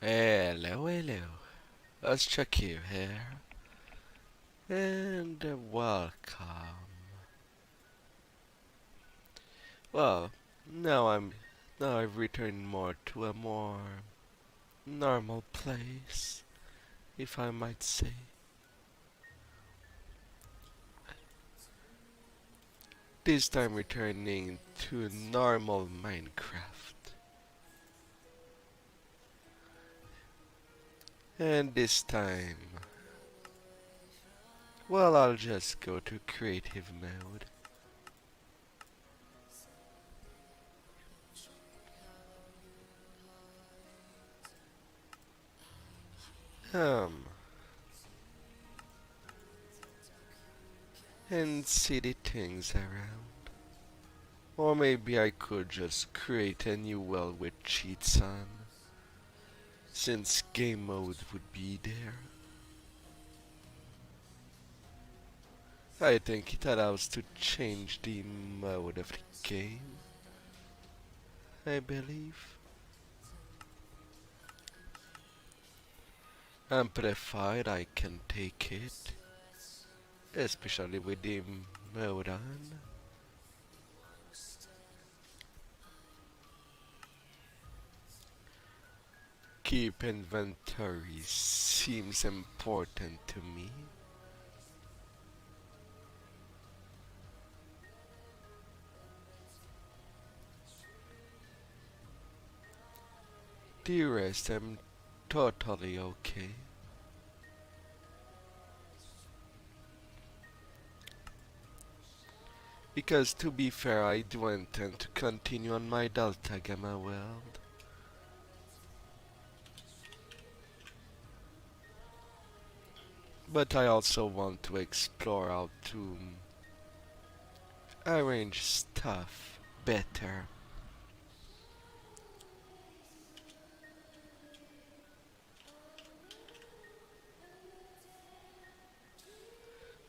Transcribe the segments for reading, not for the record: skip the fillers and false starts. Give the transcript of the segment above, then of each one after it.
Hello, hello. Austrakear here, and welcome. Well, now I've returned more to a more normal place, if I might say. This time returning to normal Minecraft. And this time, well, I'll just go to creative mode. Um, and see the things around. Or maybe I could just create a new world with cheats on, since game mode would be there. I think it allows to change the mode of the game, I believe. Amplified, I can take it, especially with the mode on. Keep inventory seems important to me. The rest I'm totally okay. Because to be fair, I do intend to continue on my Delta Gamma world. But I also want to explore how to arrange stuff better.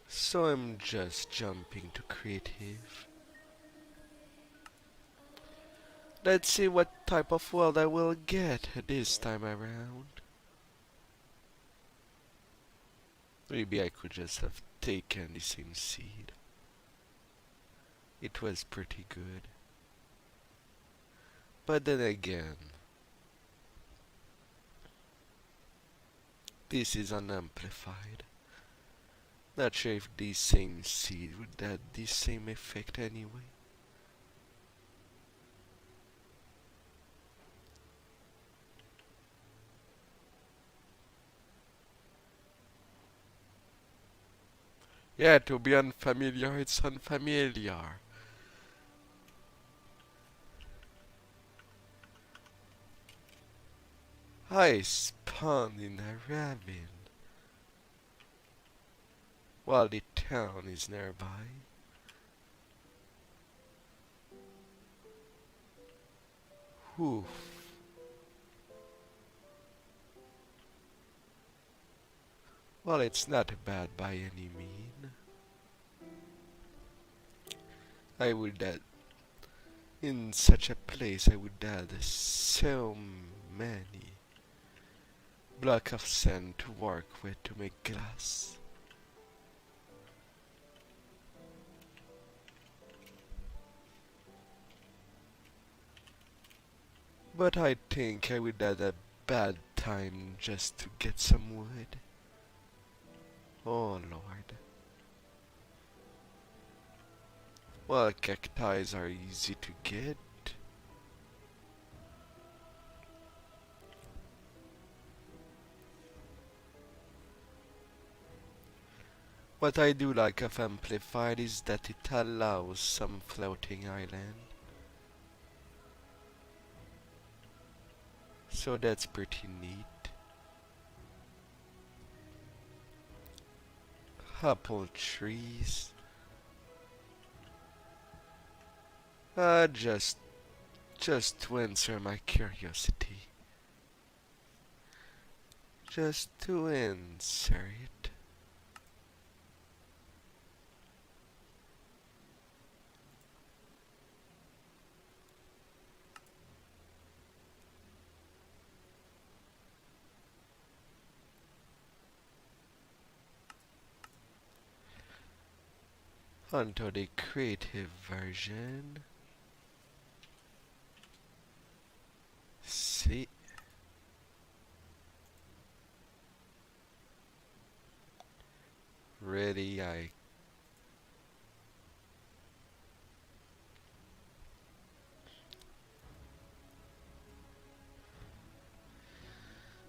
So I'm just jumping to creative. Let's see what type of world I will get this time around. Maybe I could just have taken the same seed. It was pretty good. But then again, this is unamplified. Not sure if the same seed would have the same effect anyway. Yeah, to be unfamiliar, it's unfamiliar. I spawned in a ravine while the town is nearby. Oof. Well, it's not bad by any mean. I would add, in such a place, I would add so many blocks of sand to work with to make glass. But I think I would add a bad time just to get some wood. Oh lord. Well, cacti are easy to get. What I do like of Amplified is that it allows some floating island. So that's pretty neat. Apple trees. Uh, just, just to answer my curiosity. Just to answer it. onto the creative version. See, ready,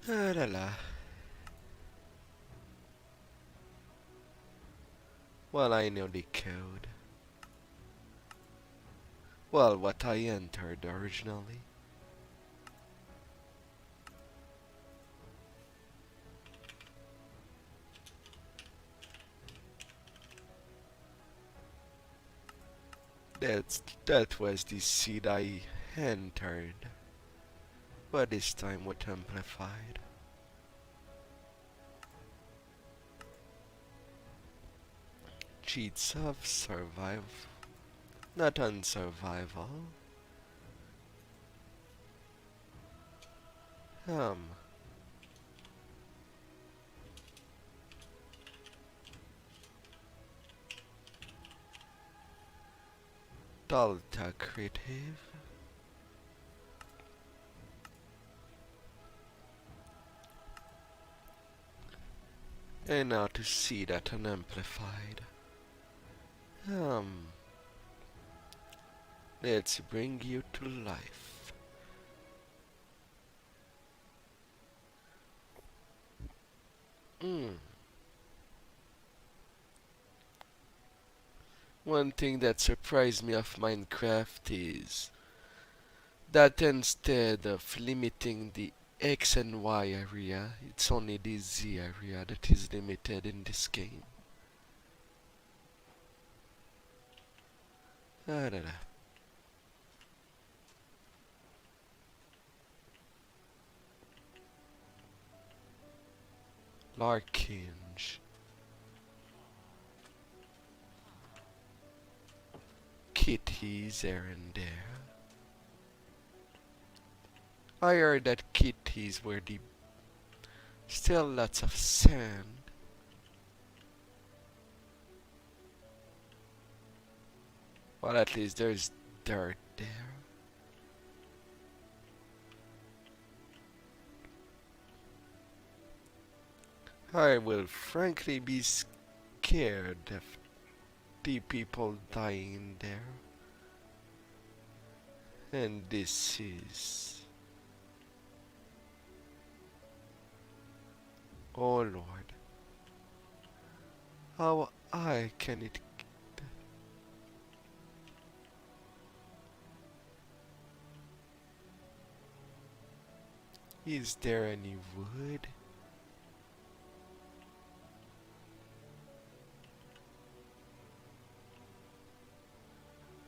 la la. Well, I know the code. Well, what I entered originally. That was the seed I entered, but this time with amplified. Cheats of survive, not on survival. Um, Delta creative. And now to see that unamplified. Um, let's bring you to life. Mm. One thing that surprised me of Minecraft is that instead of limiting the X and Y area, it's only the Z area that is limited in this game. Ah, da, da. Larkinge. Kitties here and there. I heard that kitties were the still lots of sand. Well, at least there's dirt there. I will frankly be scared of the people dying there. And this is... Oh Lord. How high can it... Is there any wood?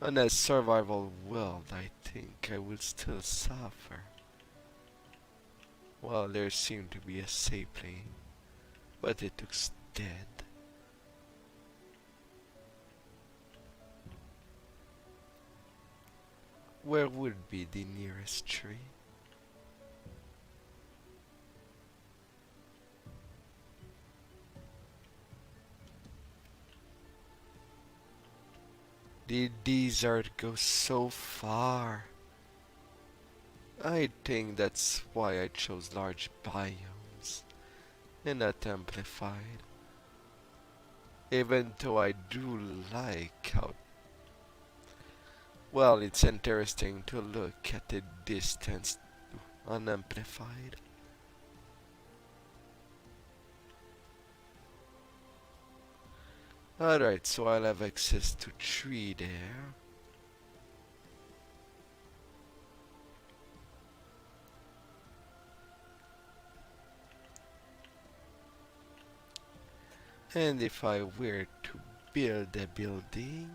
On a survival world, I think I will still suffer. Well, there seemed to be a sapling, but it looks dead. Where would be the nearest tree? The desert goes so far. I think that's why I chose large biomes and not amplified. Even though I do like how well it's interesting to look at the distance unamplified. Alright, so I'll have access to tree there. And if I were to build a building,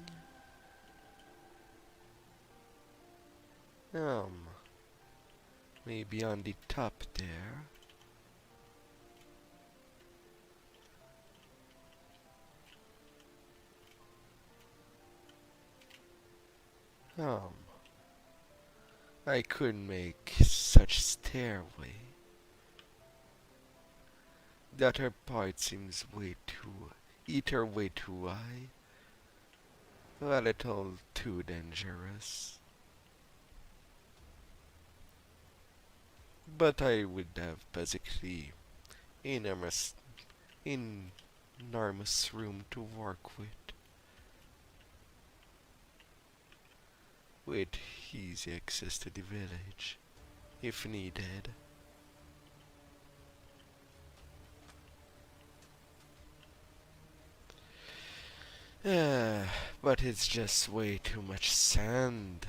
um, maybe on the top there. I could make such stairway. The other part seems way too, either way too high, a little too dangerous. But I would have basically enormous, enormous room to work with easy access to the village if needed. But it's just way too much sand.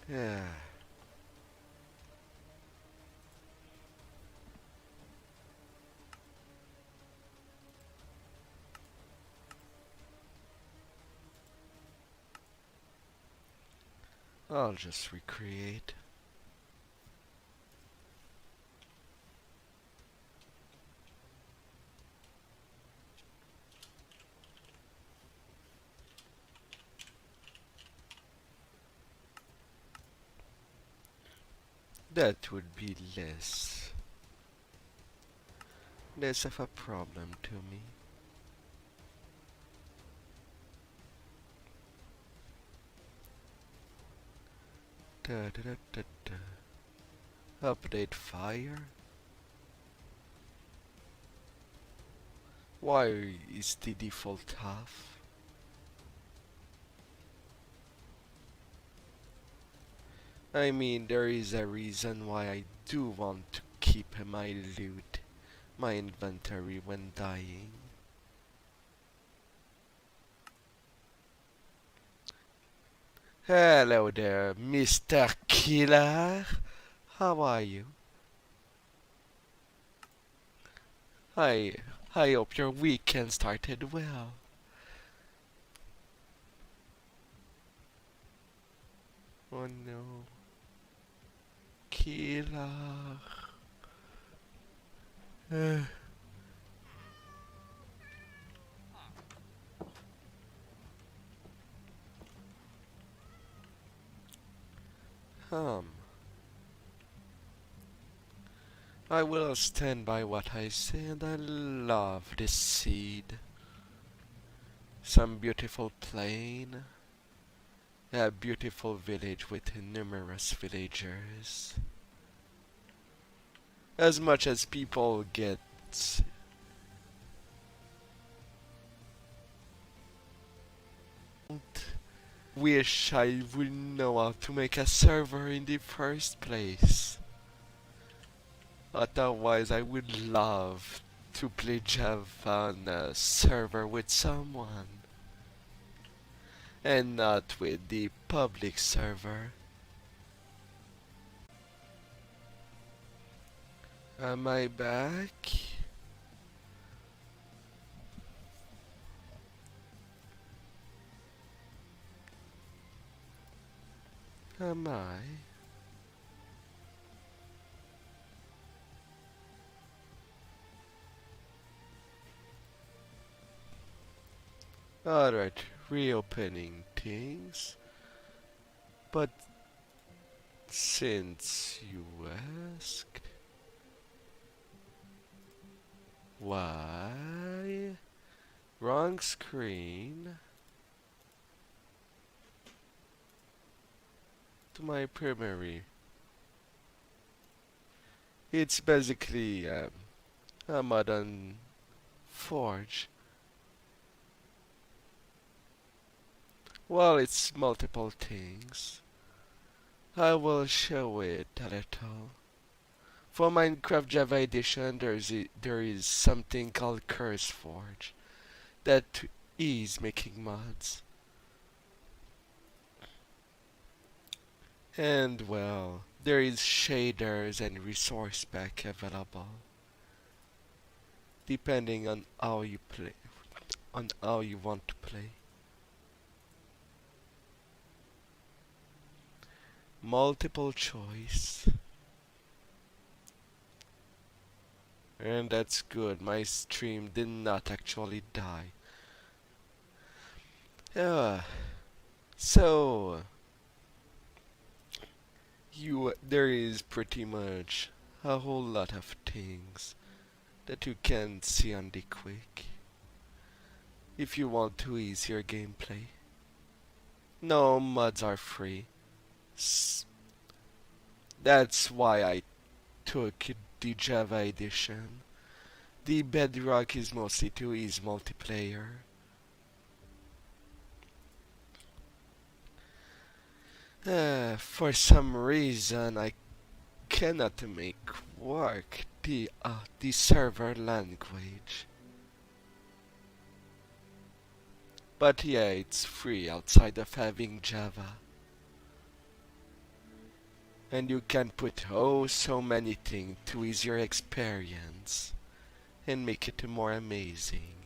Yeah, I'll just recreate. That would be less of a problem to me. Da, da, da, da, da. Update fire? Why is the default half? I mean, there is a reason why I do want to keep my loot, my inventory when dying. Hello there, Mr. Killer. How are you? I I hope your weekend started well. Oh no, Killer. Uh, um, I will stand by what I said. I love this seed. Some beautiful plain, a beautiful village with numerous villagers. As much as people get wish I would know how to make a server in the first place. Otherwise, I would love to play Java on a server with someone and not with the public server. Am I back? Am I? Alright, reopening things. But since you ask, why? Wrong screen. To my primary. It's basically a modern forge. Well, it's multiple things. I will show it a little. For Minecraft Java Edition, there is something called Curse Forge that is making mods. And well, there is shaders and resource pack available, depending on how you play, on how you want to play. Multiple choice. And that's good. My stream did not actually die. Yeah. So there is pretty much a whole lot of things that you can't see on the quick if you want to ease your gameplay. No, mods are free. S- That's why I took the Java edition. The bedrock is mostly to ease multiplayer. For some reason, I cannot make work the server language. But yeah, it's free outside of having Java. And you can put oh so many things to ease your experience and make it more amazing.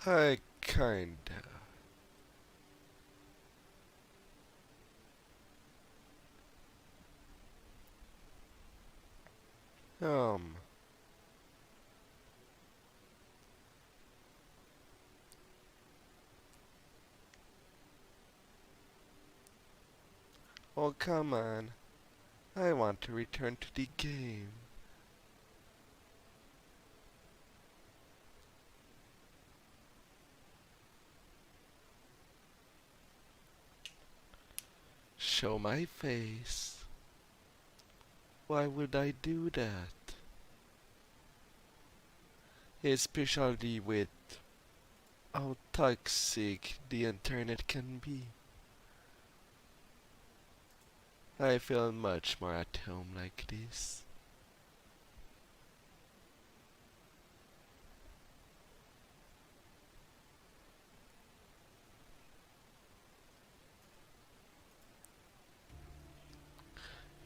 I kinda. Um. Oh, come on. I want to return to the game. Show my face. Why would I do that? Especially with how toxic the internet can be. I feel much more at home like this.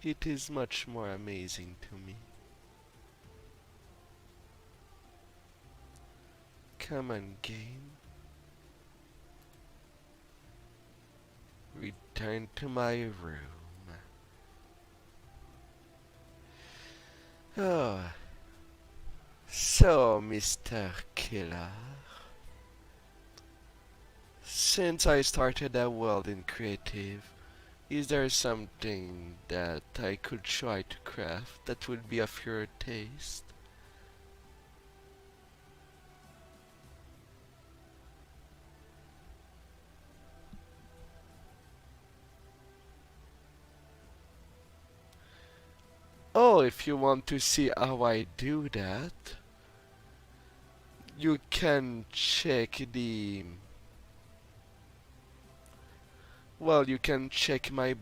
It is much more amazing to me. Come on, game. Return to my room. Oh, so Mr. Killer. Since I started that world in creative, is there something that I could try to craft that would be of your taste? Oh, if you want to see how I do that, you can check you can check my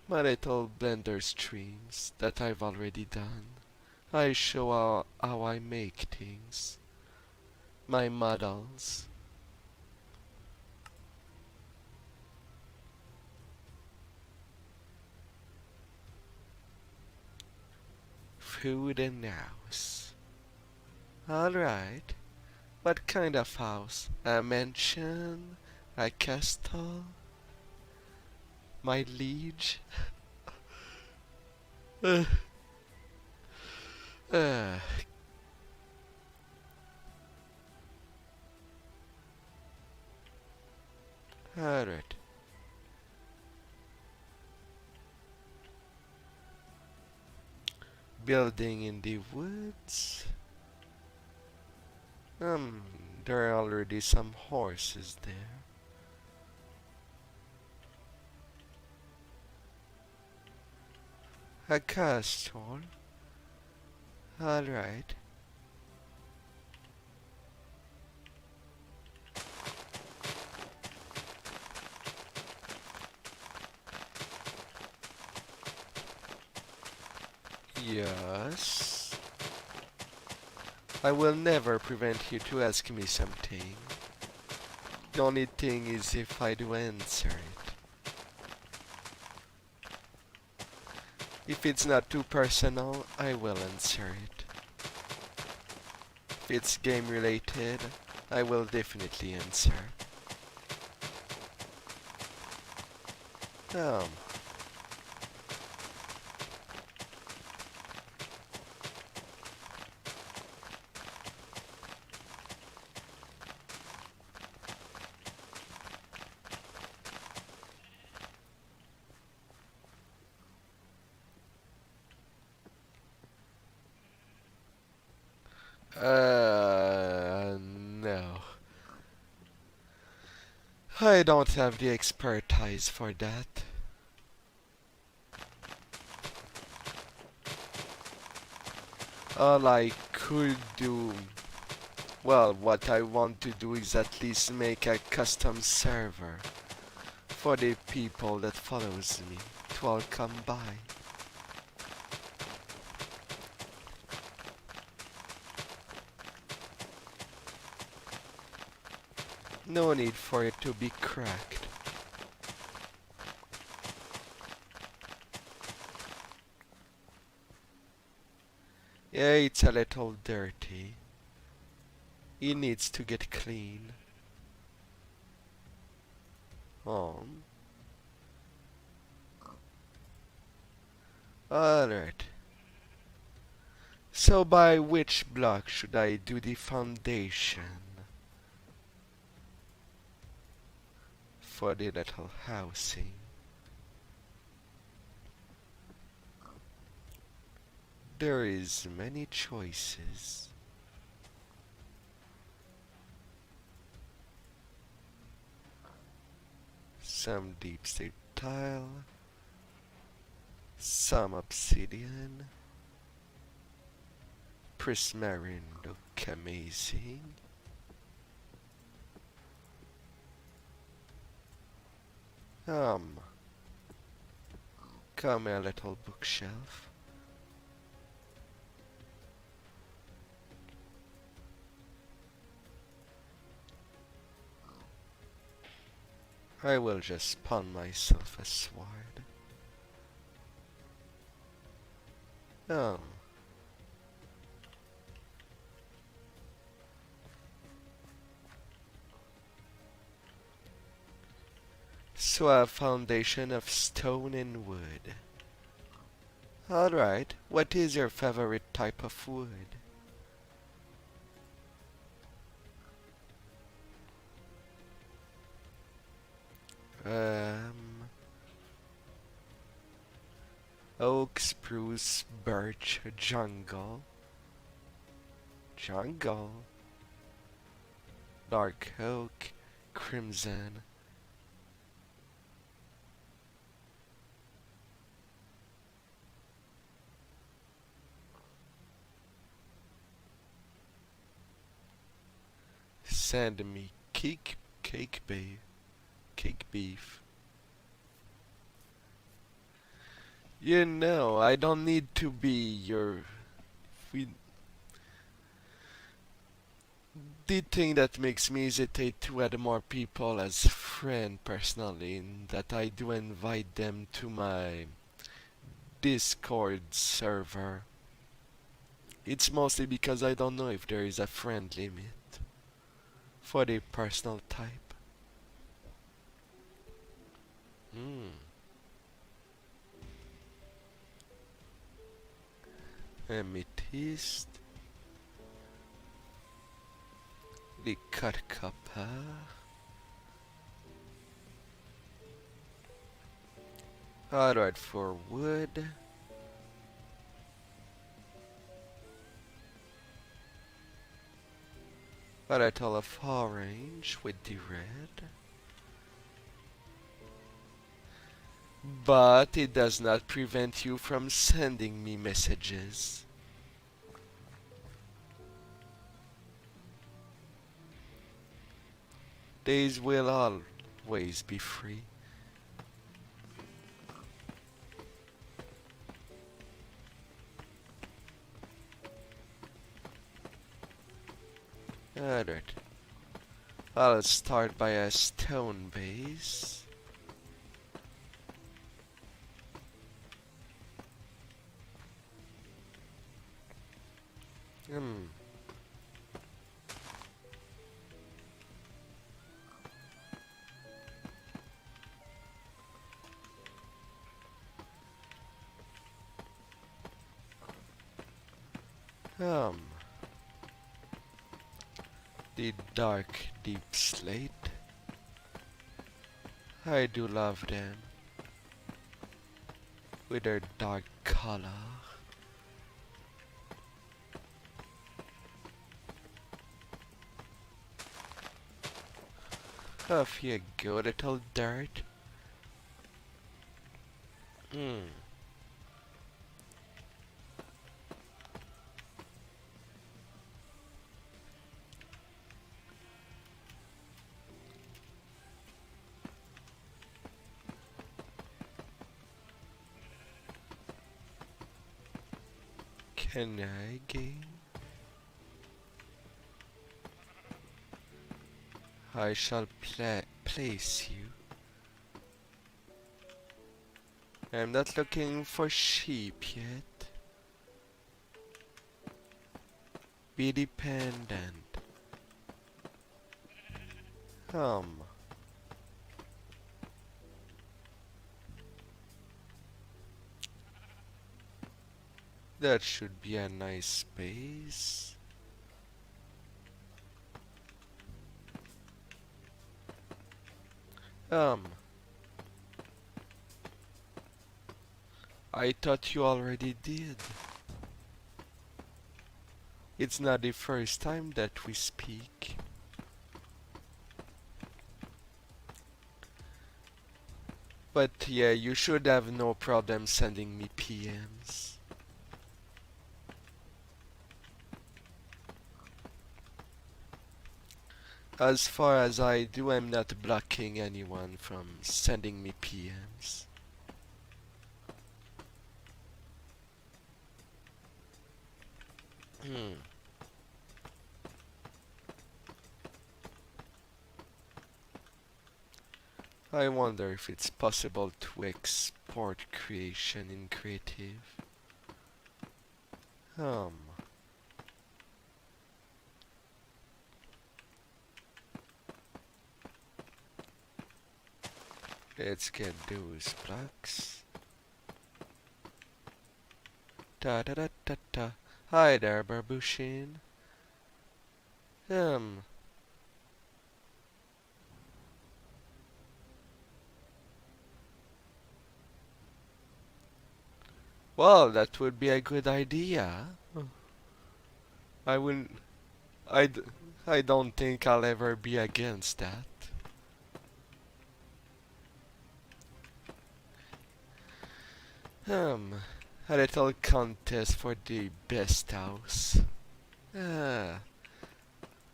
little Blender streams that I've already done. I show how I make things, my models. Food and house. Alright. What kind of house? A mansion? A castle? My liege? uh, uh, Alright. Building in the woods? Um, there are already some horses there. A castle? Alright. Yes. I will never prevent you to ask me something. The only thing is if I do answer it. If it's not too personal, I will answer it. If it's game related, I will definitely answer. Um, No. I don't have the expertise for that. All I could do, well, what I want to do is at least make a custom server for the people that follows me to all come by. No need for it to be cracked. Yeah, it's a little dirty. It needs to get clean. Um. Alright. So by which block should I do the foundation for the little housing? There is many choices. Some deep slate tile, some obsidian, prismarine look amazing. Come a little bookshelf. I will just spawn myself a sword. Um. So a foundation of stone and wood. Alright, what is your favorite type of wood? Oak, spruce, birch, jungle. Jungle. Dark oak, crimson. Send me cake beef. You know, I don't need to be your... We, the thing that makes me hesitate to add more people as friend personally, that I do invite them to my Discord server. It's mostly because I don't know if there is a friend limit for the personal type. Amethyst. The cut copper. Alright, for wood. Alright, all of orange with the red. But it does not prevent you from sending me messages. These will always be free. Alright. I'll start by a stone base. Hmm. The dark deep slate. I do love them. With their dark color. Off you go, little dirt. Hmm. Can I gain? I shall place you. I'm not looking for sheep yet. Be dependent. Um, that should be a nice space. Um, I thought you already did. It's not the first time that we speak. But yeah, you should have no problem sending me PMs. As far as I do, I'm not blocking anyone from sending me PMs. Hmm. I wonder if it's possible to export creation in creative. Um, let's get those blocks. Da da da da da. Hi there, Barbushin. Um, well, that would be a good idea. I wouldn't. I, d- I don't think I'll ever be against that. Um, a little contest for the best house. Ah,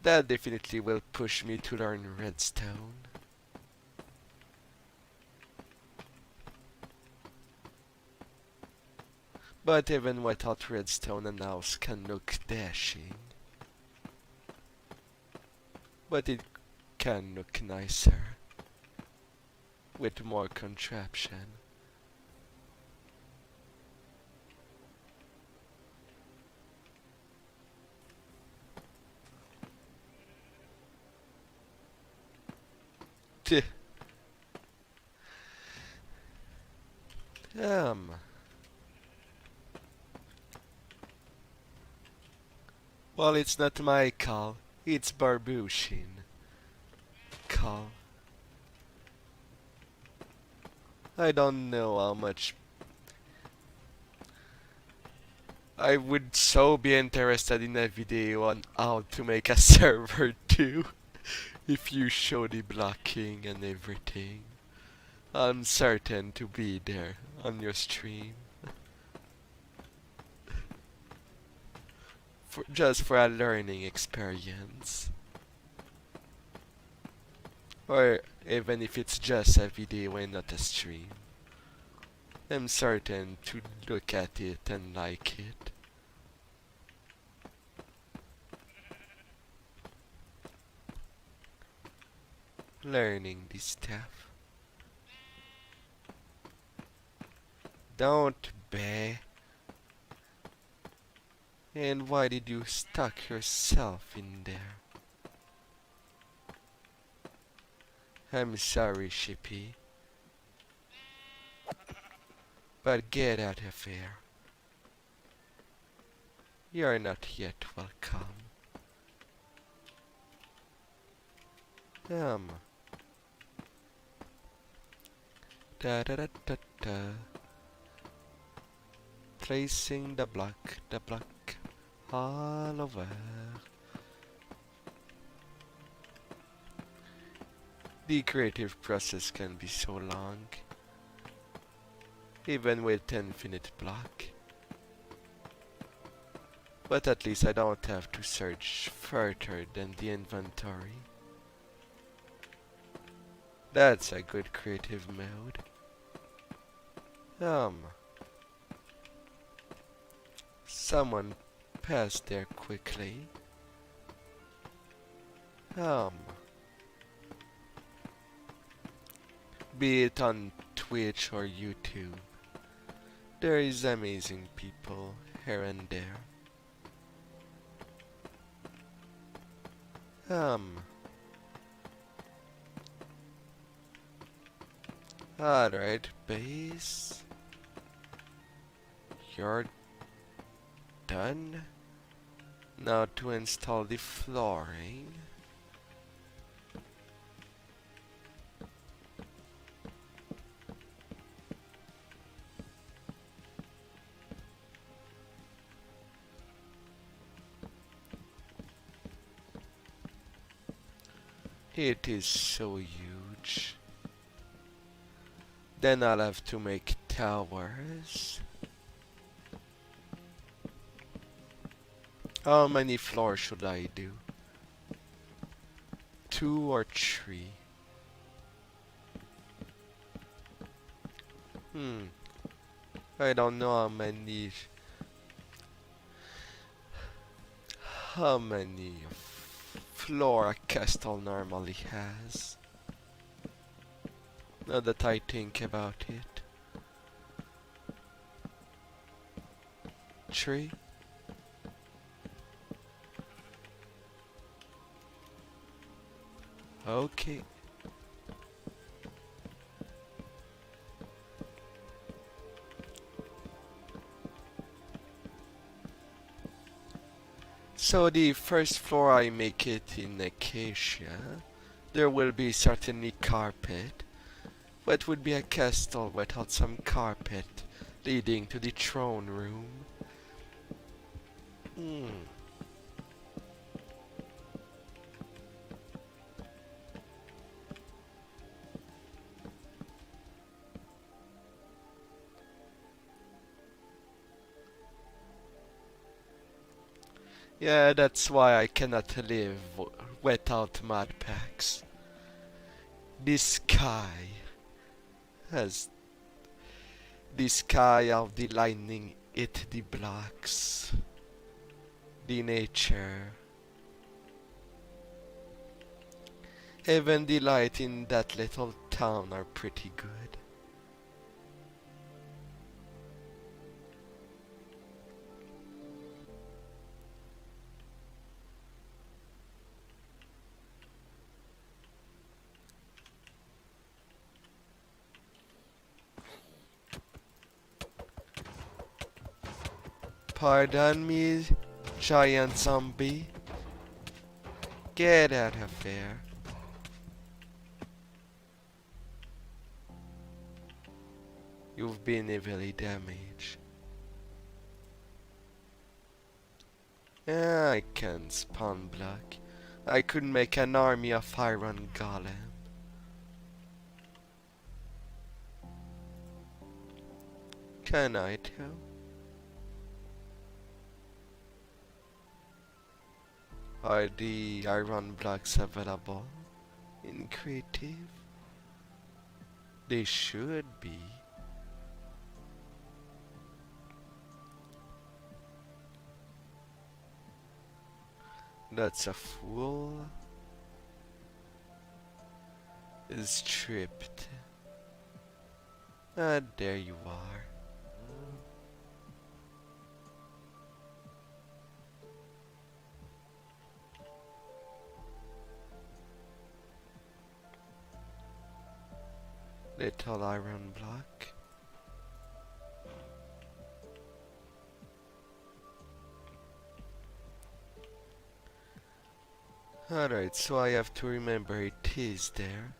that definitely will push me to learn redstone. But even without redstone, an house can look dashing. But it can look nicer with more contraption. Tch. Um, well, it's not my call. It's Barbushin. Call. I don't know how much. I would so be interested in a video on how to make a server too. If you show the blocking and everything. I'm certain to be there on your stream. Just for a learning experience. Or even if it's just a video and not a stream. I'm certain to look at it and like it. Learning this stuff. Don't be. And why did you stuck yourself in there? I'm sorry, Shippy. But get out of here. You're not yet welcome. Um. Da da da da da. Placing the block all over. The creative process can be so long, even with infinite block. But at least I don't have to search further than the inventory. That's a good creative mode. Someone passed there quickly. Um, be it on Twitch or YouTube, there is amazing people here and there. Um, alright, base. You're done. Now to install the flooring. It is so huge. Then I'll have to make towers. How many floors should I do? 2 or 3? I don't know how many floor a castle normally has. Now that I think about it. 3? Okay. So the first floor I make it in acacia. There will be certainly carpet. What would be a castle without some carpet leading to the throne room? Yeah, that's why I cannot live without mod packs. The sky has the sky of the lightning hit the blocks. The nature. Even the light in that little town are pretty good. Pardon me, giant zombie. Get out of there. You've been heavily damaged. I can spawn block. I could make an army of iron golem. Can I too? Are the iron blocks available in creative? They should be. That's a fool. Is stripped. Ah, there you are. Little iron block. Alright, so I have to remember it is there.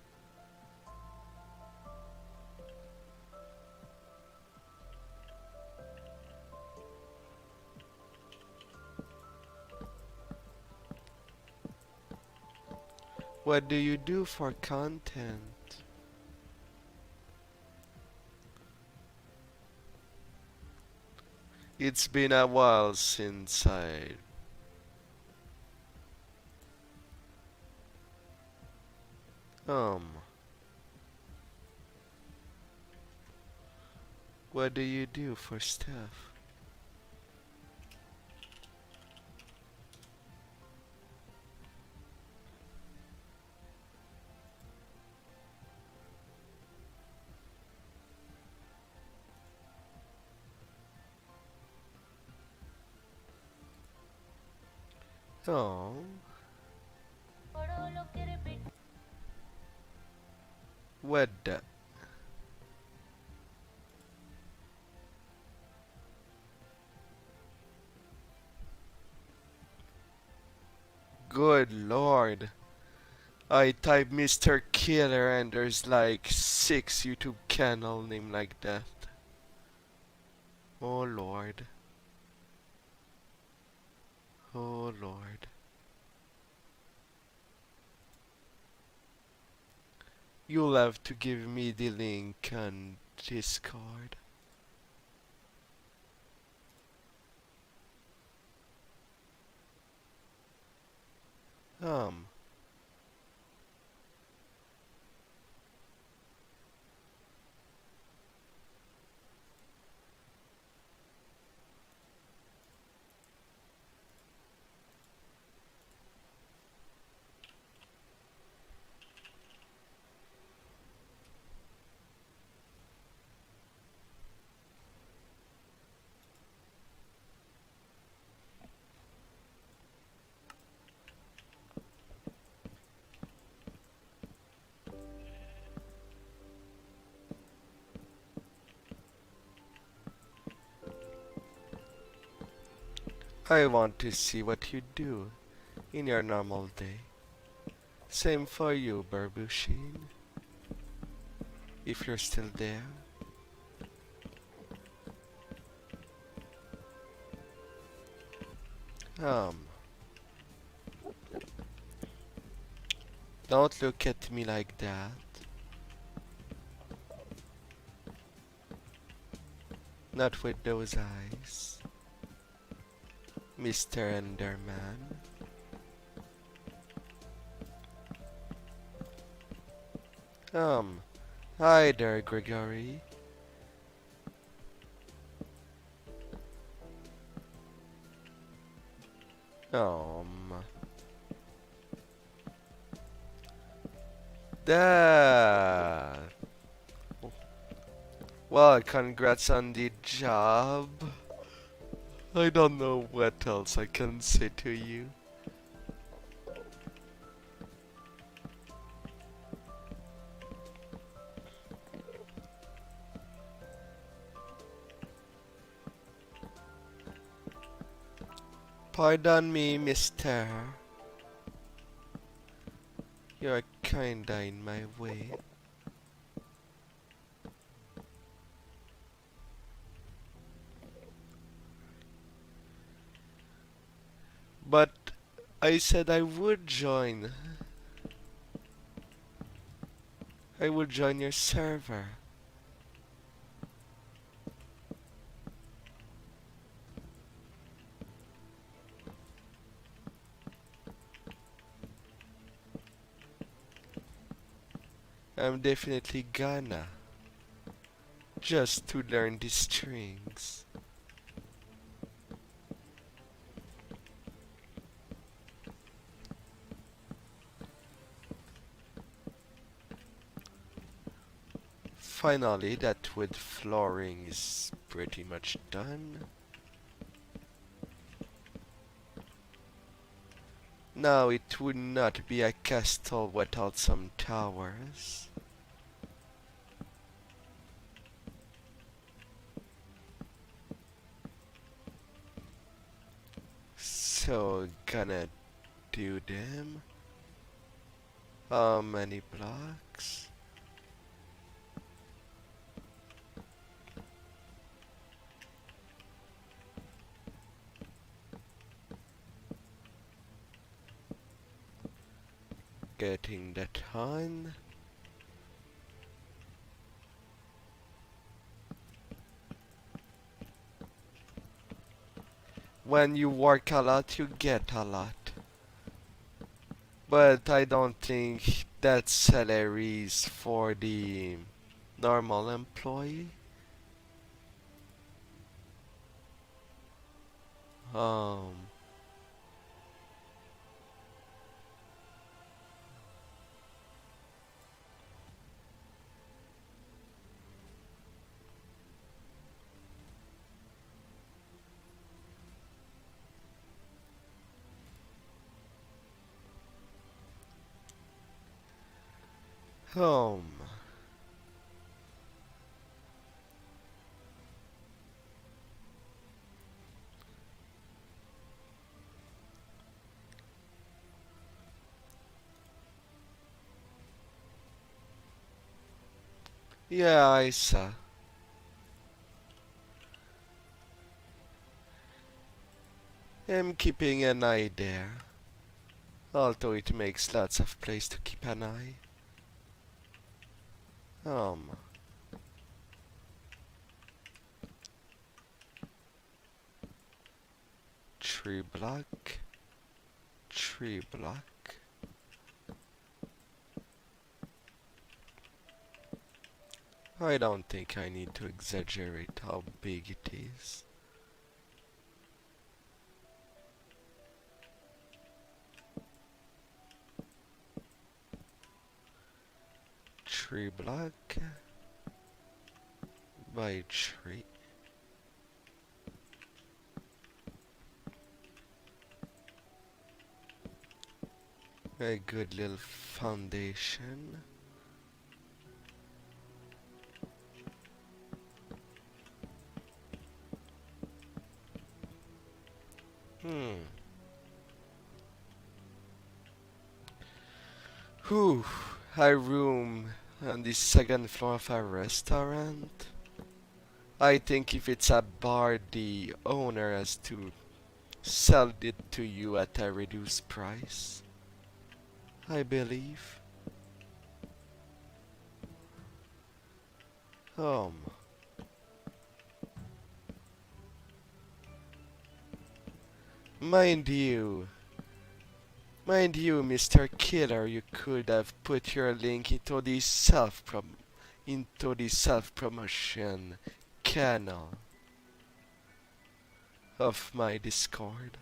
What do you do for content? It's been a while since um what do you do for stuff? Oh, what the? Good lord. I type Mr. Killer and there's like 6 YouTube channel named like that. Oh lord. Oh lord. You'll have to give me the link on Discord. Um, I want to see what you do in your normal day. Same for you, Barbushin, if you're still there. Um, don't look at me like that. Not with those eyes, Mr. Enderman. Um, hi there, Gregory. Um, that. Well, congrats on the job. I don't know what else I can say to you. Pardon me, mister. You're kinda in my way. But I said I would join. I would join your server. I'm definitely gonna. Just to learn the strings. Finally, that wood flooring is pretty much done. Now it would not be a castle without some towers. So gonna do them. How many blocks? getting that on. When you work a lot, you get a lot. But I don't think that salary is for the normal employee. Um, um, yeah, I saw. I'm keeping an eye there, although it makes lots of place to keep an eye. Um, tree block, tree block. I don't think I need to exaggerate how big it is. Tree block by tree. A good little foundation. Hmm. Whew. I room on the second floor of a restaurant. I think if it's a bar, the owner has to sell it to you at a reduced price. I believe. Um, mind you, Mr. Killer, you could have put your link into the self-promotion channel of my Discord.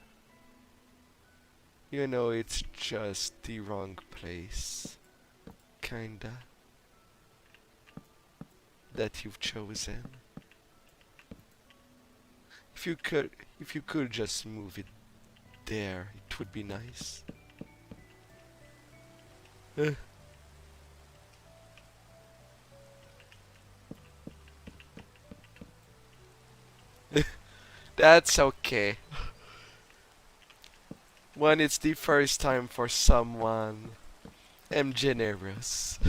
You know, it's just the wrong place, kinda, that you've chosen. If you could, if you could just move it there, it would be nice. That's okay. When it's the first time for someone, I'm generous.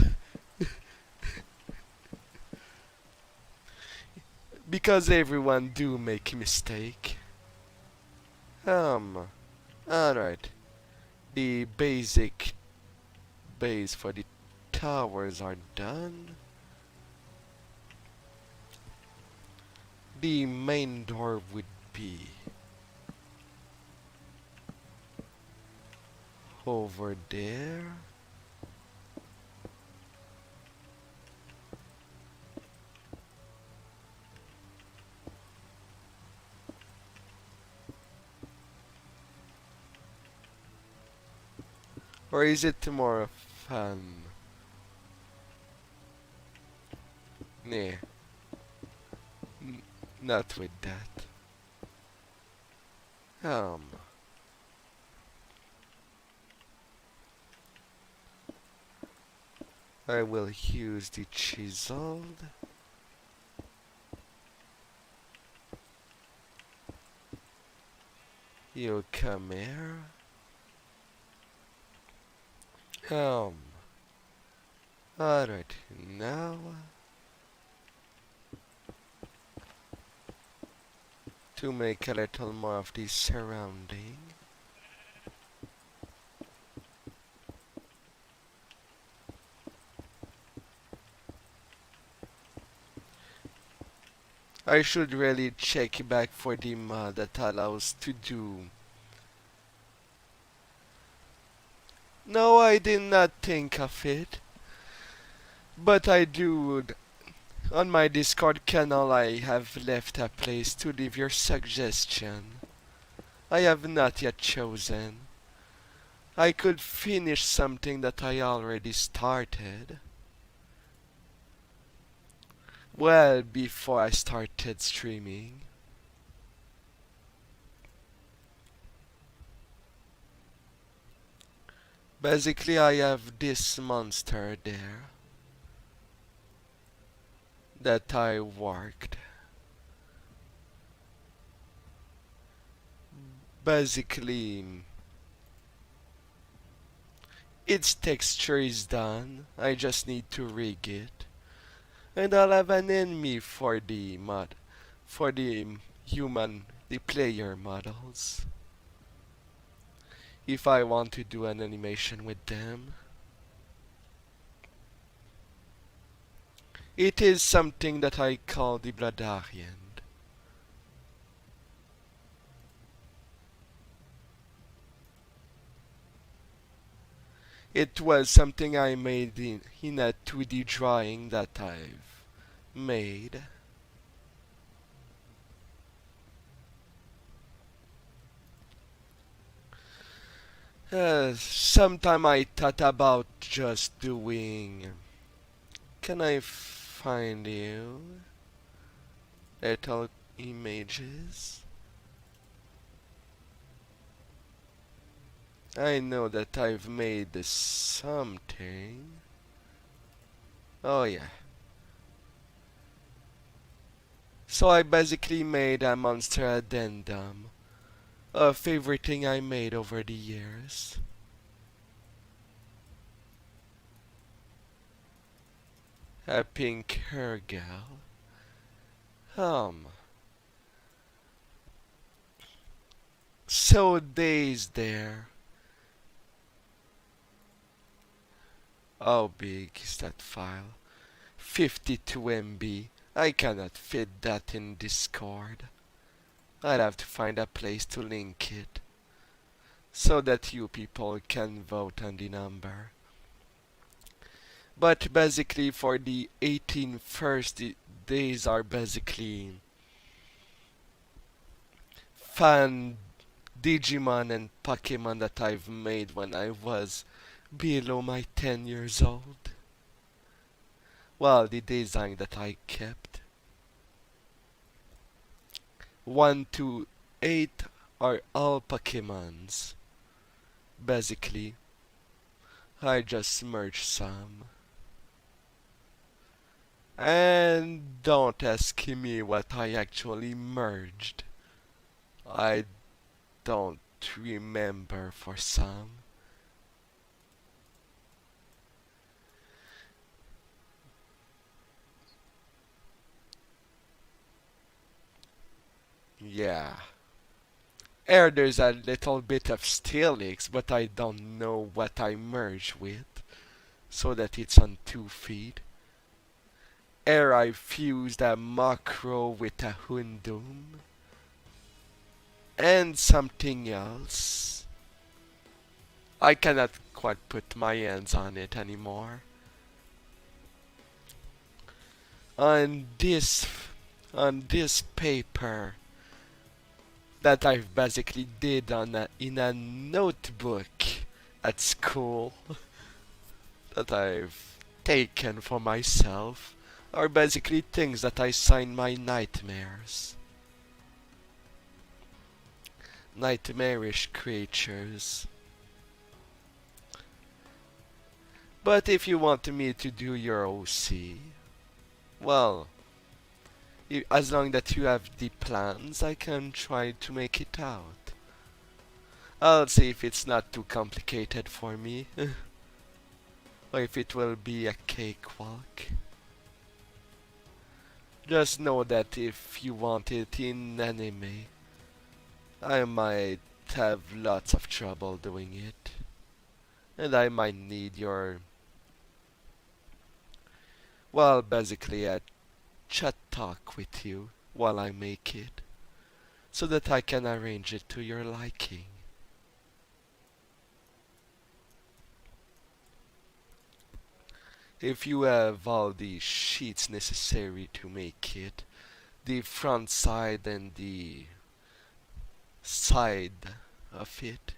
Because everyone do make a mistake. Um, alright. The basic base for the towers are done. The main door would be over there. Or is it more fun? Nah, not with that. Um, I will use the chiseled. You come here. Um, alright, now to make a little more of the surrounding. I should really check back for the mod that allows to do. No, I did not think of it, but I do. On my Discord channel, I have left a place to leave your suggestion. I have not yet chosen. I could finish something that I already started. Well, before I started streaming. Basically, I have this monster there that I worked. Basically, its texture is done. I just need to rig it. And I'll have an enemy for the mod, for the human, the player models. If I want to do an animation with them. It is something that I call the Bloodarian. It was something I made in a 2D drawing that I've made. Sometime I thought about just doing. Can I find you? Little images. I know that I've made something. Oh yeah. So I basically made a monster addendum. A favorite thing I made over the years. A pink hair gal. Um. So days there. How big is that file? 52 MB. I cannot fit that in Discord. I'd have to find a place to link it so that you people can vote on the number. But basically for the 18 first days are basically fan Digimon and Pokemon that I've made when I was below my 10 years old. Well, the design that I kept. 1 to 8 are all Pokemons. Basically, I just merged some. And don't ask me what I actually merged. I don't remember for some. Yeah. There's a little bit of Steelix, but I don't know what I merged with, so that it's on 2 feet. I fused a macro with a Hundum, and something else. I cannot quite put my hands on it anymore. On this, on this paper that I've basically did in a notebook at school that I've taken for myself are basically things that I sign my nightmares. Nightmarish creatures. But if you want me to do your OC, well, as long that you have the plans, I can try to make it out. I'll see if it's not too complicated for me, or if it will be a cakewalk. Just know that if you want it in anime, I might have lots of trouble doing it. And I might need your, well, basically a chat talk with you while I make it, so that I can arrange it to your liking. If you have all the sheets necessary to make it, the front side and the side of it,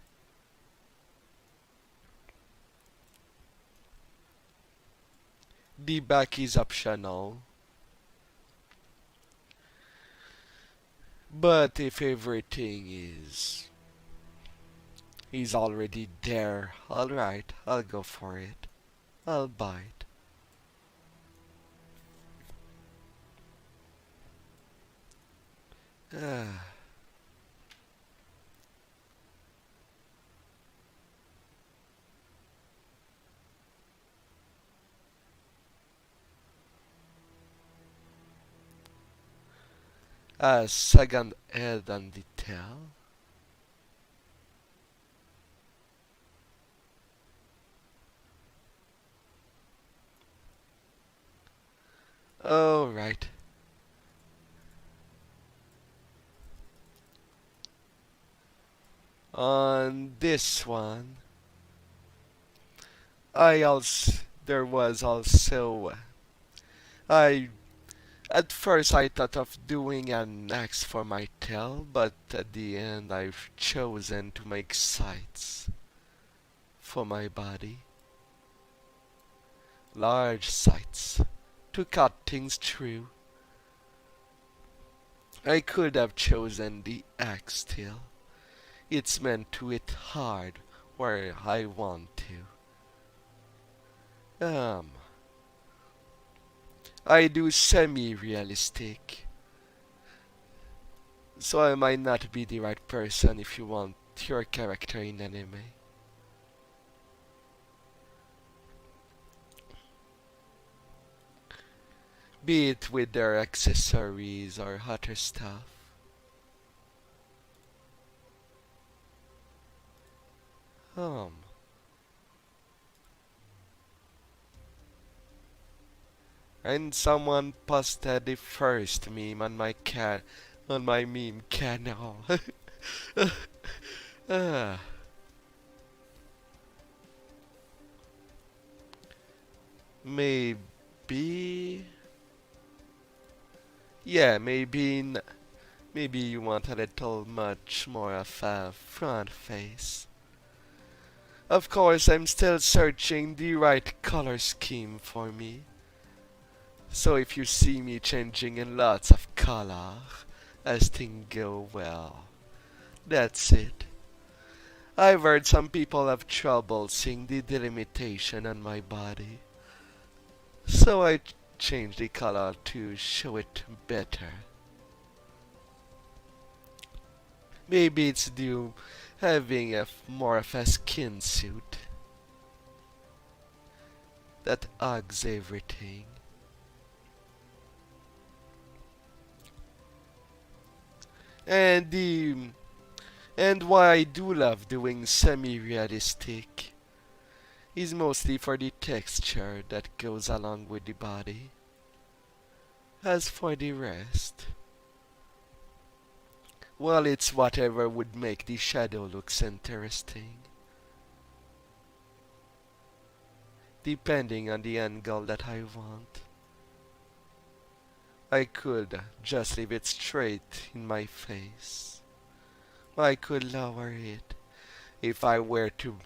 the back is optional. But if everything is already there, alright, I'll go for it. I'll buy it. Ah, a second head on the tail. Alright. On this one, there was also, I, at first I thought of doing an axe for my tail, but at the end I've chosen to make sights for my body. Large sights to cut things through. I could have chosen the axe still. It's meant to hit hard where I want to. I do semi-realistic, so I might not be the right person if you want your character in anime. Be it with their accessories or other stuff. Um, and someone posted the first meme on my meme channel. Ah, maybe, yeah, maybe you want a little much more of a front face. Of course, I'm still searching the right color scheme for me. So if you see me changing in lots of color as things go well, that's it. I've heard some people have trouble seeing the delimitation on my body. So I changed the color to show it better. Maybe it's due having more of a skin suit that hugs everything. And the and why I do love doing semi-realistic is mostly for the texture that goes along with the body. As for the rest, well, it's whatever would make the shadow looks interesting, depending on the angle that I want. I could just leave it straight in my face. I could lower it if I were to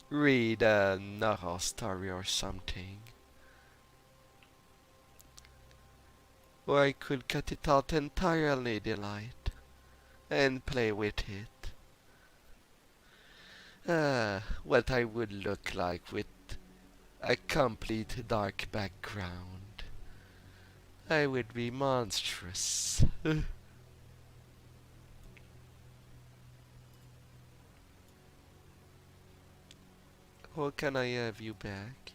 read a novel story or something. Or I could cut it out entirely the light and play with it. What I would look like with a complete dark background. I would be monstrous. How can I have you back?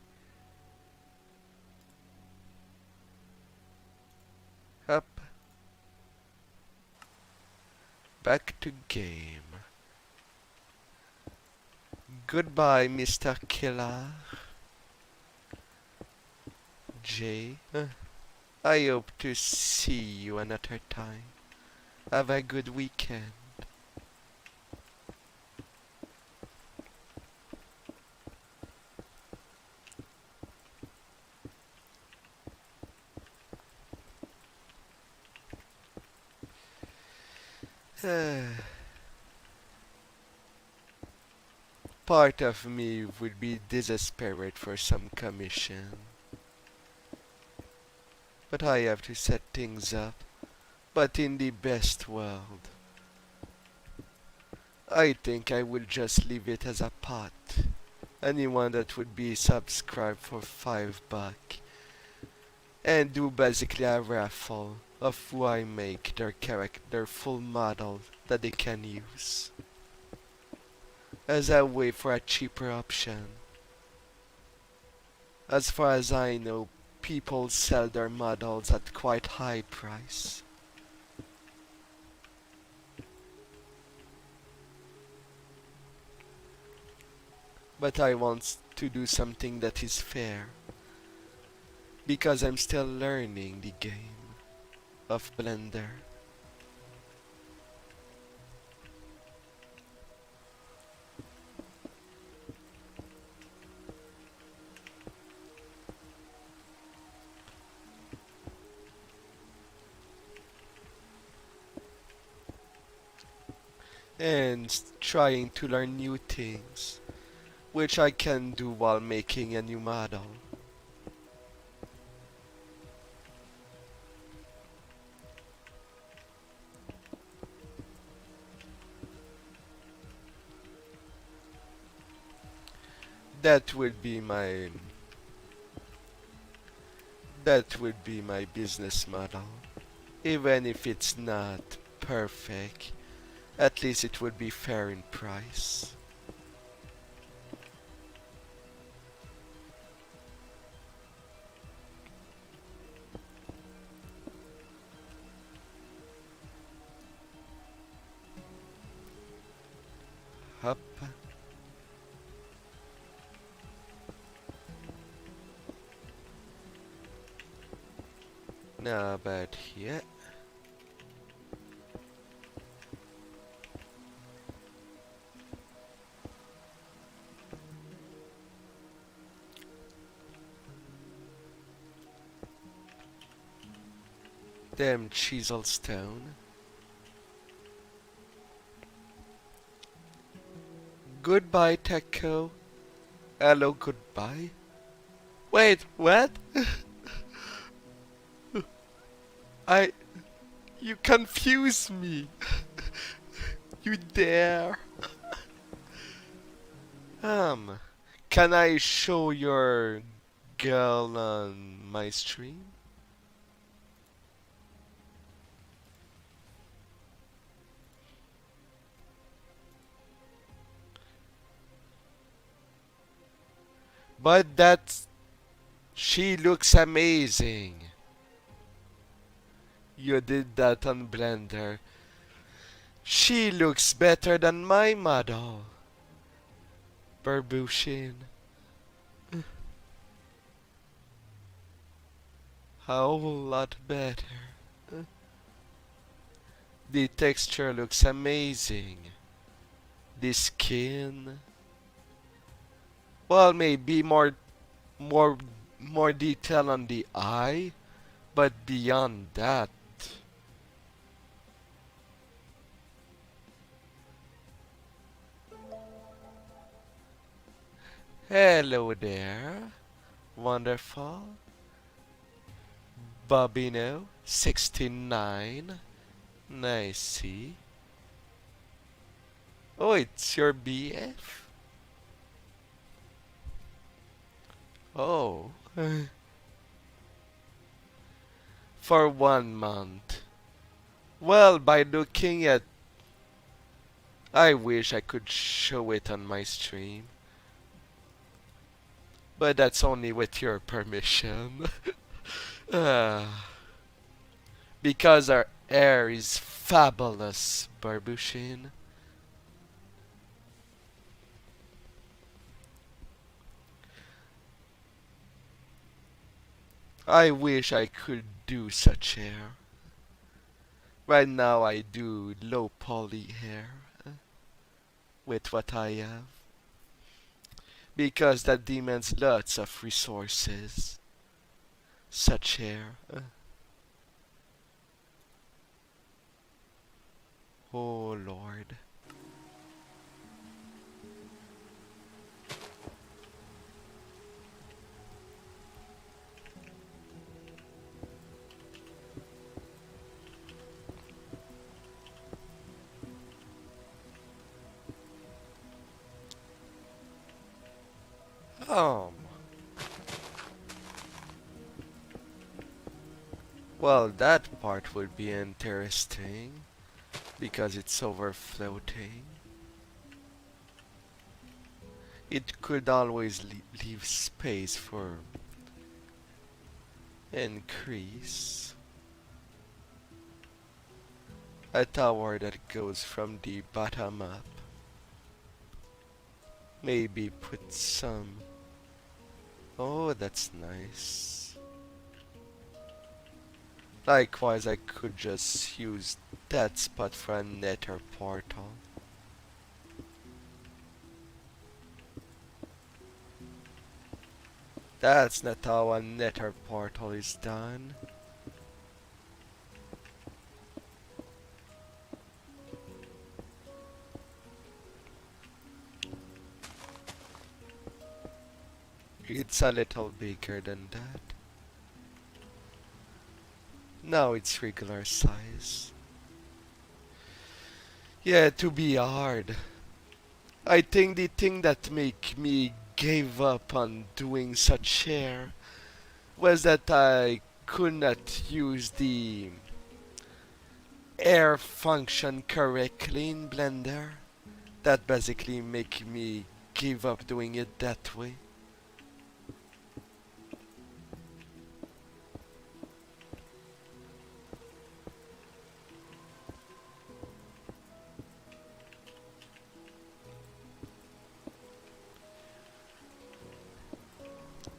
Up. Back to game. Goodbye, Mr. Killer. Jay. I hope to see you another time. Have a good weekend. Part of me would be desperate for some commission, but I have to set things up. But in the best world, I think I will just leave it as a pot. Anyone that would be subscribed for $5 and do basically a raffle of who I make their character, their full model that they can use as a way for a cheaper option. As far as I know, people sell their models at quite high price. But I want to do something that is fair because I'm still learning the game of Blender. And trying to learn new things, which I can do while making a new model. That would be my that would be my business model. Even if it's not perfect, at least it would be fair in price. Hup. Not bad yet. Damn chisel stone. Goodbye, Tekko. Hello, goodbye. Wait, what? I... You confuse me. You dare. Um, can I show your girl on my stream? But that's... She looks amazing. You did that on Blender. She looks better than my model. Barbushin. A whole lot better. The texture looks amazing. The skin. Well, maybe more, more detail on the eye, but beyond that, hello there. Wonderful. Bobino, 69. Nice, see. Oh, it's your BF? Oh. For 1 month. Well, by looking at... I wish I could show it on my stream. But that's only with your permission. Ah, because our hair is fabulous, Barbushin. I wish I could do such hair. Right now I do low poly hair with what I have because that demands lots of resources. Such hair. Oh lord. Um. Well, that part would be interesting because it's overfloating. It could always leave space for increase. A tower that goes from the bottom up. Maybe put some. Oh, that's nice. Likewise, I could just use that spot for a nether portal. That's not how a nether portal is done. It's a little bigger than that. Now it's regular size. Yeah, to be hard. I think the thing that make me give up on doing such hair was that I could not use the air function correctly in Blender. That basically make me give up doing it that way.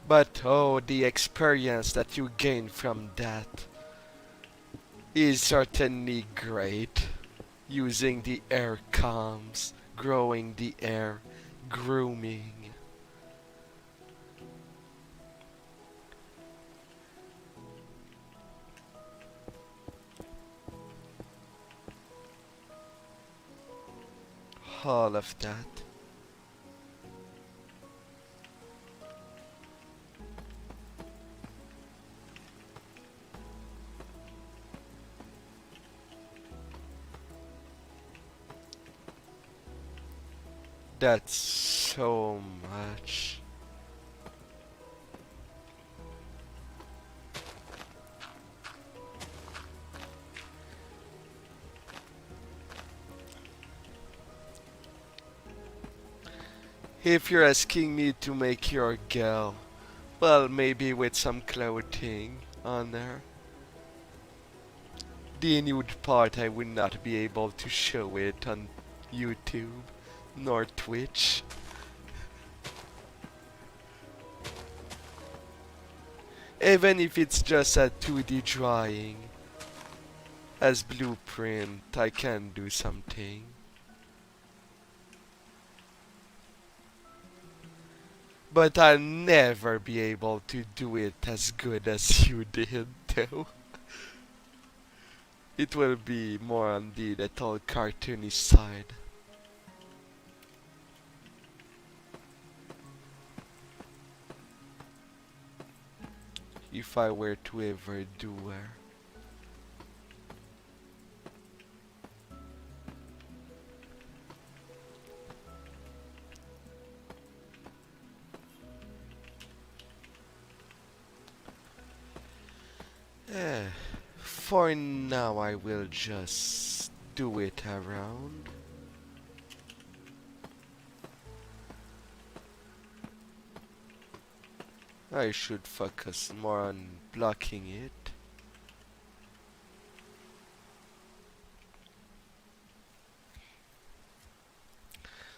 But oh, the experience that you gain from that is certainly great. Using the air comms, growing the air, grooming. All of that. That's so much. If you're asking me to make your girl, well, maybe with some clothing on there. The nude part, I would not be able to show it on YouTube nor Twitch. Even if it's just a 2D drawing, as blueprint, I can do something. But I'll never be able to do it as good as you did, though. It will be more on the little cartoony side. If I were to ever do her. Eh, for now I will just do it around. I should focus more on blocking it.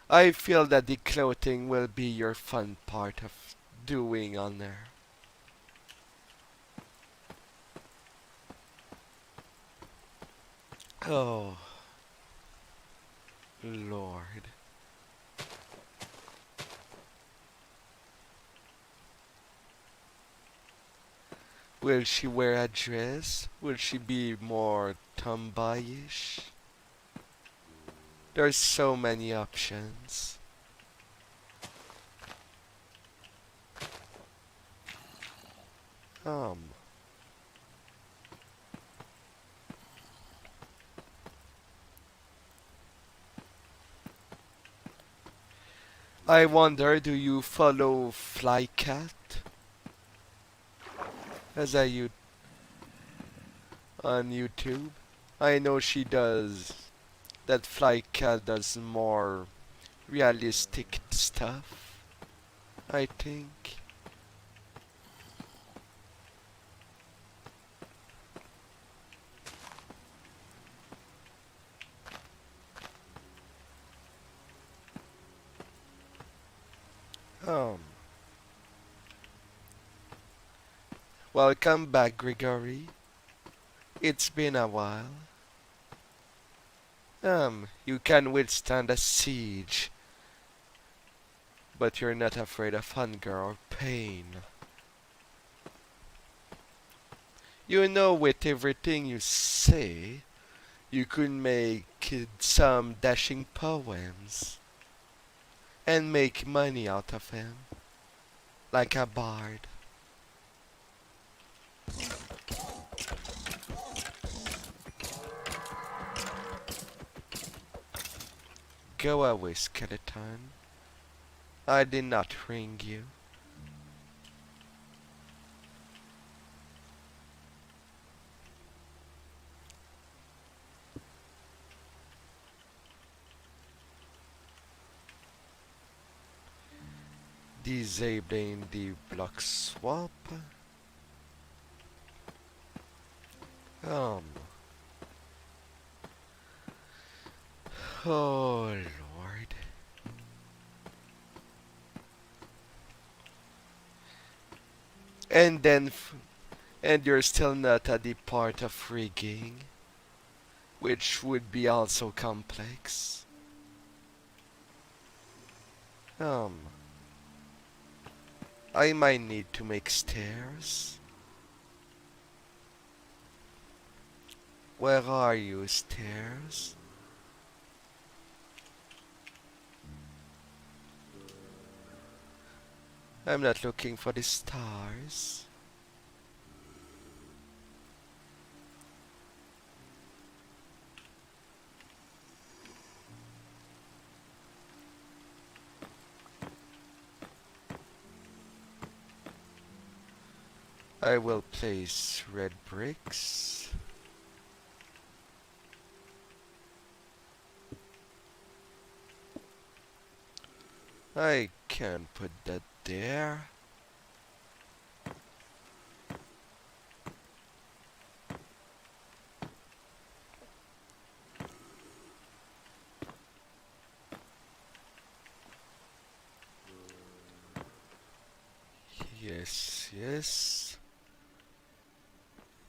I feel that the clothing will be your fun part of doing on there. Oh, Lord. Will she wear a dress? Will she be more tomboyish? There's so many options. Um, I wonder, do you follow Flycat as on YouTube? I know she does. That Flycat does more realistic stuff, I think. Um, Welcome back, Gregory. It's been a while. You can withstand a siege, but you're not afraid of hunger or pain. You know, with everything you say, you could make some dashing poems and make money out of them, like a bard. Go away, skeleton. I did not ring you. Disabling the block swap. Um. Oh, Lord. And then, and you're still not at the part of rigging, which would be also complex. Um, I might need to make stairs. Where are you, stairs? I'm not looking for the stars. I will place red bricks. I can put that there. Yes, yes.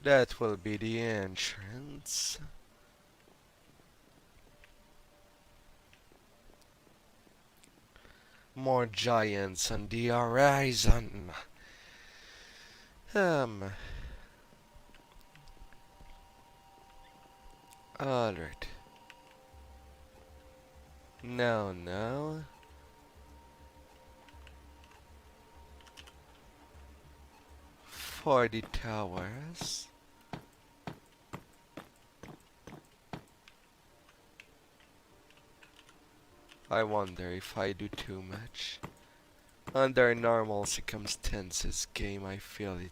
That will be the entrance. More giants on the horizon. Um, alright. Now, now. For the towers. I wonder if I do too much. Under normal circumstances, game, I feel it.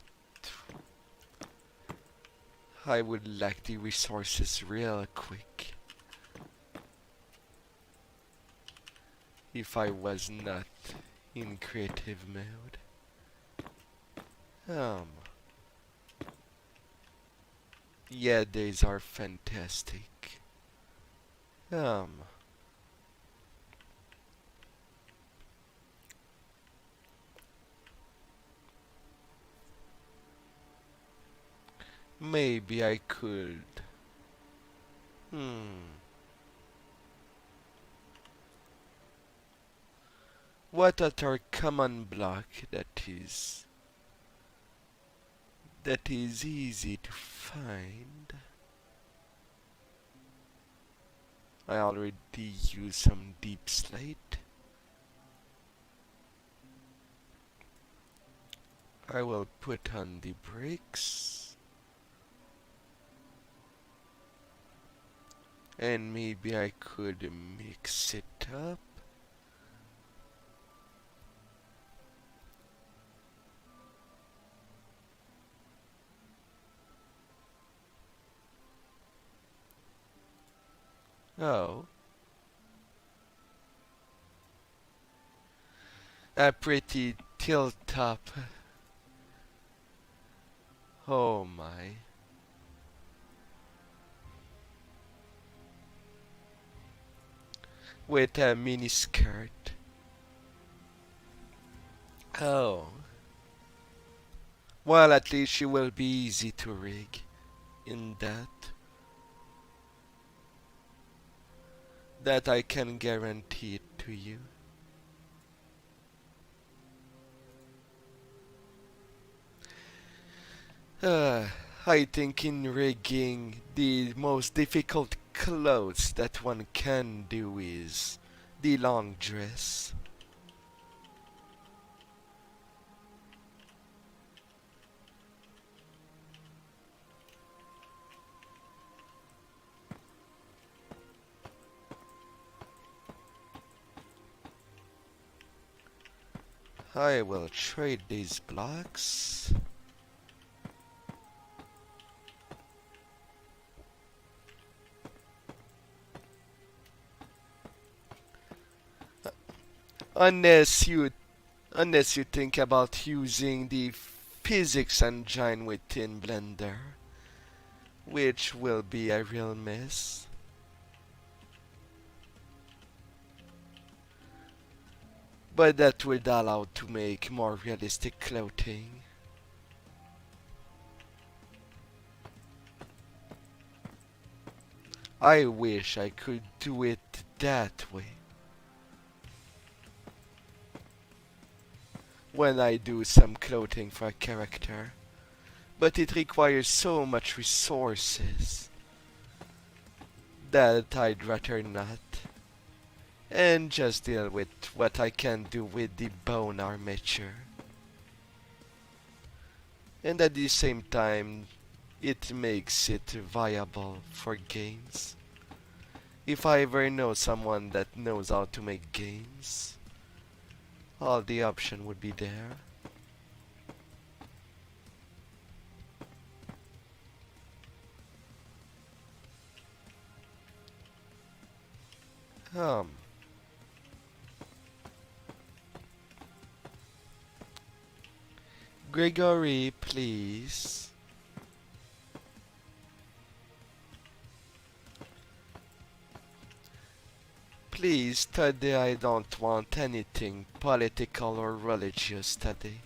I would lack the resources real quick. If I was not in creative mode. Um, yeah, these are fantastic. Um, maybe I could Hmm. What other common block that is easy to find? I already used some deep slate. I will put on the bricks. And maybe I could mix it up. Oh, a pretty tilt top. Oh my. With a mini skirt. Oh. Well, at least she will be easy to rig in that. That I can guarantee it to you. Uh, I think in rigging, the most difficult clothes that one can do is the long dress. I will trade these blocks. Unless you unless you think about using the physics engine within Blender, which will be a real mess. But that would allow to make more realistic clothing. I wish I could do it that way when I do some clothing for a character. But it requires so much resources that I'd rather not. And just deal with what I can do with the bone armature. And at the same time, it makes it viable for games. If I ever know someone that knows how to make games, all the option would be there. Um, Gregory, please. Please, today I don't want anything political or religious today.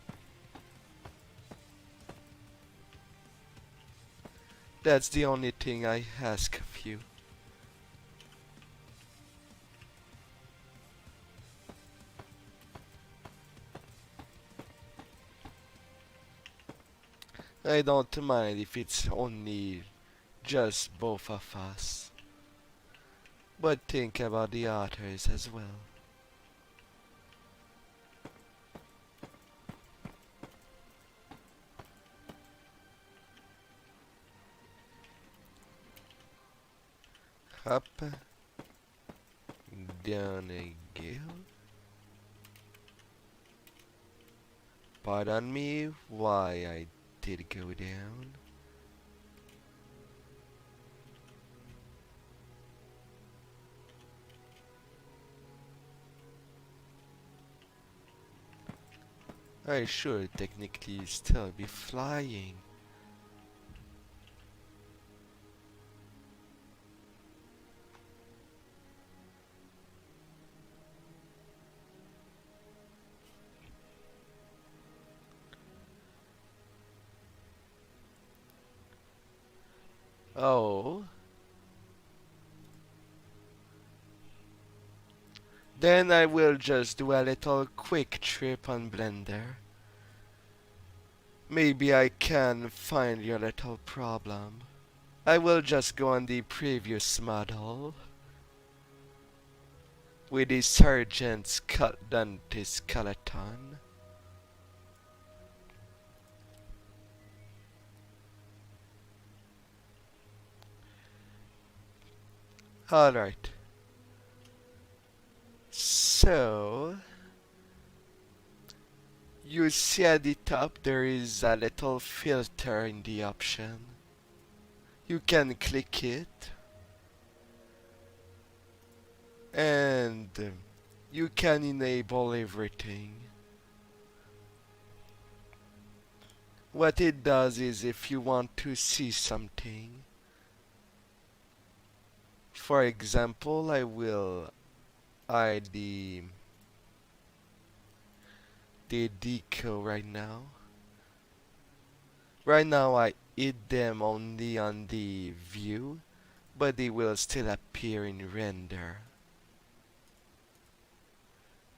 That's the only thing I ask of you. I don't mind if it's only just both of us. But think about the others as well. Up, down again. Pardon me why I did go down. I should technically still be flying. Oh, Then I will just do a little quick trip on Blender. Maybe I can find your little problem. I will just go on the previous model with the Sergeant's Dante skeleton. Alright. So, you see at the top there is a little filter in the option. You can click it and you can enable everything. What it does is if you want to see something, for example, I will hide the deco right now. Right now I hid them only on the view, but they will still appear in render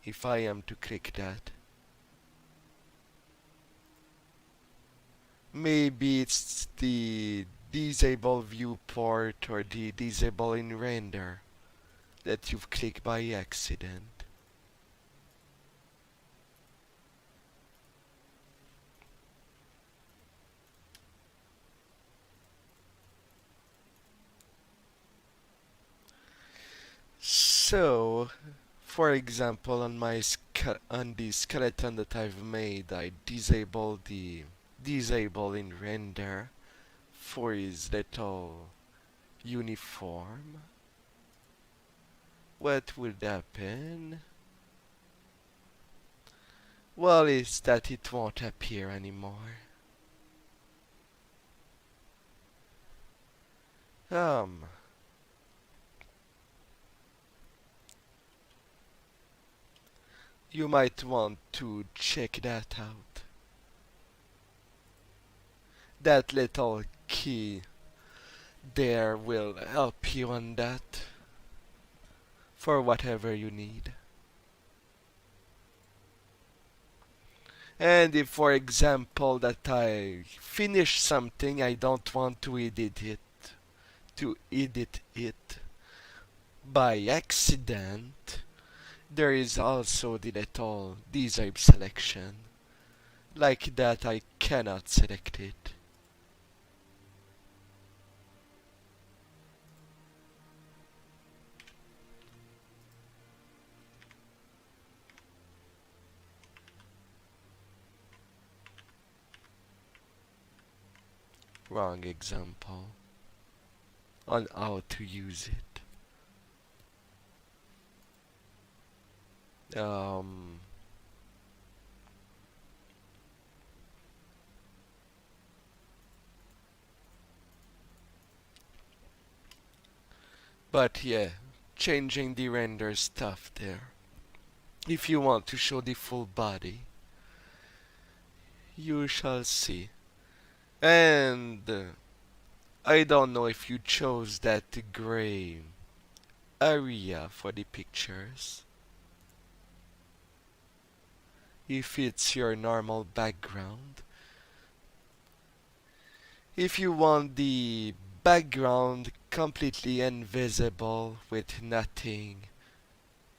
if I am to click that. Maybe it's the disable viewport or the disable in render that you've clicked by accident. So, for example, on the skeleton that I've made, I disable in render for his little uniform. What would happen? Well, is that it won't appear anymore. Um, you might want to check that out. That little key there will help you on that for whatever you need. And if, for example, that I finish something, I don't want to edit it by accident, there is also the little disable selection. Like that, I cannot select it. Wrong example on how to use it. But yeah, changing the render stuff there. If you want to show the full body, you shall see. And I don't know if you chose that gray area for the pictures. If it's your normal background. If you want the background completely invisible with nothing,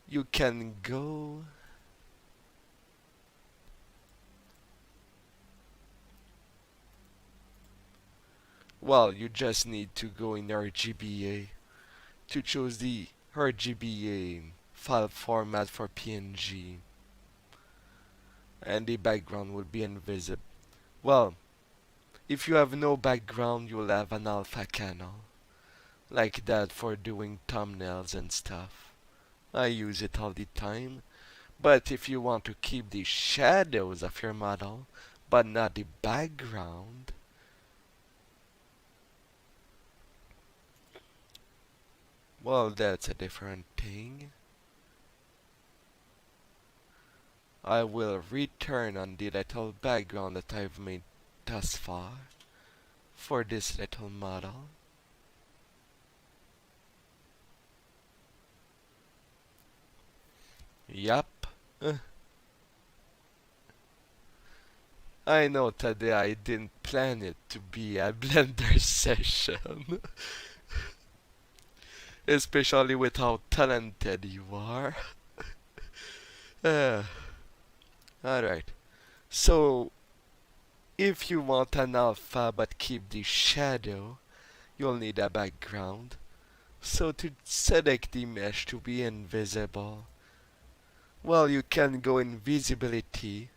you can go well, you just need to go in RGBA to choose the RGBA file format for PNG and the background will be invisible. Well, if you have no background, you'll have an alpha channel like that for doing thumbnails and stuff. I use it all the time. But if you want to keep the shadows of your model, but not the background, well, that's a different thing. I will return on the little background that I've made thus far for this little model. Yup. Uh, I know today I didn't plan it to be a Blender session. Especially with how talented you are. Uh, Alright. So, if you want an alpha but keep the shadow, you'll need a background. So to select the mesh to be invisible, well, you can go invisibility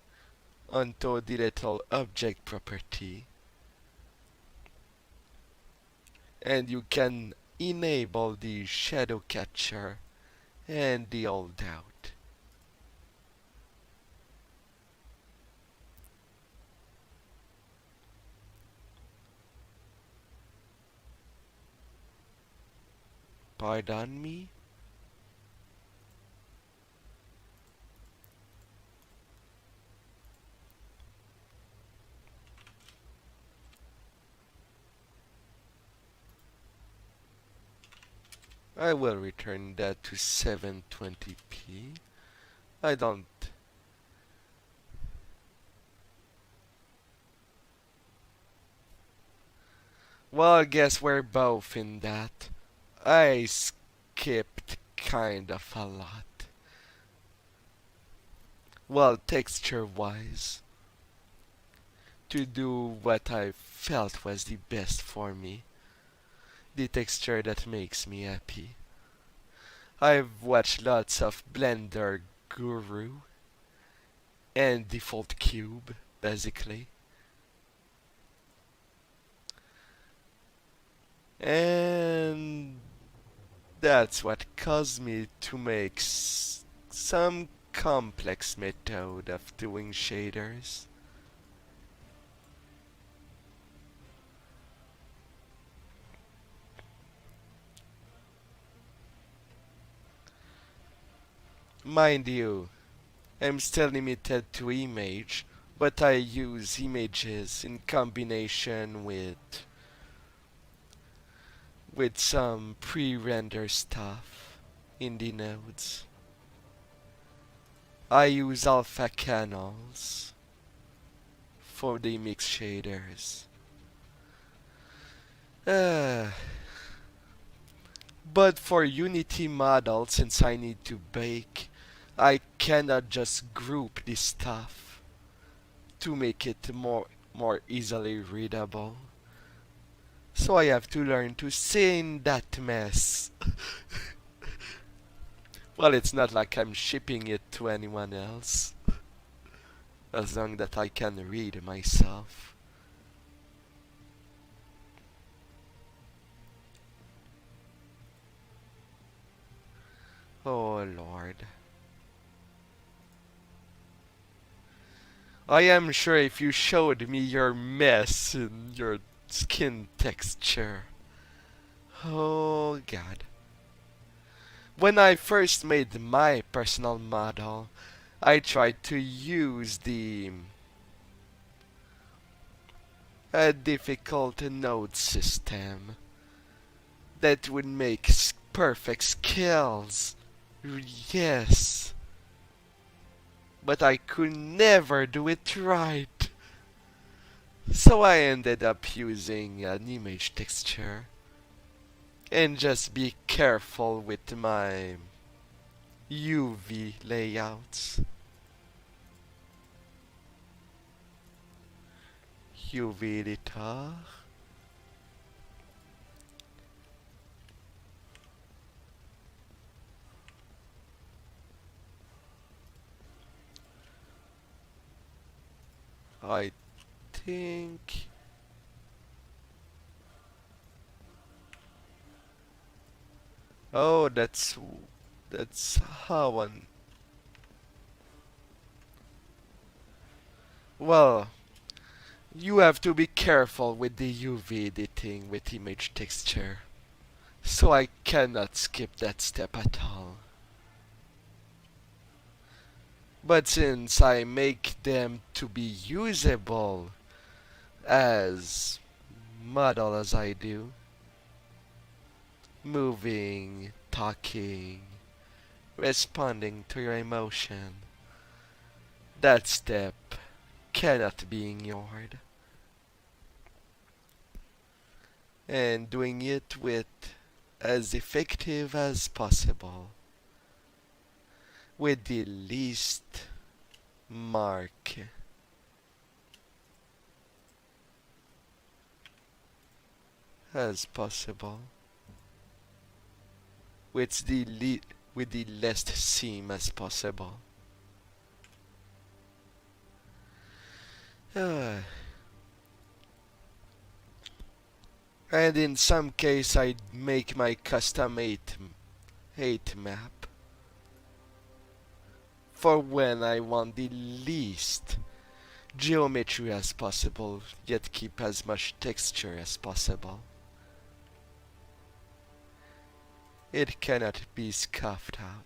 onto the little object property, and you can enable the shadow catcher and the old out. Pardon me? I will return that to 720p. I don't. Well, I guess we're both in that. I skipped kind of a lot. Well, texture wise, to do what I felt was the best for me. The texture that makes me happy. I've watched lots of Blender Guru and Default Cube, basically. And that's what caused me to make some complex method of doing shaders. Mind you, I'm still limited to image, but I use images in combination with some pre-render stuff in the nodes. I use alpha canals for the mix shaders. Uh, but for Unity model, since I need to bake, I cannot just group this stuff to make it more easily readable. So I have to learn to sing that mess. Well, it's not like I'm shipping it to anyone else, as long that I can read myself. Oh Lord. I am sure if you showed me your mess in your skin texture. Oh God. When I first made my personal model, I tried to use the a difficult node system that would make perfect skills. Yes. But I could never do it right. So I ended up using an image texture. And just be careful with my UV layouts. UV editor. I think oh that's how one. Well, you have to be careful with the UV editing with image texture. So I cannot skip that step at all. But since I make them to be usable as model as I do, moving, talking, responding to your emotion. That step cannot be ignored. And doing it with as effective as possible, with the least mark as possible, with the least seam as possible. Ah, and in some case I'd make my custom 8 map for when I want the least geometry as possible, yet keep as much texture as possible. It cannot be scoffed at.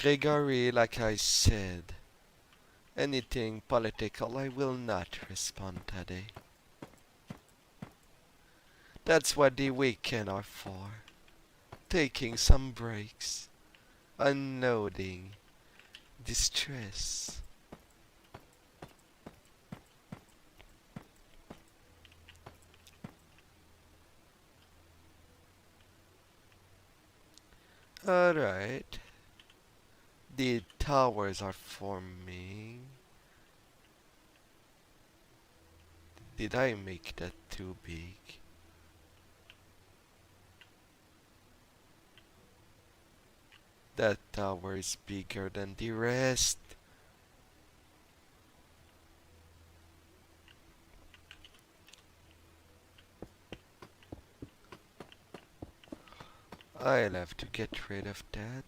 Gregory, like I said, anything political I will not respond today. That's what the weekend are for. Taking some breaks, unloading the stress. Alright. The towers are forming. Did I make that too big? That tower is bigger than the rest. I'll have to get rid of that.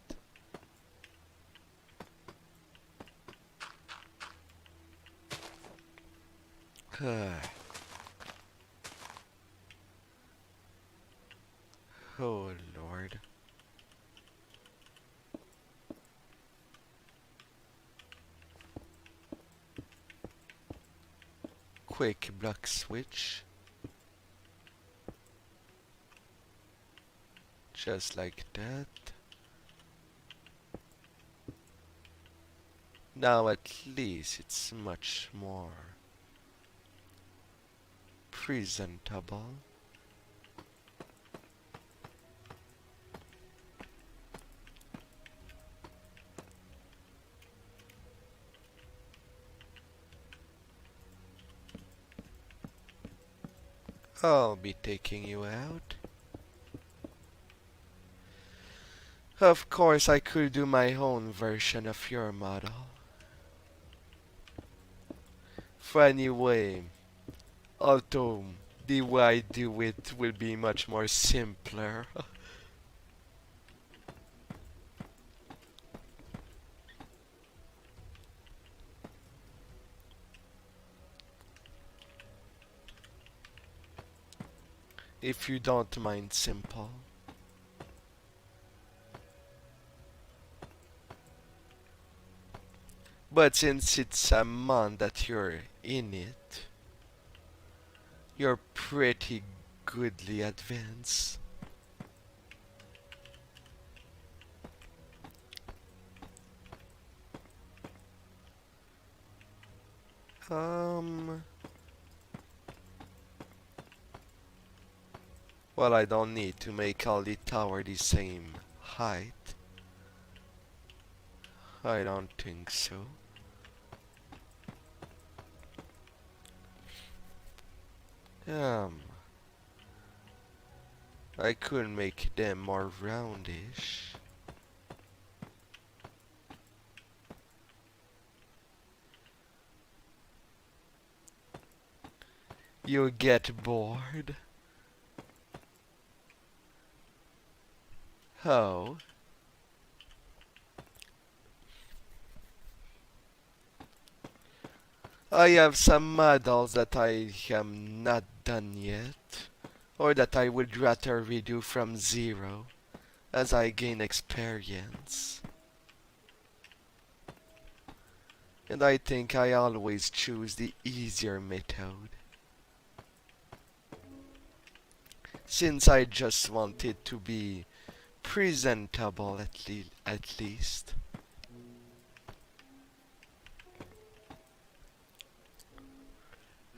Oh Lord. Quick block switch. Just like that. Now at least it's much more presentable. I'll be taking you out. Of course, I could do my own version of your model. For anyway, although the way I do it will be much more simpler. If you don't mind simple. But since it's a month that you're in it, you're pretty goodly advanced. Well, I don't need to make all the tower the same height. I don't think so. Um, I could make them more roundish. You get bored? How? I have some models that I am not done yet, or that I would rather redo from zero, as I gain experience. And I think I always choose the easier method, since I just want it to be presentable at least.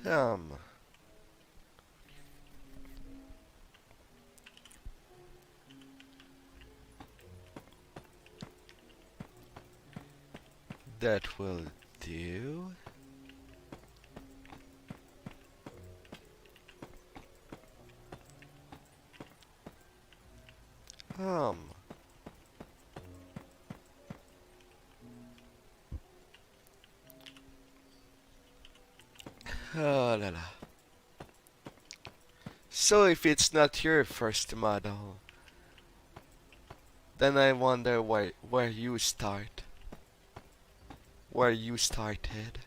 Um, that will do. Um, oh la la. So if it's not your first model, then I wonder where you start, where you started.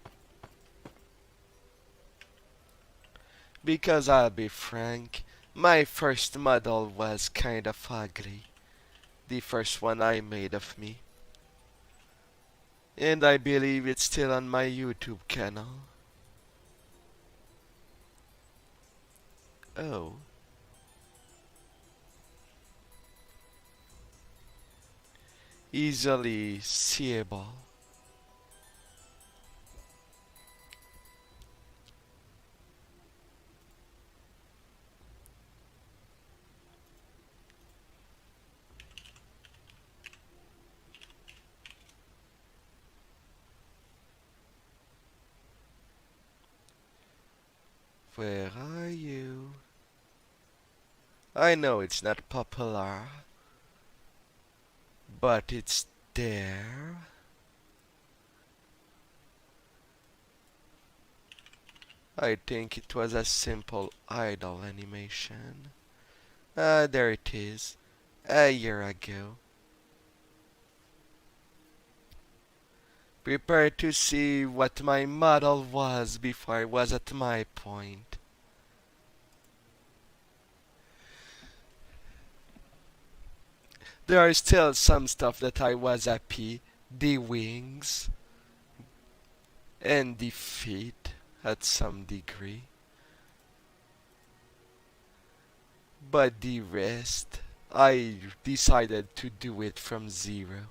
Because I'll be frank, my first model was kind of ugly. The first one I made of me. And I believe it's still on my YouTube channel. Oh, easily seeable. Where are you? I know it's not popular, but it's there. I think it was a simple idle animation. Ah, there it is. A year ago. Prepare to see what my model was before I was at my point. There are still some stuff that I was happy. The wings and the feet at some degree. But the rest, I decided to do it from zero.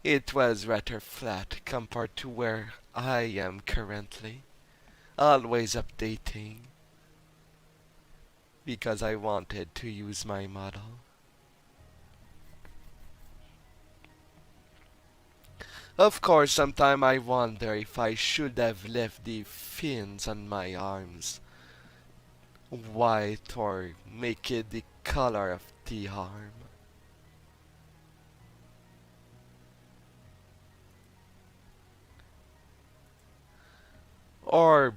It was rather flat compared to where I am currently. Always updating because I wanted to use my model. Of course, sometimes I wonder if I should have left the fins on my arms white or make it the color of the arm. Or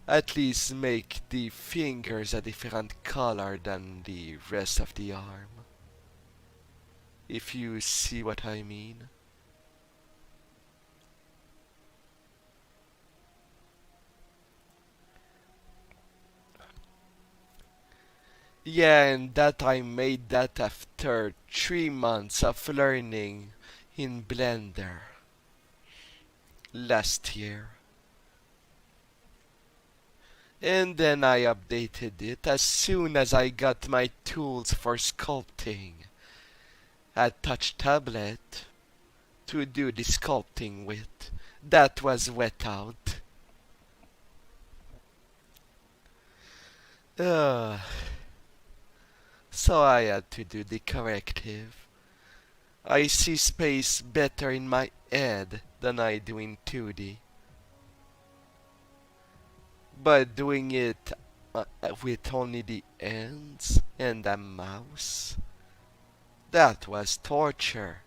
at least make the fingers a different color than the rest of the arm. If you see what I mean. Yeah, and that I made that after 3 months of learning in Blender last year. And then I updated it as soon as I got my tools for sculpting. A touch tablet to do the sculpting with. That was wet out. Uh, so I had to do the corrective. I see space better in my head than I do in 2D. But doing it with only the ends and a mouse, that was torture.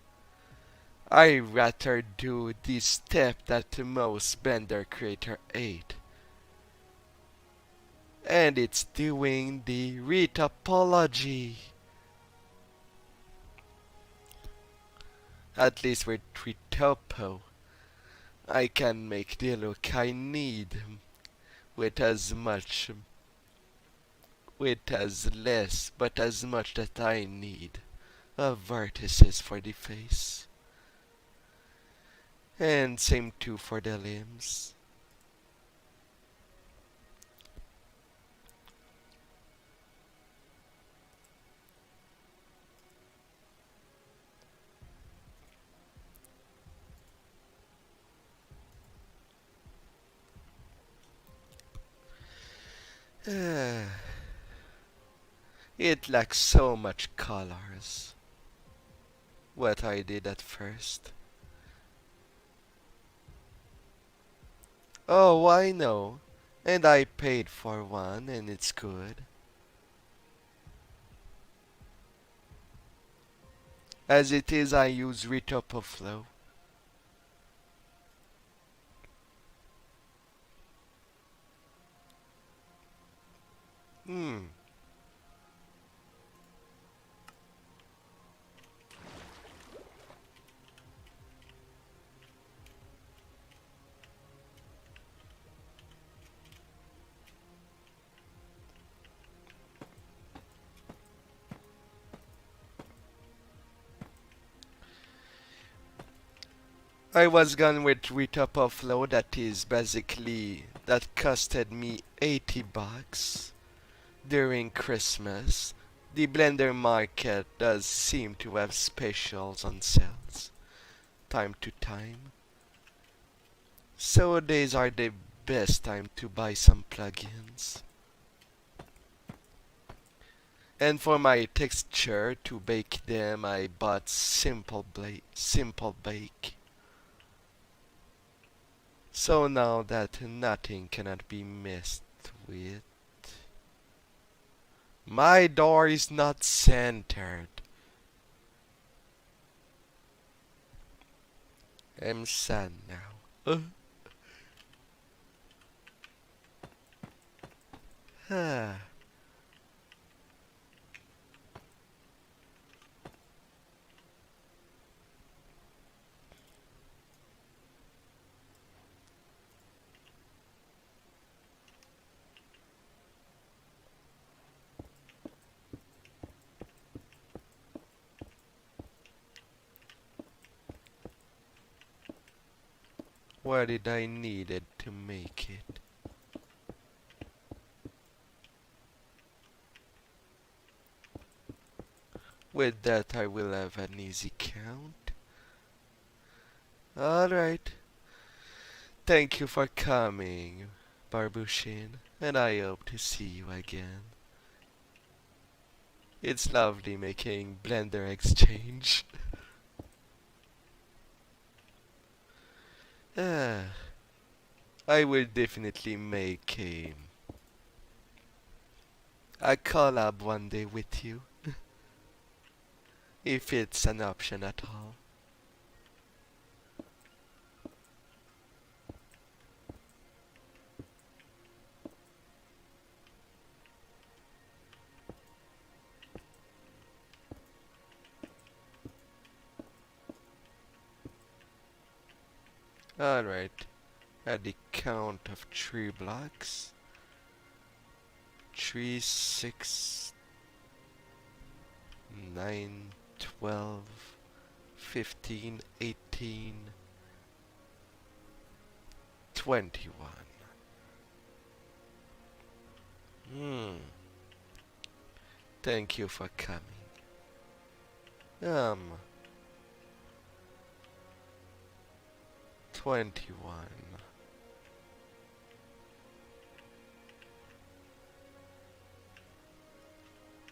I rather do this step that most Blender Creator 8. And it's doing the retopology. At least with retopo, I can make the look I need with as much with as less but as much that I need of vertices for the face. And same too for the limbs. It lacks so much colors. What I did at first. Oh, I know. And I paid for one and it's good. As it is, I use Retopo Flow. Hmm. I was gone with Retopo Flow that costed me $80 during Christmas. The Blender market does seem to have specials on sales time to time. So these are the best time to buy some plugins. And for my texture to bake them, I bought Simple Bake. So now that nothing cannot be messed with. My door is not centered. I'm sad now. Ah, what did I needed to make it? With that I will have an easy count. Alright. Thank you for coming, Barbushin, and I hope to see you again. It's lovely making Blender Exchange. Ah, I will definitely make a collab one day with you, if it's an option at all. Alright, at the count of 3 blocks. 3, 6, 9, 12, 15, 18, 21. Hmm. Thank you for coming. Um, 21.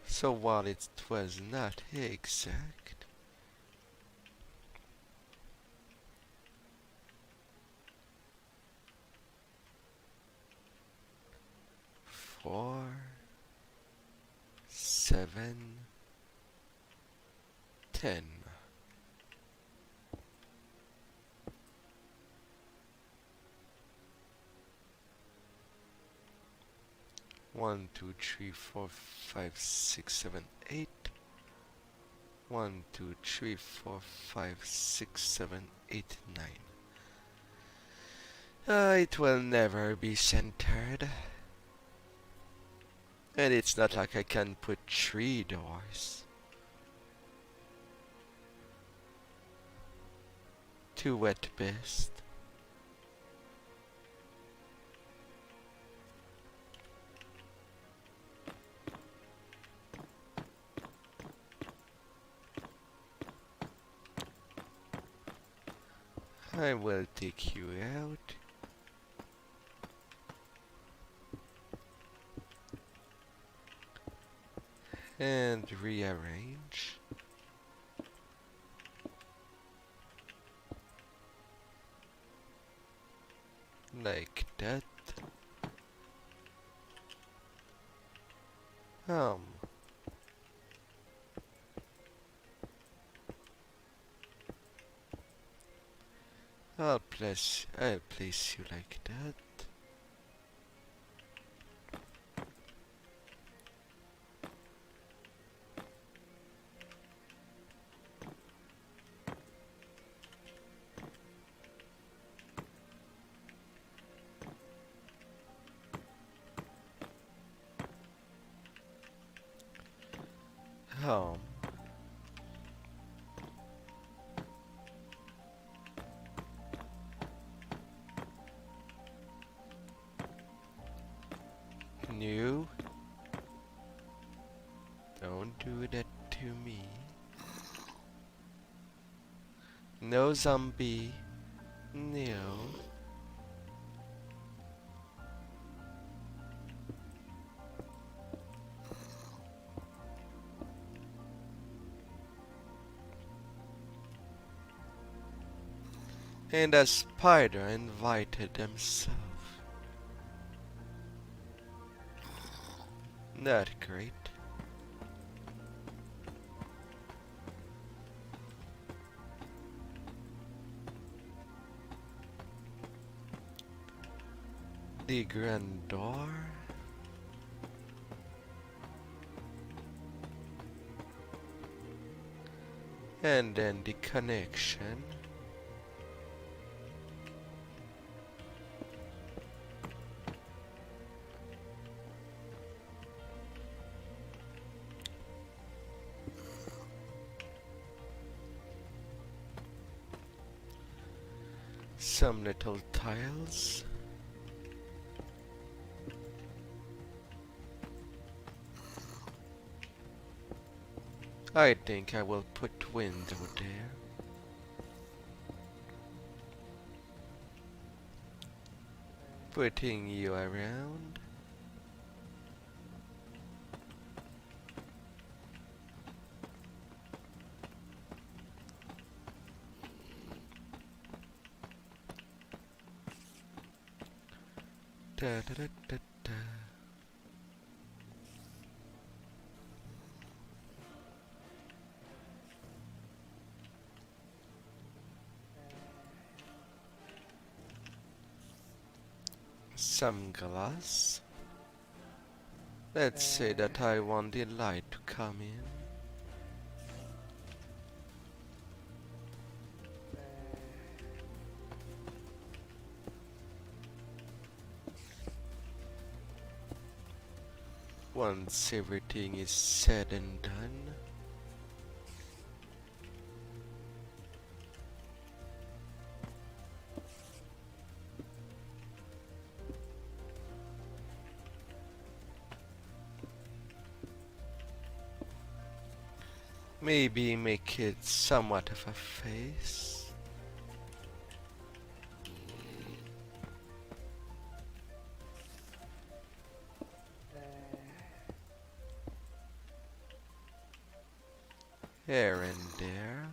So while it was not exact, 4, 7, 10. 1, 2, 3, 4, 5, 6, 7, 8. 1, 2, 3, 4, 5, 6, 7, 8, 9. It will never be centered. And it's not like I can put 3 doors. Two at best. I will take you out. And rearrange. Like that. Um. I'll place you like that. Um. New. Don't do that to me. No zombie. No. And a spider invited himself. Not great. The grand door. And then the connection. Some little tiles. I think I will put window there. Putting you around. Da da da da da. Some glass. Let's say that I want the light to come in. Once everything is said and done, maybe make it somewhat of a face. Here and there.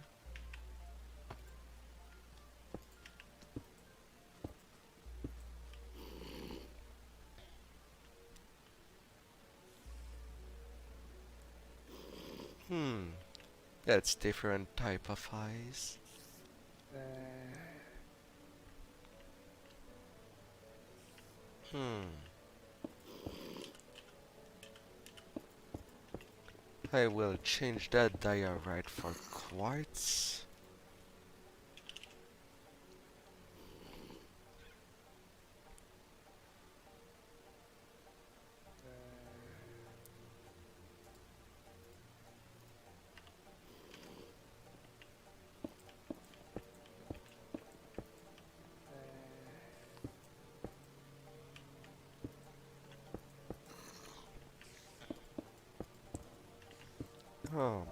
That's different type of eyes. Hmm. I will change that diorite for quartz. Um,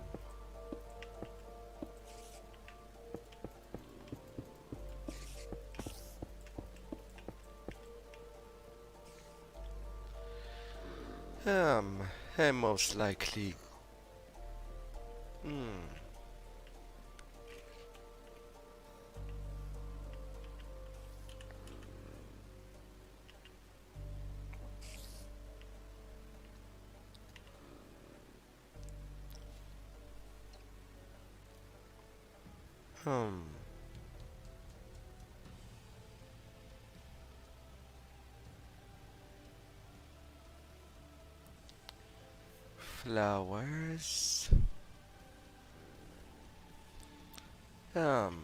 um, I'm most likely. Hmm. Hmm. Flowers. Um.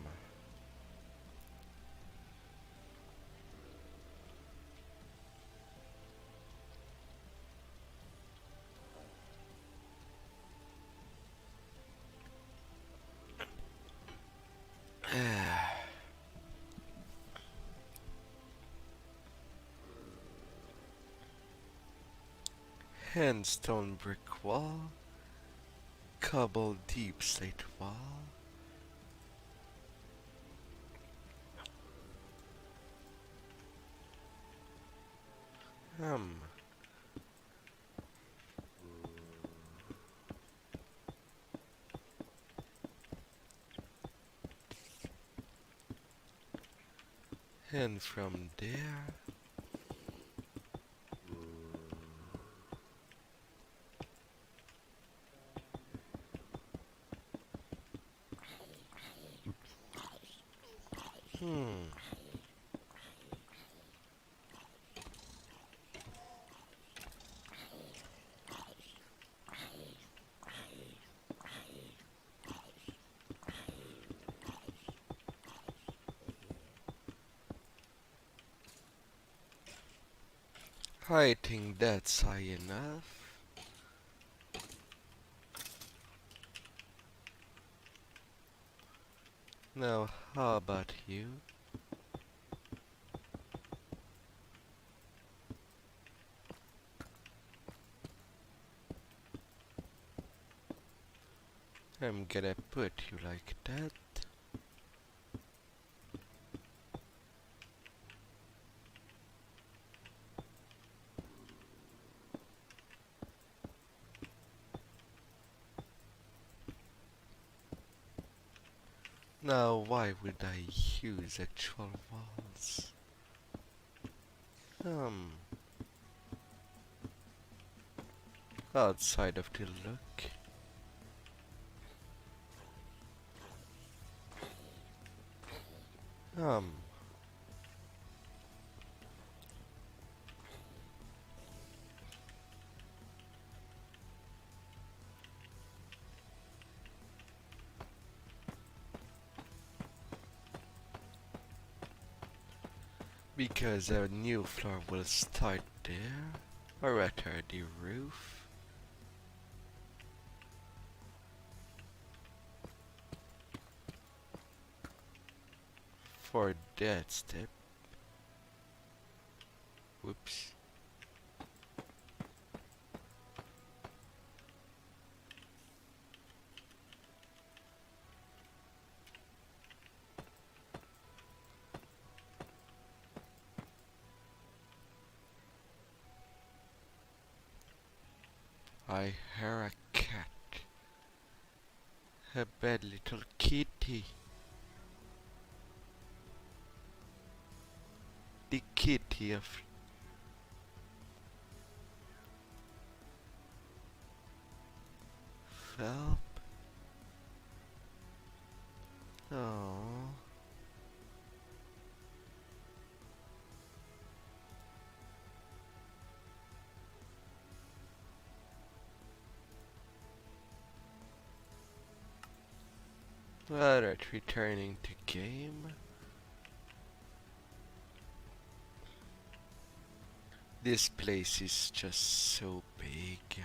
Handstone brick wall. Cobble deep slate wall. Um. And from there. Hmm. I think that's high enough. Now, how about you? I'm gonna put you like that. Now, why would I use actual walls? Um, outside of the look. Um, because a new floor will start there, or rather the roof. For that step, whoops. I hear a cat, a bad little kitty. The kitty of Phelp. Oh, alright, returning to game. This place is just so big.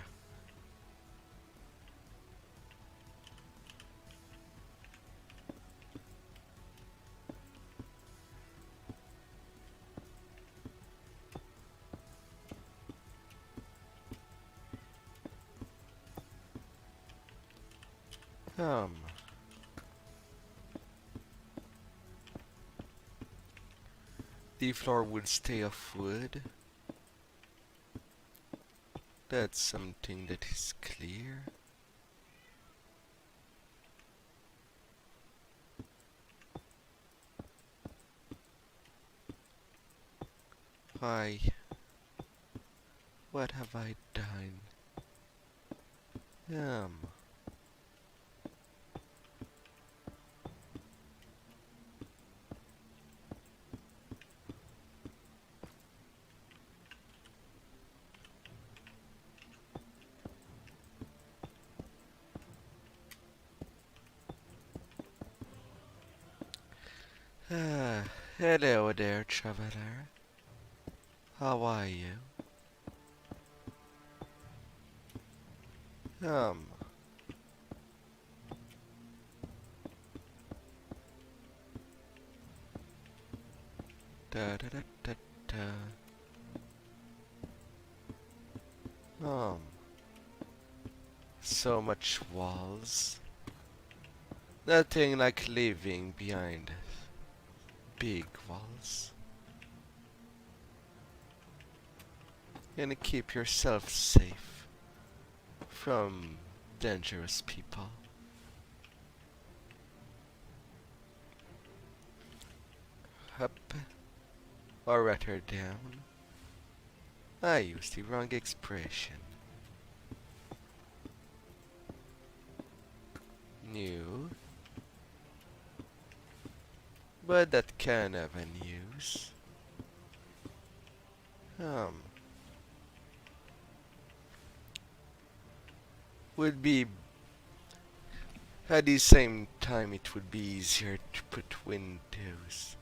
Um, the floor would stay of wood. That's something that is clear. Why? What have I done? Um, hello there, traveler. How are you? Um, da da da da da. Um, so much walls. Nothing like living behind big walls. And keep yourself safe from dangerous people. Up, or rather down. I used the wrong expression. New, but that can have an use. Um, would be at the same time it would be easier to put windows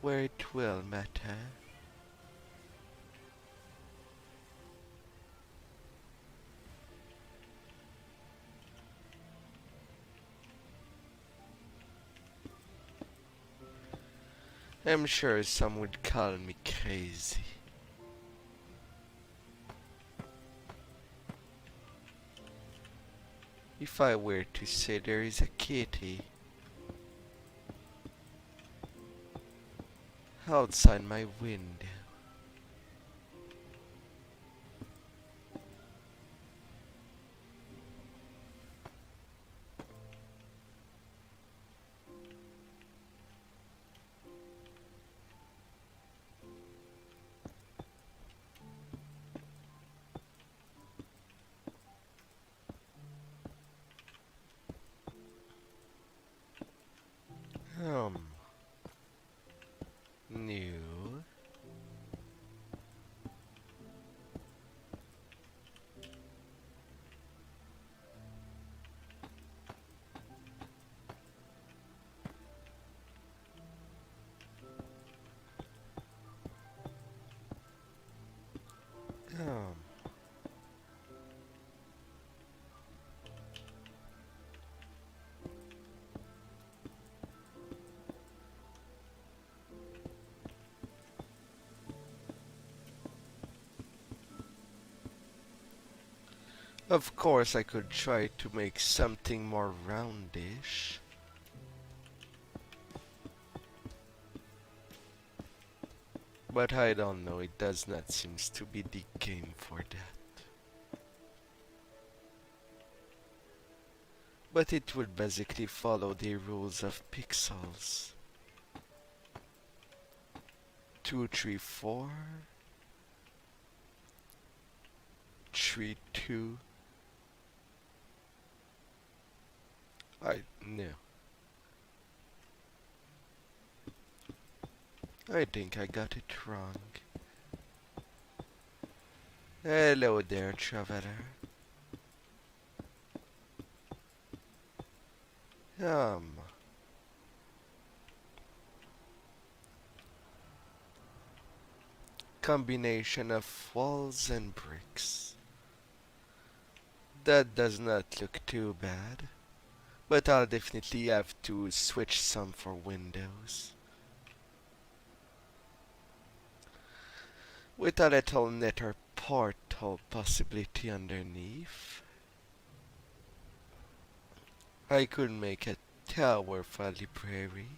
where it will matter. I'm sure some would call me crazy. If I were to say there is a kitty outside my window. Um, new. Um, of course I could try to make something more roundish. But I don't know, it does not seem to be the game for that. But it would basically follow the rules of pixels. 2, 3, 4, 3, 2. No. I think I got it wrong. Hello there, traveler. Um, combination of walls and bricks. That does not look too bad, but I'll definitely have to switch some for windows. With a little nether portal possibility underneath. I could make a tower for a library.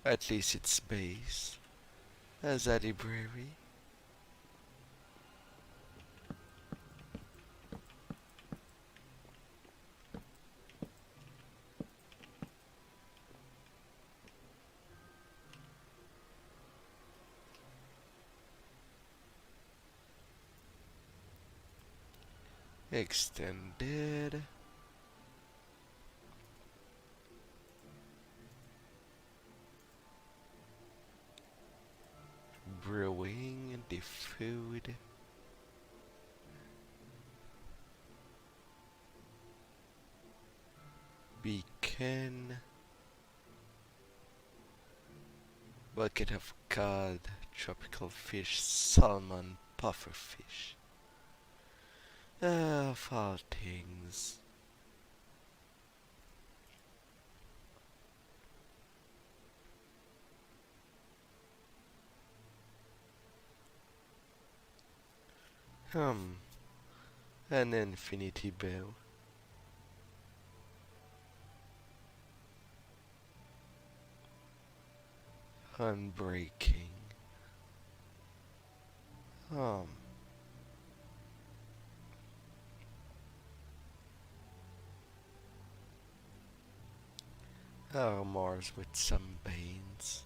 At least its base as a library. Extended. Brewing the food. Beacon. Bucket of cod. Tropical fish. Salmon. Pufferfish. Of all things. Hmm. An infinity bow. Unbreaking. Um. Armors with some veins.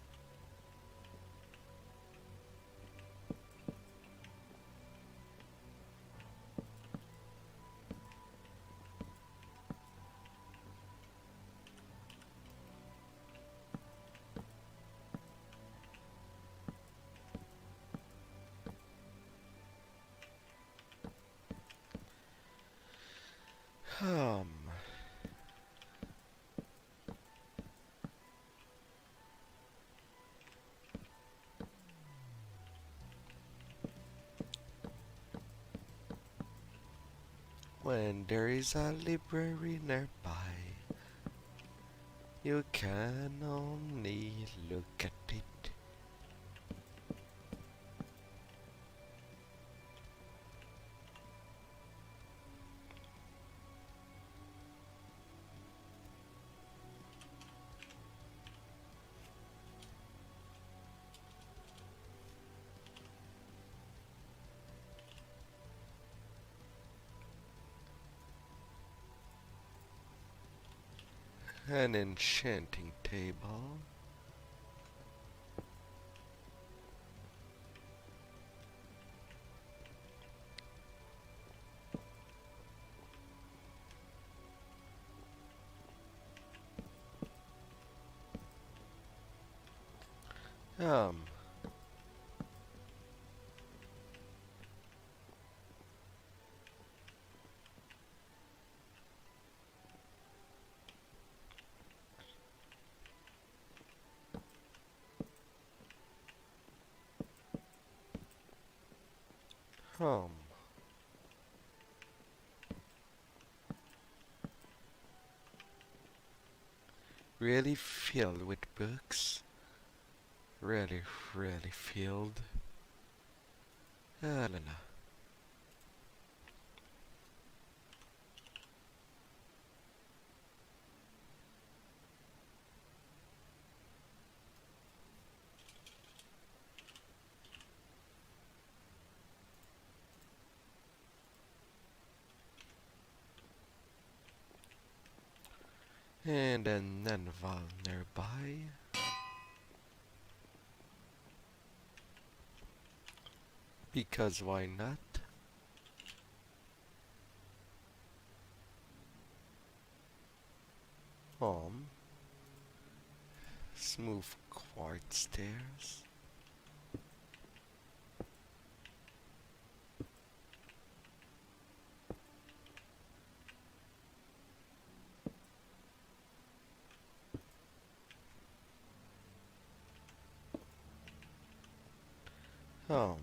Um. When there is a library nearby, you can only look at it. An enchanting table. Um, um, really filled with books. Really, really filled. La la. And an anvil nearby. Because why not? Um, smooth quartz stairs. Um,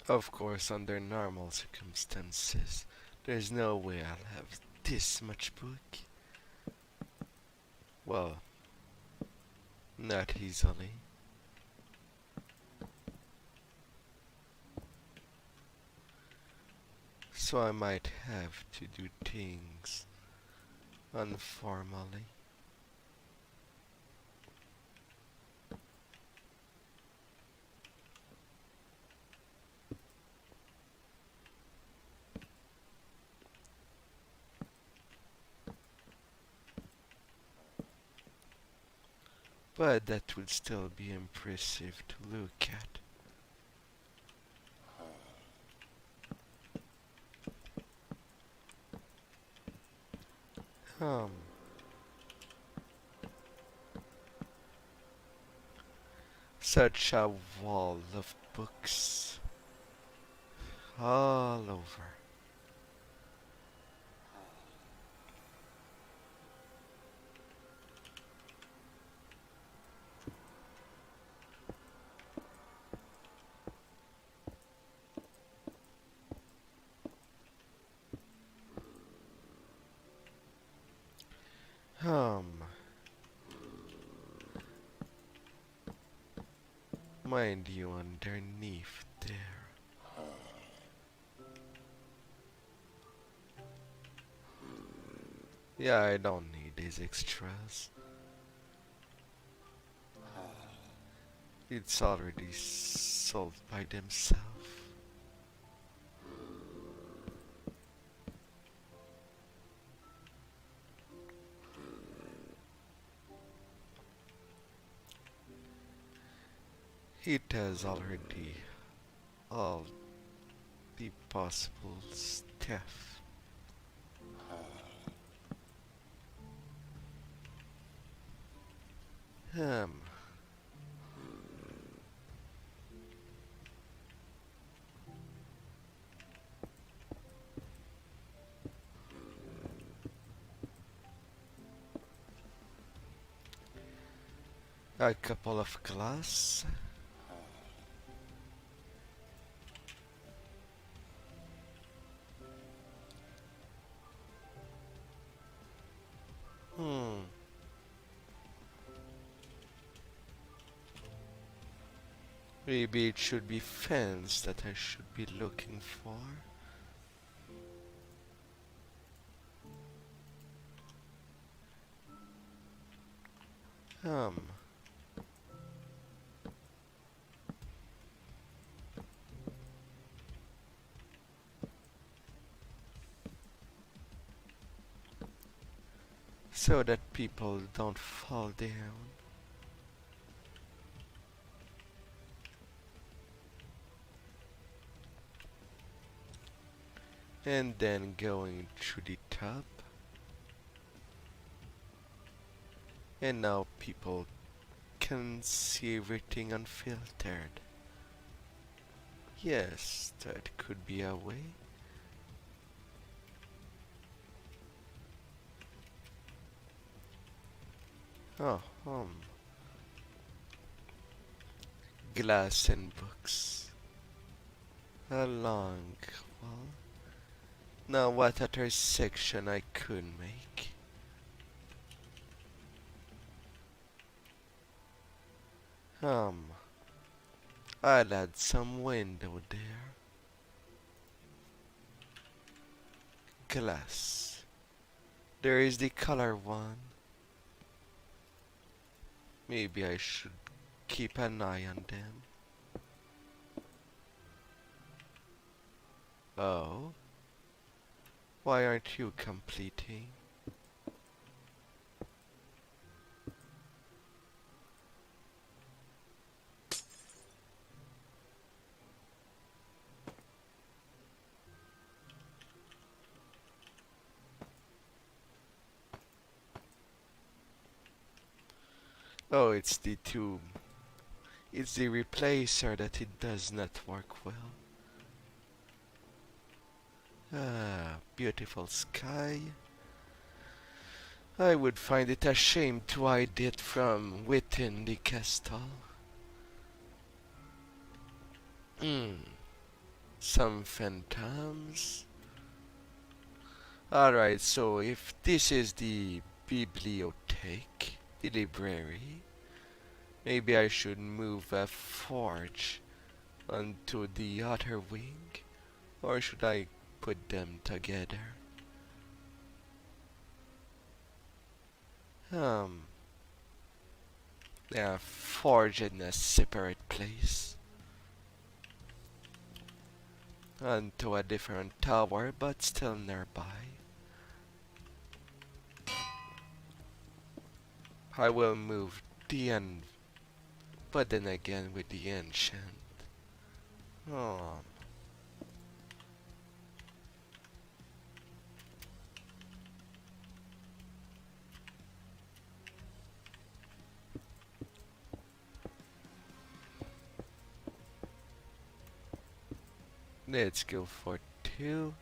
Of course, under normal circumstances, there's no way I'll have this much book. Well, not easily. So I might have to do things informally. But that would still be impressive to look at. Um, Such a wall of books all over. Um, Mind you, underneath there. Yeah, I don't need these extras. It's already solved by themselves. It has already all the possible stuff. Um, a couple of glass. Hmm. Maybe it should be fence that I should be looking for. Um, so that people don't fall down. And then going through the top. And now people can see everything unfiltered. Yes, that could be a way. Oh, glass and books. A long wall. Now what other section I could make? Um, I'll add some window there. Glass. There is the color one. Maybe I should keep an eye on them. Oh, why aren't you completing? Oh, it's the tube. It's the replacer that it does not work well. Ah, beautiful sky. I would find it a shame to hide it from within the castle. Hmm. Some phantoms. Alright, so if this is the bibliothèque, the library, maybe I should move a forge onto the other wing, or should I put them together? Um, yeah, forge in a separate place, onto a different tower, but still nearby. I will move the end, but then again with the ancient. Oh, let's go for two.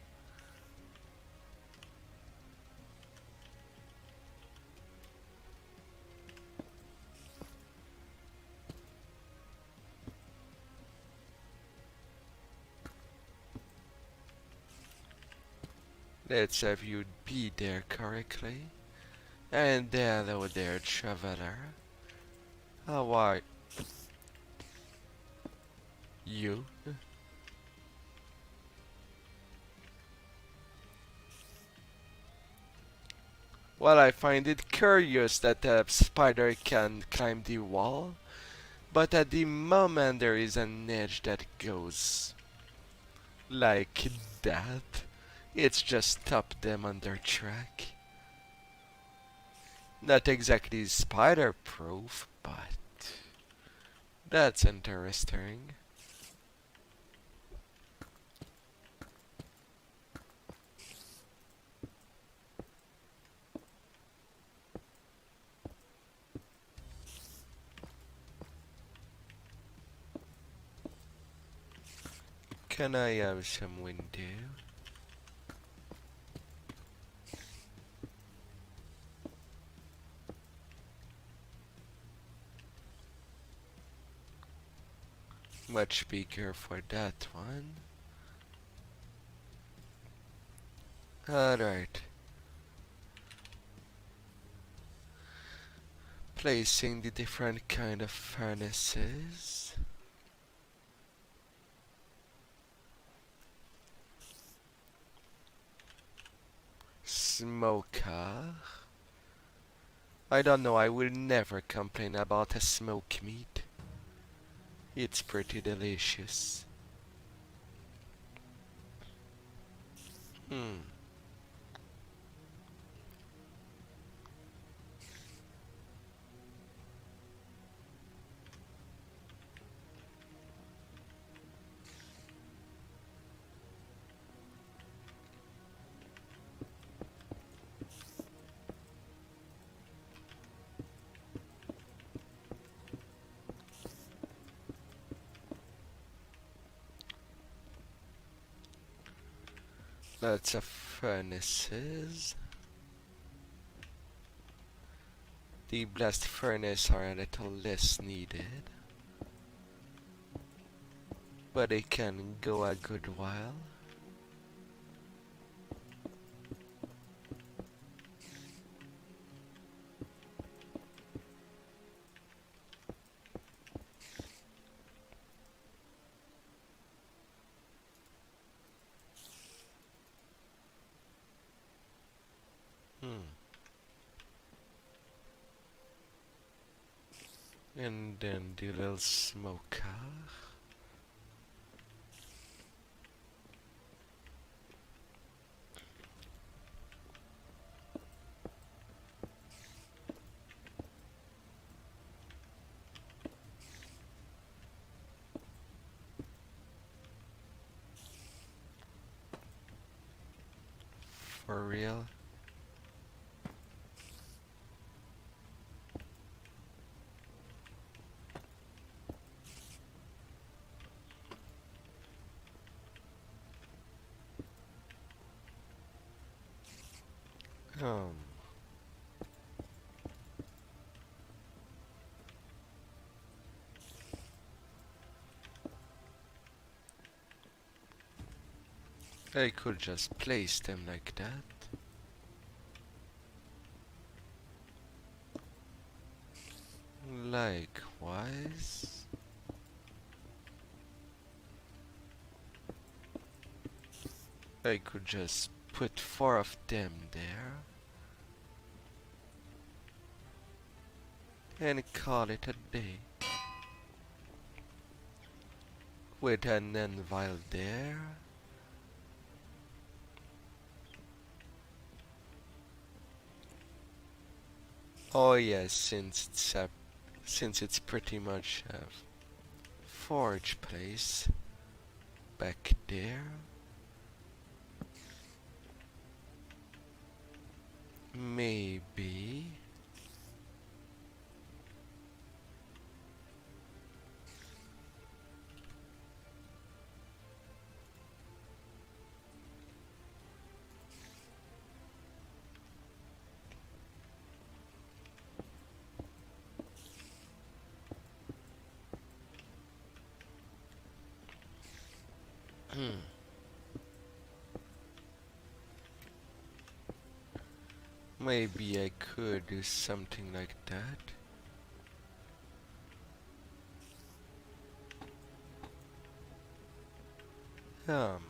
Let's have you be there correctly. And hello there, traveler. How are you? Well, I find it curious that a spider can climb the wall, but at the moment there is an edge that goes like that. It's just stopped them on their track. Not exactly spider proof, but that's interesting. Can I have some window? Much bigger for that one. Alright. Placing the different kind of furnaces. Smoker. I don't know, I will never complain about a smoked meat. It's pretty delicious. Hmm. Lots of furnaces. The blast furnace are a little less needed, but they can go a good while. Hmm. And then the little smoker. For real. Um. I could just place them like that. Likewise. I could just put 4 of them there and call it a day. With an anvil there. Oh yes, since it's pretty much a forge place back there. Maybe. Maybe I could do something like that. Um,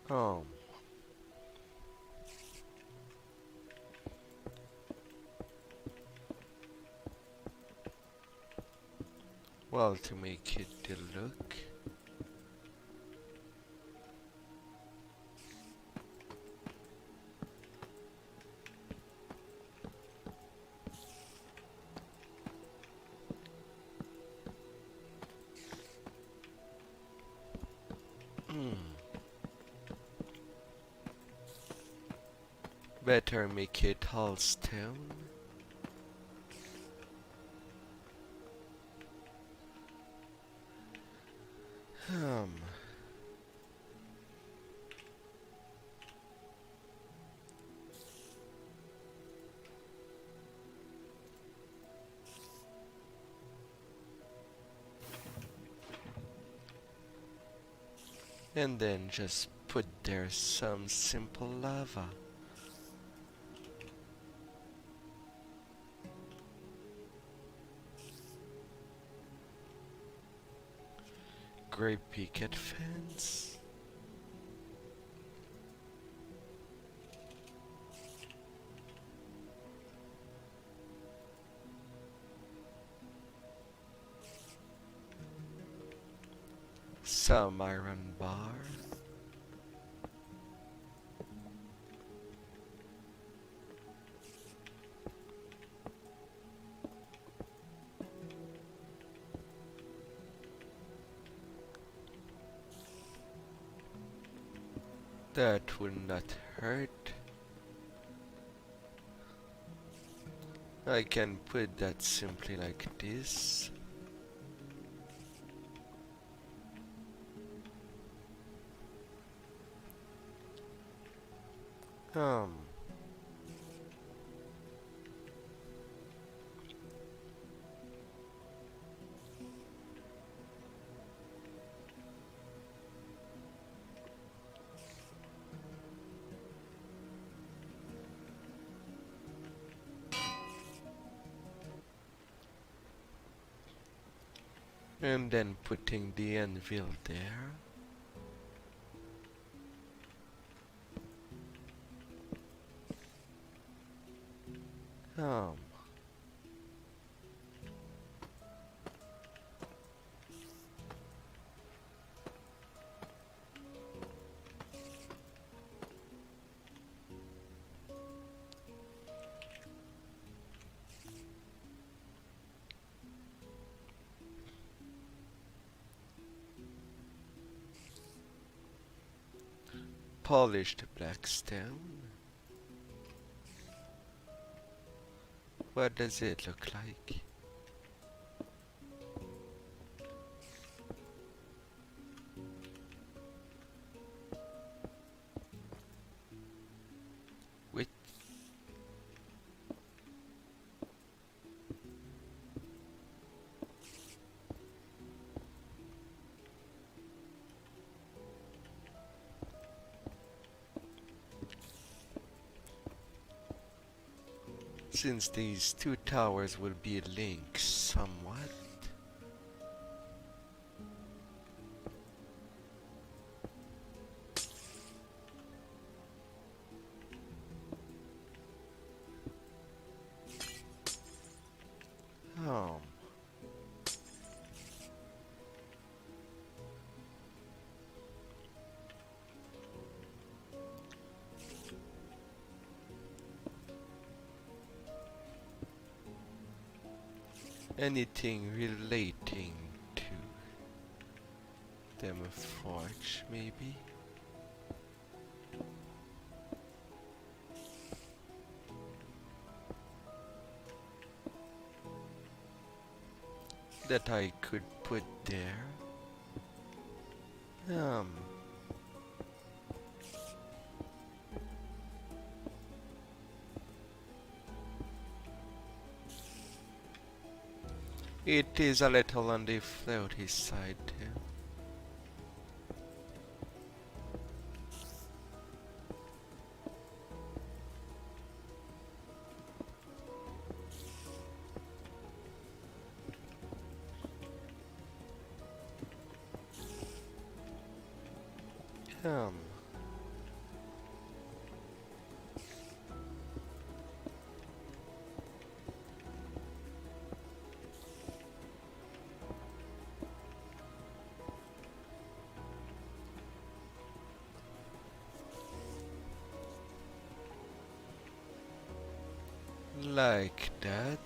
um, well, to make it the look. Better make it all stone. Um, and then just put there some simple lava. Great picket fence. Some iron bar. That will not hurt. I can put that simply like this. Um, and then putting the anvil there. Um, Polished black stone. What does it look like? With since these two towers will be linked somewhat. Oh. Anything relating to them forge, maybe? That I could put there. Um, it is a little on the floaty side too. Um, like that.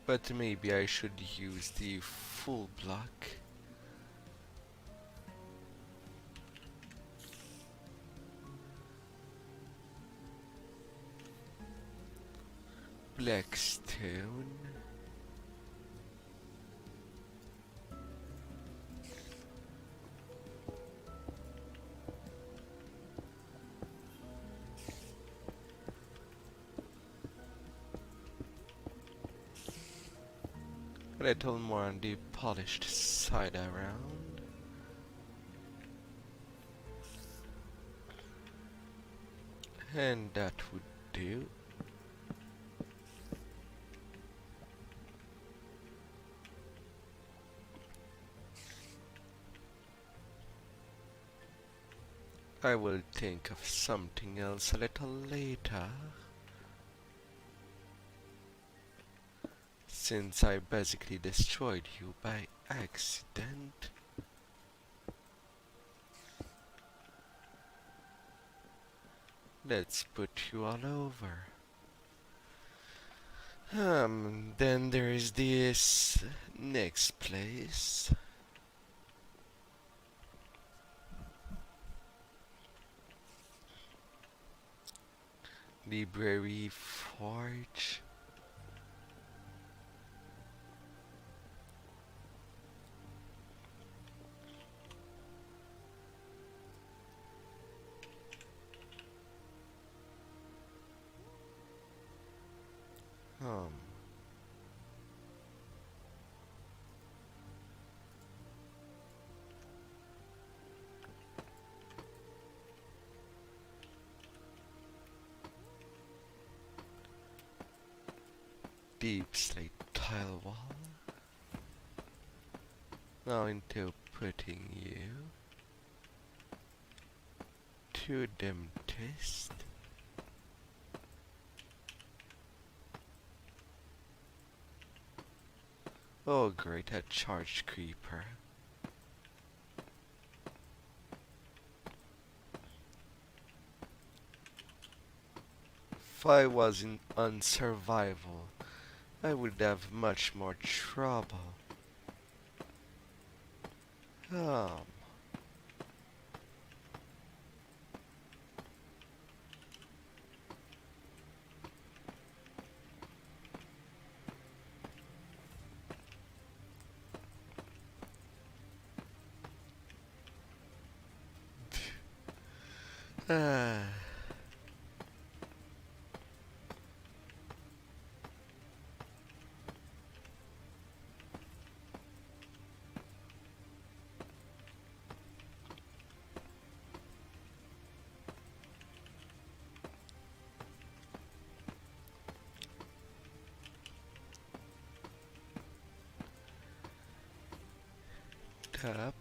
But maybe I should use the full block. Black stone. A little more on the polished side around. And that would do. I will think of something else a little later. Since I basically destroyed you by accident. Let's put you all over. Then there is this next place. Library Forge. Um, Deep slate tile wall. Now into putting you to them test. Oh great, a charged creeper. If I was in on survival, I would have much more trouble. Um, ah, tap,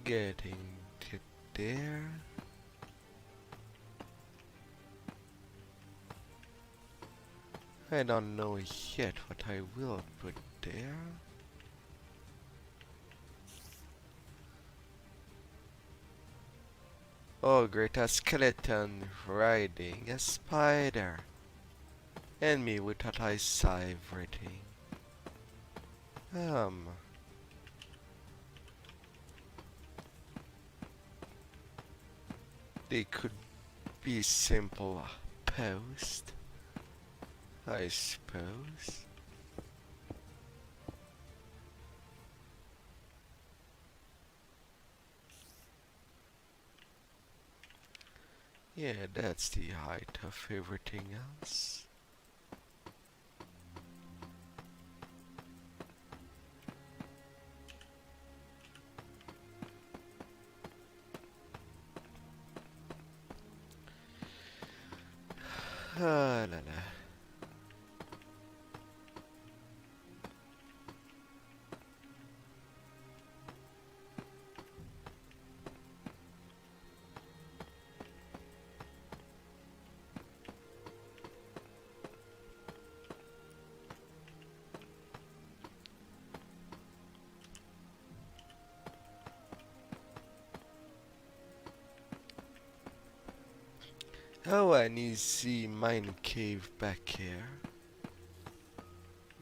getting to there. I don't know yet what I will put there. Oh great, a skeleton riding a spider. And me with that I saw everything. Um, they could be simple post, I suppose. Yeah, that's the height of everything else. Ah, la la. Oh, an easy mine cave back here.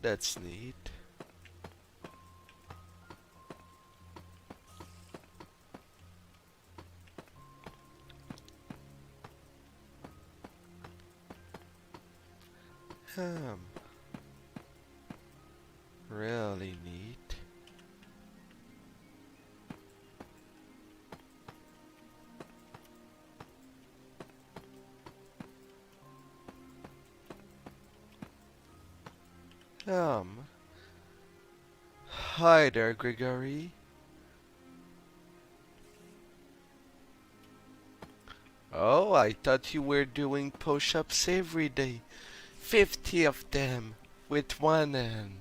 That's neat. Um, really neat. Um, hi there, Gregory. Oh, I thought you were doing push-ups every day. 50 of them with one hand.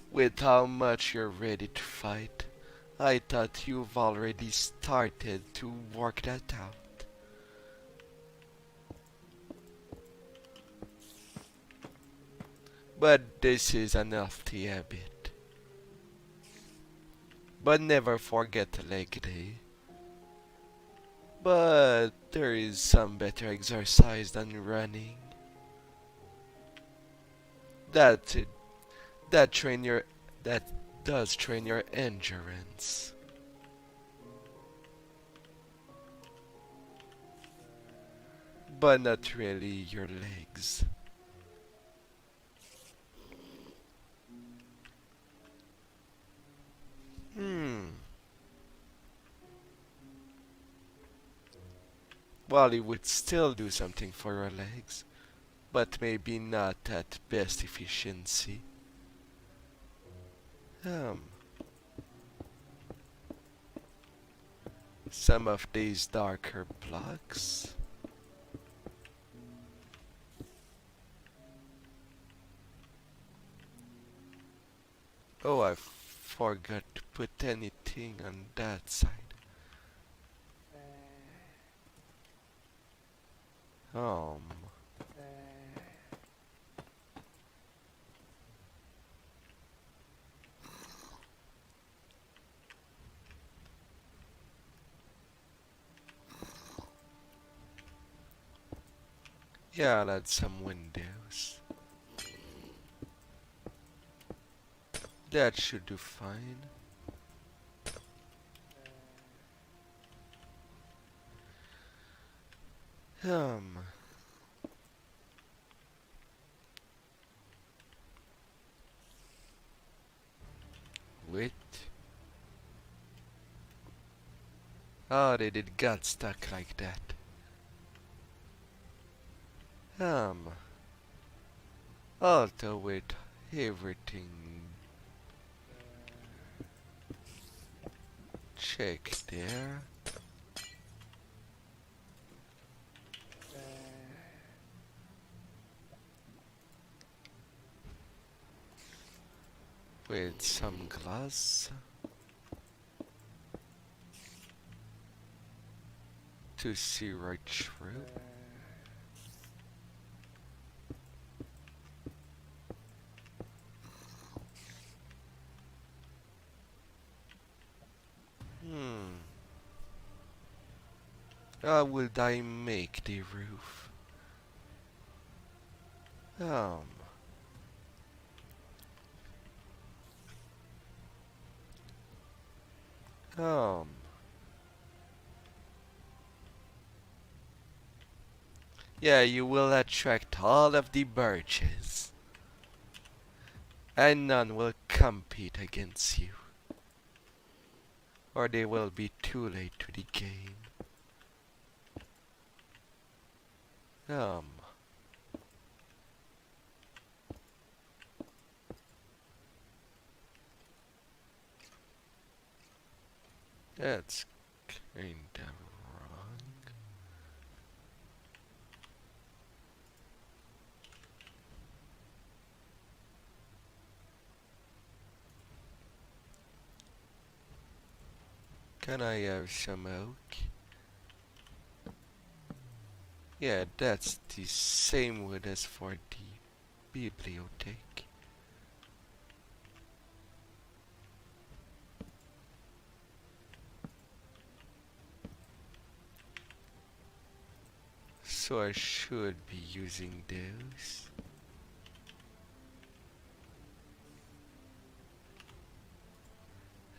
With how much you're ready to fight. I thought you've already started to work that out. But this is an healthy habit. But never forget leg day. But there is some better exercise than running. That it, that train your that does train your endurance. But not really your legs. Hmm. Well, it would still do something for your legs, but maybe not at best efficiency. Um, some of these darker blocks. Oh, I forgot to put anything on that side. Um, Yeah, I'll add some windows. That should do fine. Um, wait. Oh, they did got stuck like that. Um, although with everything check there. With some glass to see right through. Hmm. How would I make the roof? Um. Um. Yeah, you will attract all of the birches, and none will compete against you, or they will be too late to the game. Um. That's kinda wrong. Can I have some oak? Yeah, that's the same wood as for the bibliothèque. So I should be using those.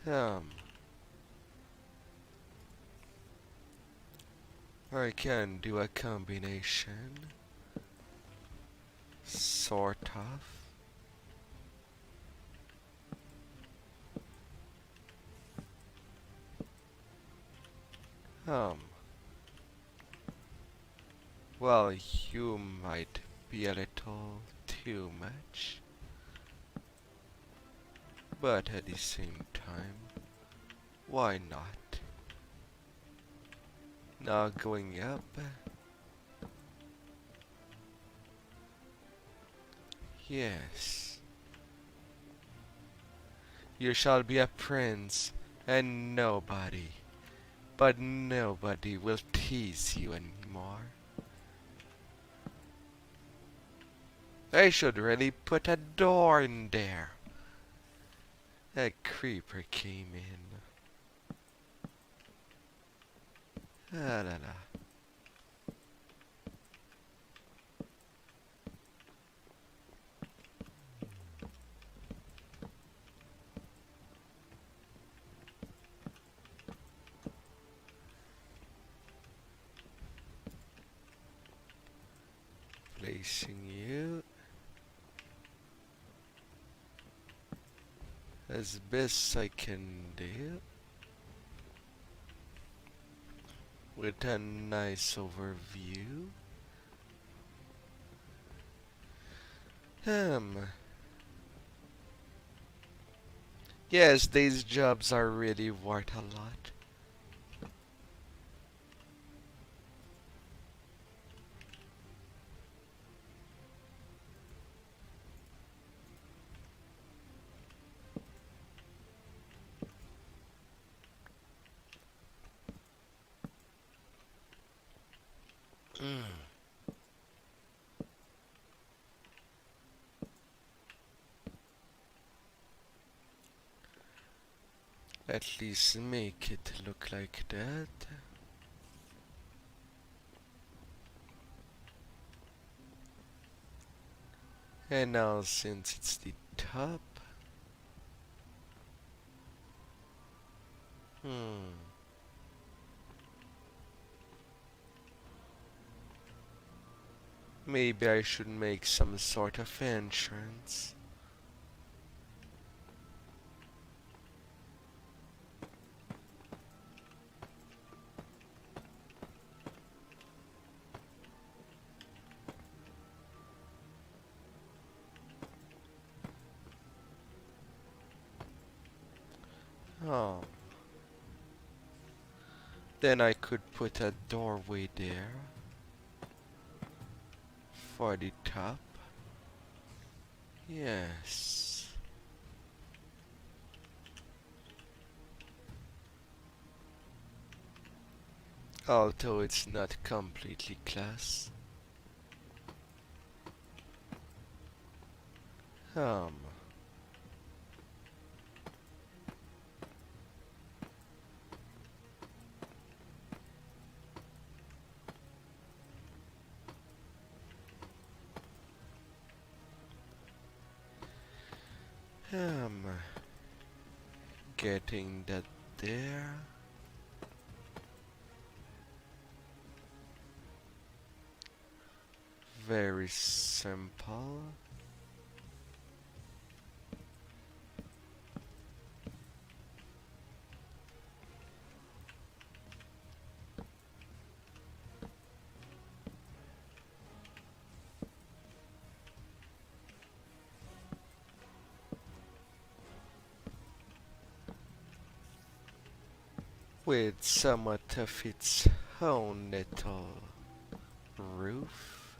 Um, I can do a combination, sort of. Um, well, you might be a little too much, but at the same time, why not? Now going up, yes. You shall be a prince, and but nobody will tease you anymore. I should really put a door in there. A creeper came in. Ah la la. Placing you as best I can do with a nice overview. Um, yes, these jobs are really worth a lot. At least make it look like that. And now since it's the top, hmm, maybe I should make some sort of entrance. Oh, then I could put a doorway there for the top. Yes. Although it's not completely glass. Um, um, getting that there. Very simple. With somewhat of its own little roof.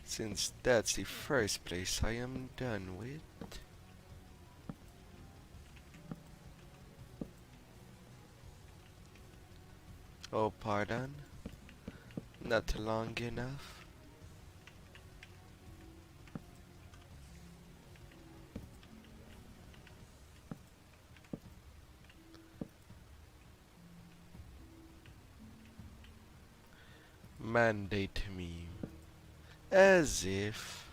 Since that's the first place I am done with. Oh, pardon. Not long enough. Mandate me. As if.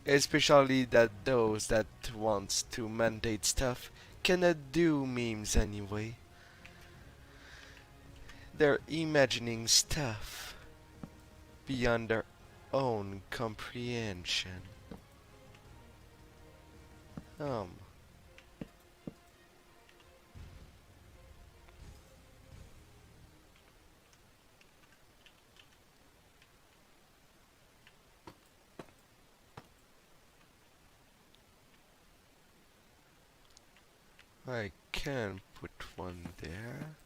Especially that those that wants to mandate stuff cannot do memes anyway. They're imagining stuff beyond their own comprehension. Um, I can put one there.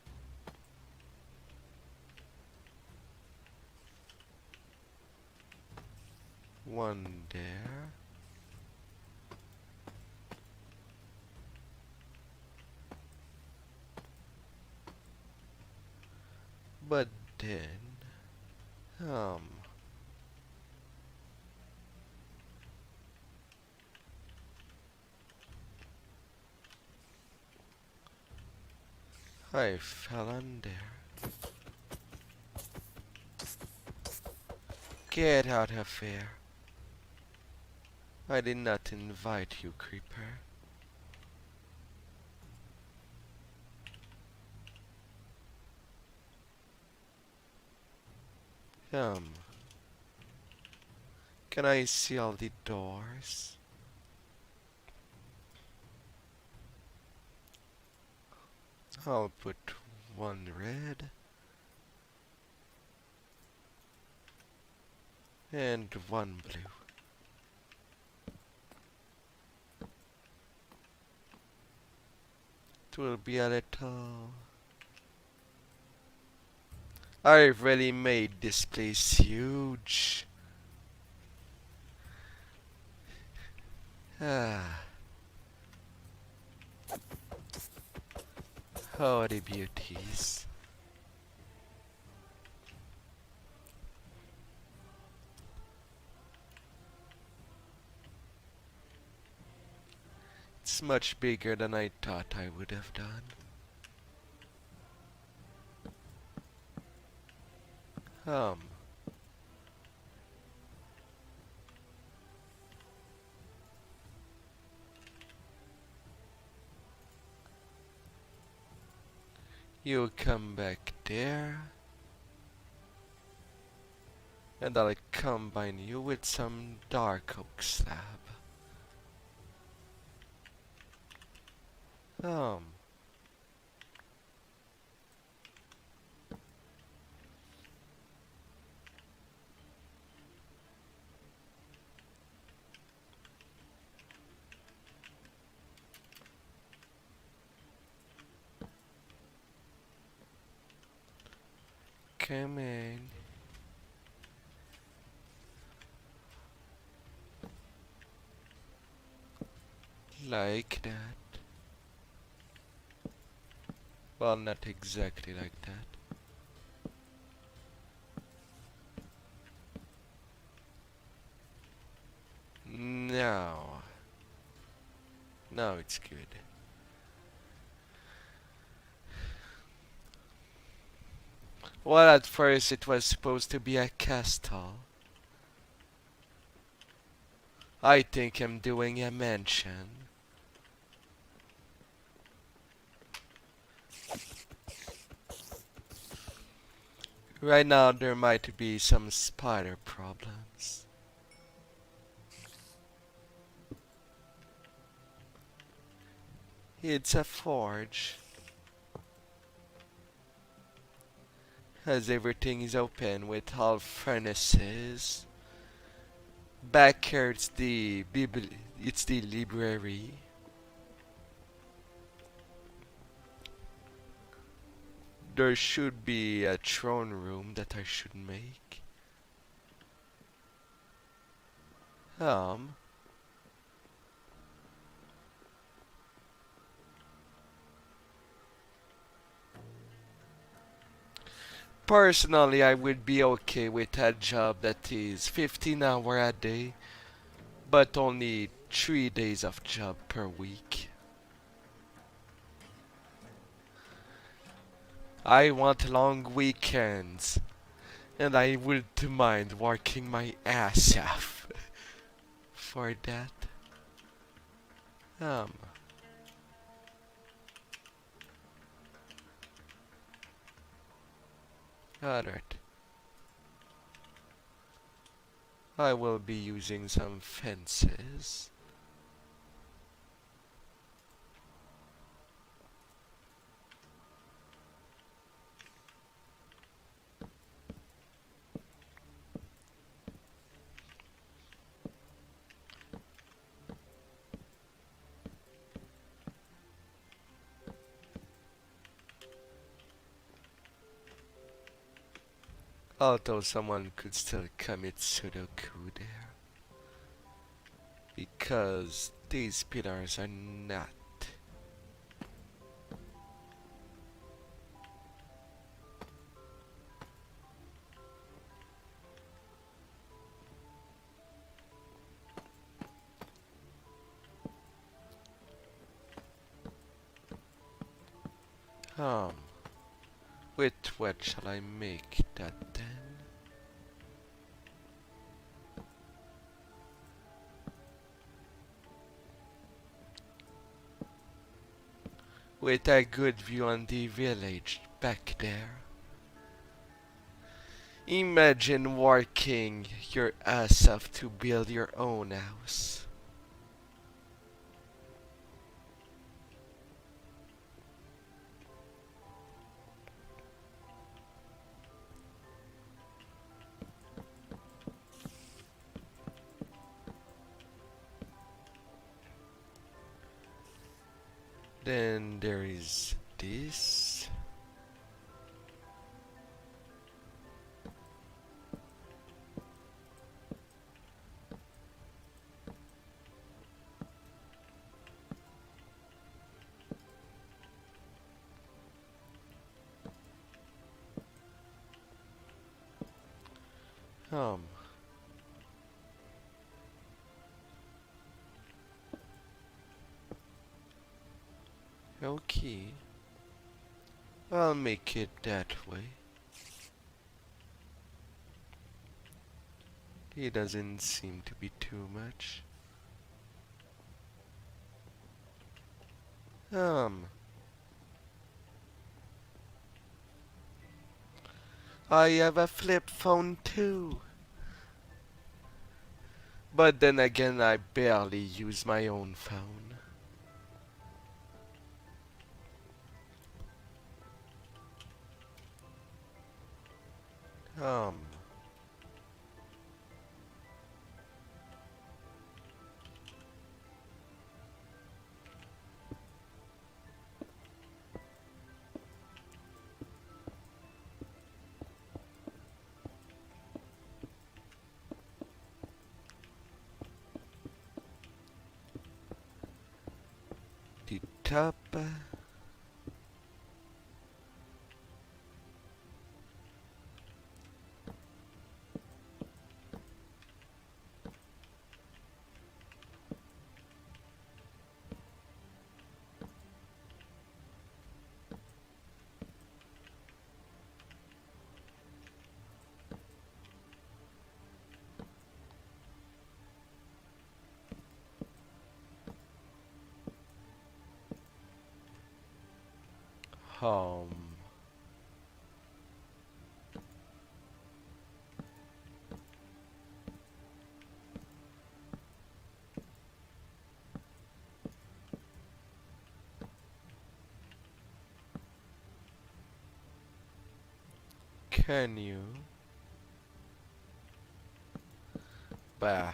One there. But then, um, I fell on there. Get out of here. I did not invite you, creeper. Um, can I see all the doors? I'll put one red and one blue. It will be a little... I've really made this place huge. Ah, oh the beauties. It's much bigger than I thought I would have done. Um, you come back there, and I'll combine you with some dark oak slab. Um, come in. Like that. Well, not exactly like that. Now. Now it's good. Well, at first it was supposed to be a castle. I think I'm doing a mansion. Right now there might be some spider problems. It's a forge. As everything is open with all furnaces. Back here it's the library. There should be a throne room that I should make. Um, Personally, I would be okay with a job that is 15 hours a day, but only 3 days of job per week. I want long weekends, and I wouldn't mind working my ass off for that. Um, Alright. I will be using some fences. Although someone could still commit Sudoku there. Because these pillars are not. Um, with what shall I make that then? With a good view on the village back there. Imagine working your ass off to build your own house. Then there is this. Um, Okay, I'll make it that way. It doesn't seem to be too much. Um, I have a flip phone too. But then again, I barely use my own phone. Um, the top. Um, can you? Bah,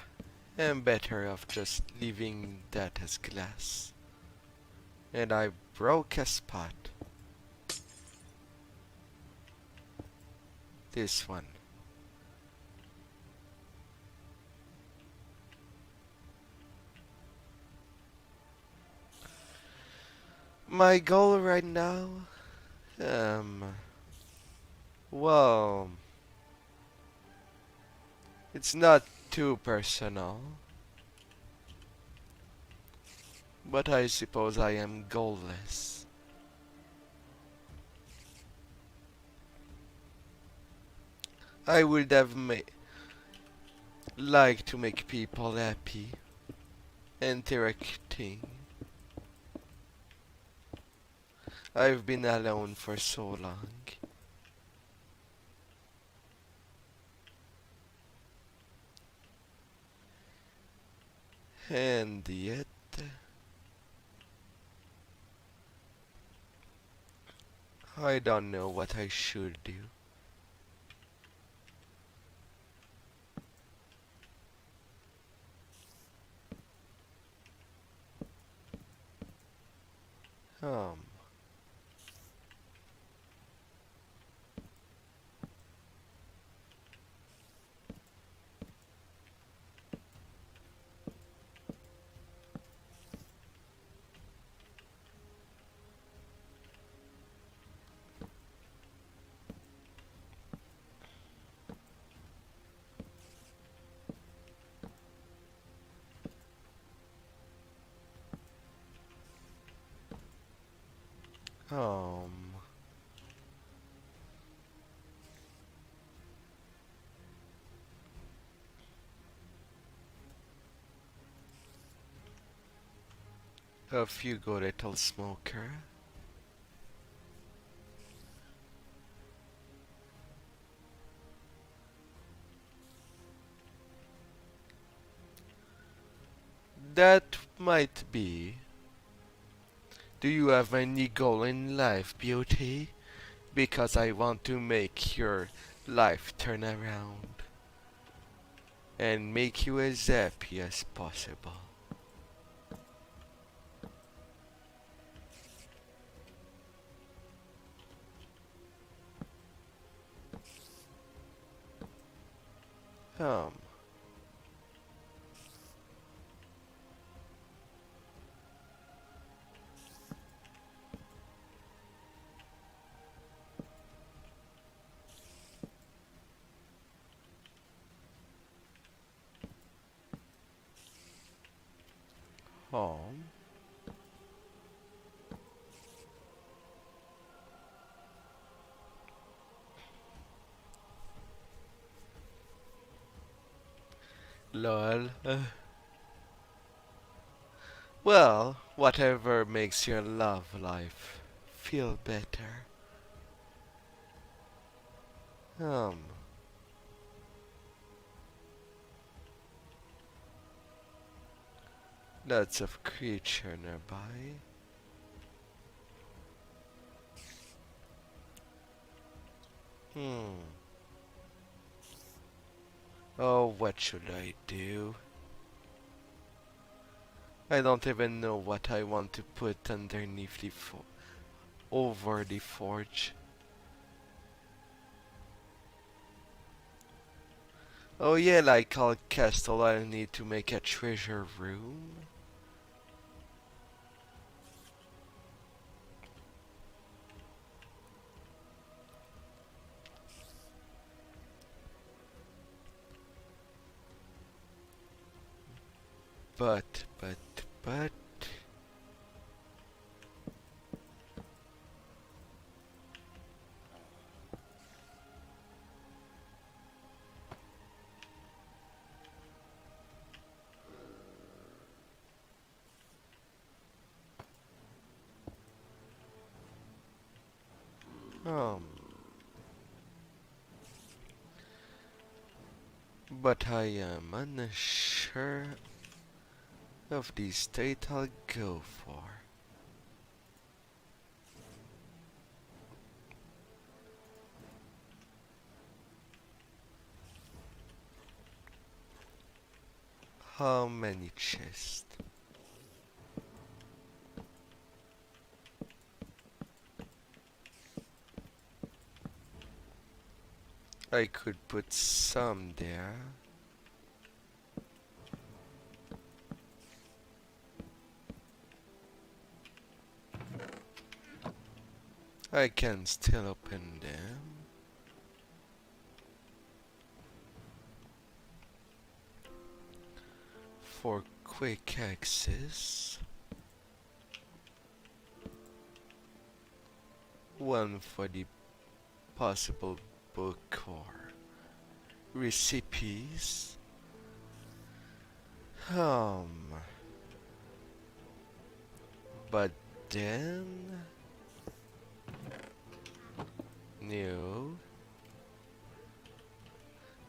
I'm better off just leaving that as glass. And I broke a spot. This one. My goal right now, um, well, it's not too personal, but I suppose I am goalless. I would have liked to make people happy, interacting. I've been alone for so long, and yet I don't know what I should do. Um, um, off you go, little smoker. That might be. Do you have any goal in life, beauty? Because I want to make your life turn around and make you as happy as possible. Um, um, Lol. Well, whatever makes your love life feel better. Um, Lots of creature nearby. Hmm. Oh, what should I do? I don't even know what I want to put underneath over the forge. Oh yeah, like I'll cast all I need to make a treasure room. But, um, but I am unsure of the state I'll go for. How many chests? I could put some there. I can still open them. For quick access. One for the possible book or recipes. Um, but then, no.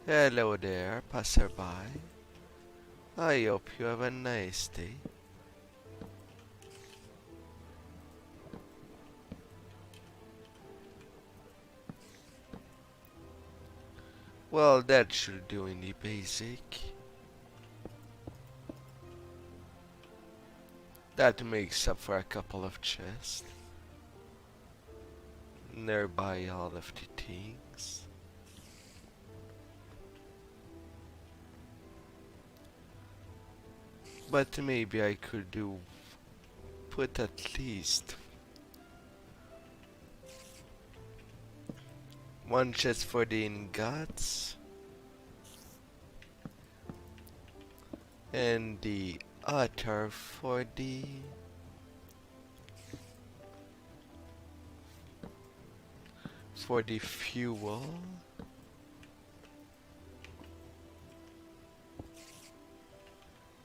Hello there, passerby. I hope you have a nice day. Well, that should do in the basic. That makes up for a couple of chests. Nearby all of the things. But maybe I could put at least one chest for the ingots and the other for the fuel.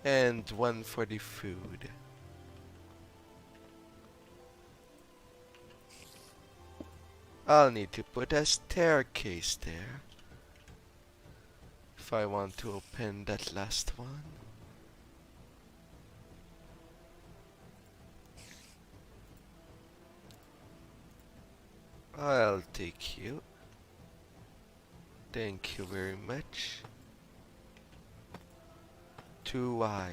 And one for the food. I'll need to put a staircase there if I want to open that last one. I'll take you. Thank you very much. 2i.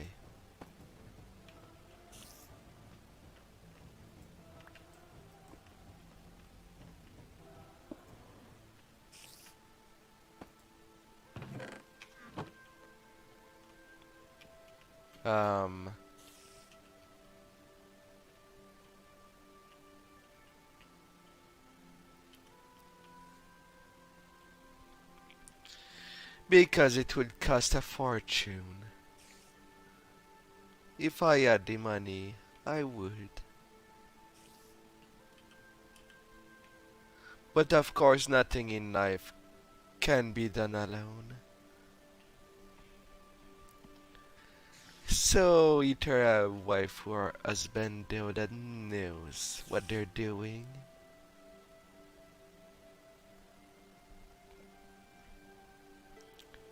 Um, because it would cost a fortune. If I had the money, I would. But of course, nothing in life can be done alone. So either a wife or husband there that knows what they're doing.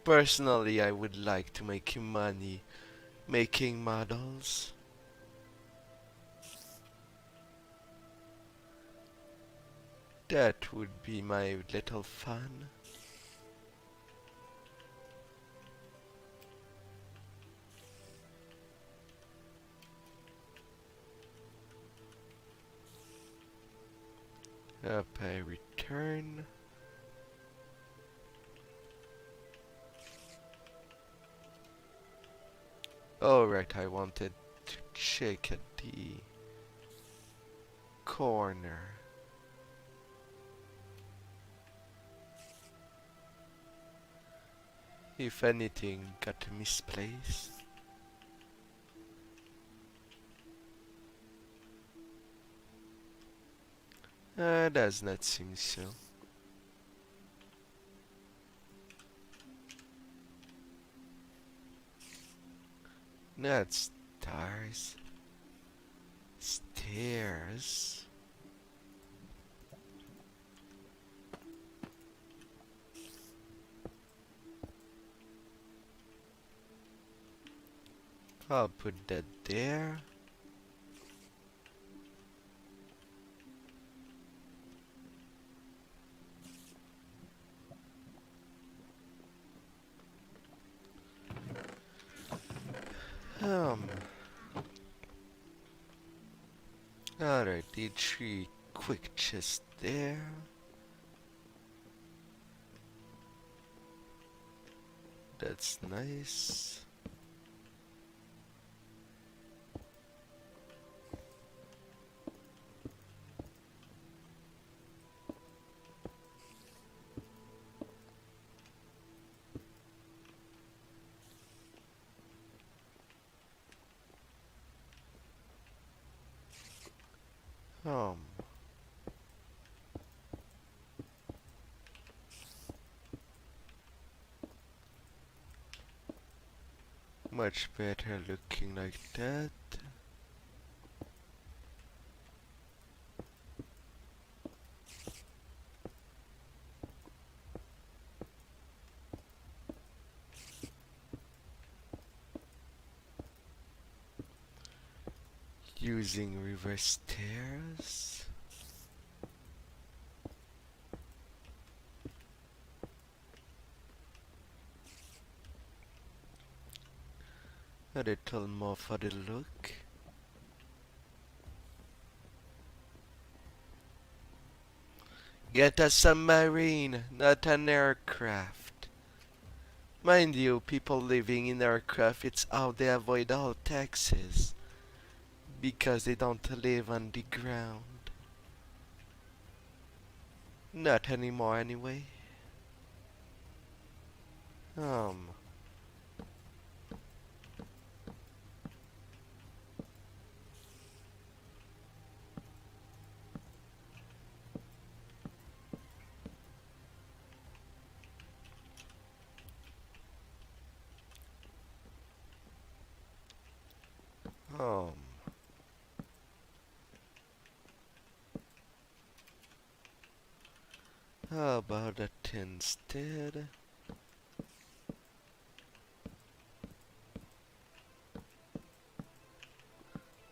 Personally, I would like to make money making models. That would be my little fun. Up I return. Oh right, I wanted to check at the corner. If anything got misplaced. Does not seem so. Not stars. Stairs. I'll put that there. Um. Alright, the three quick chests there. That's nice. Um. Much better looking like that. Using reverse stairs. A little more for the look. Get a submarine, not an aircraft. Mind you, people living in aircraft, it's how they avoid all taxes. Because they don't live on the ground. Not anymore anyway. Um. Um. How about that instead?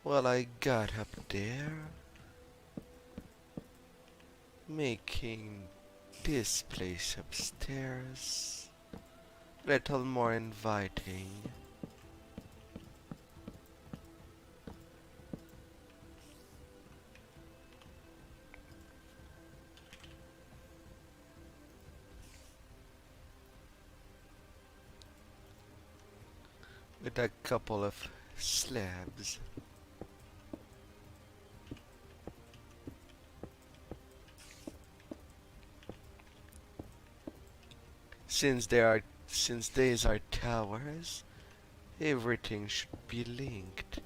Well, I got up there, making this place upstairs little more inviting. With a couple of slabs. Since these are towers, everything should be linked.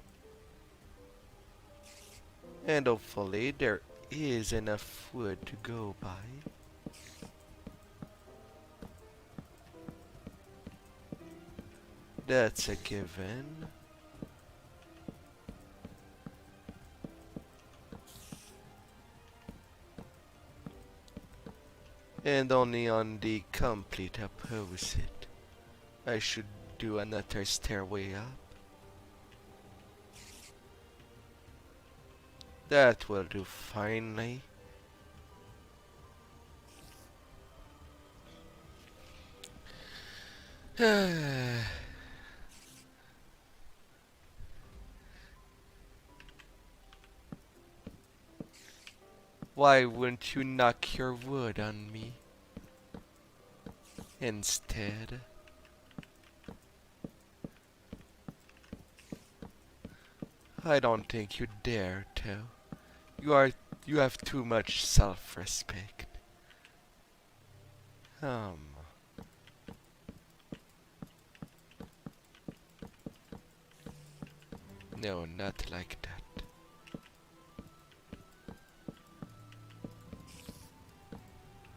And hopefully there is enough wood to go by. That's a given. And only on the complete opposite, I should do another stairway up. That will do finely. Why wouldn't you knock your wood on me instead? I don't think you dare to. You are you have too much self-respect. Um, no, not like that.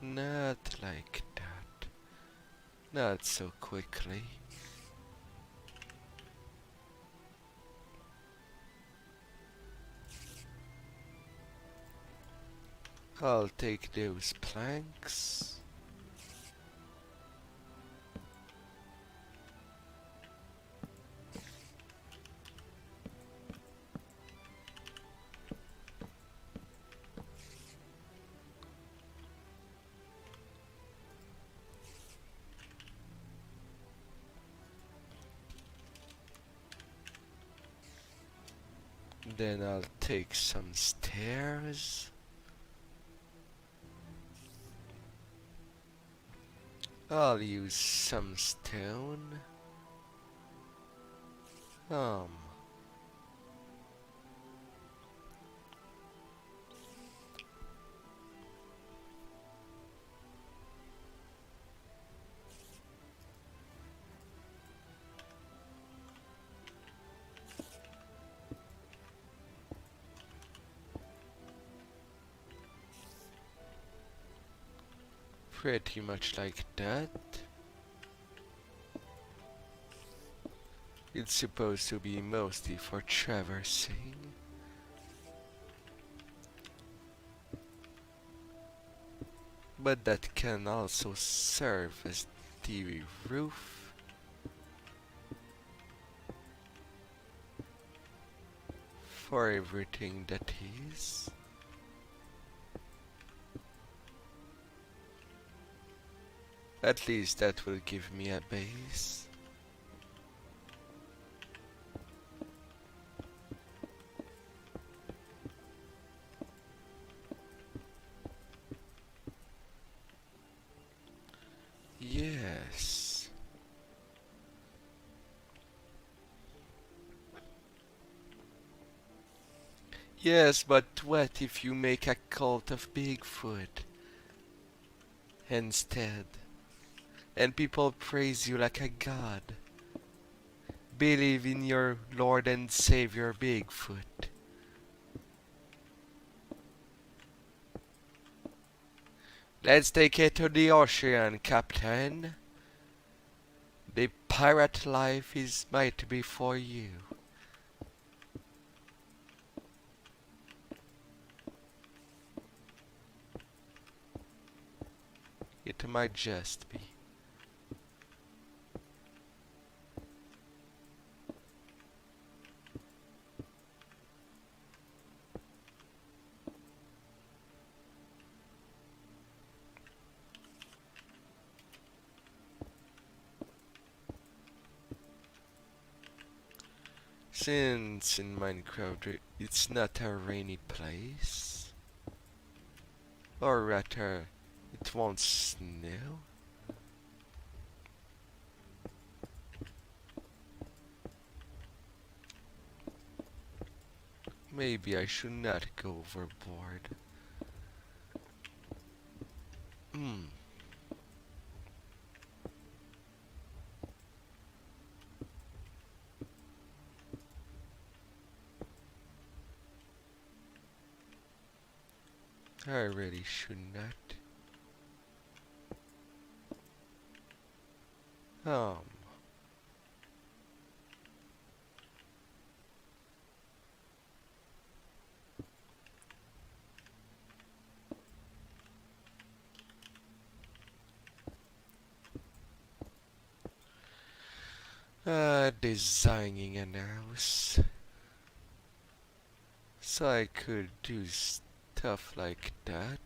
Not like that. Not so quickly. I'll take those planks. Then I'll take some stairs. I'll use some stone. Um, pretty much like that. It's supposed to be mostly for traversing. But that can also serve as the roof. For everything that is. At least that will give me a base. Yes. Yes, but what if you make a cult of Bigfoot instead? And people praise you like a god. Believe in your Lord and Savior Bigfoot. Let's take it to the ocean, Captain. The pirate life is might be for you. It might just be. Since in Minecraft it's not a rainy place, or rather, it won't snow. Maybe I should not go overboard. Hmm. I really should not. Um. Designing an house so I could do stuff like that.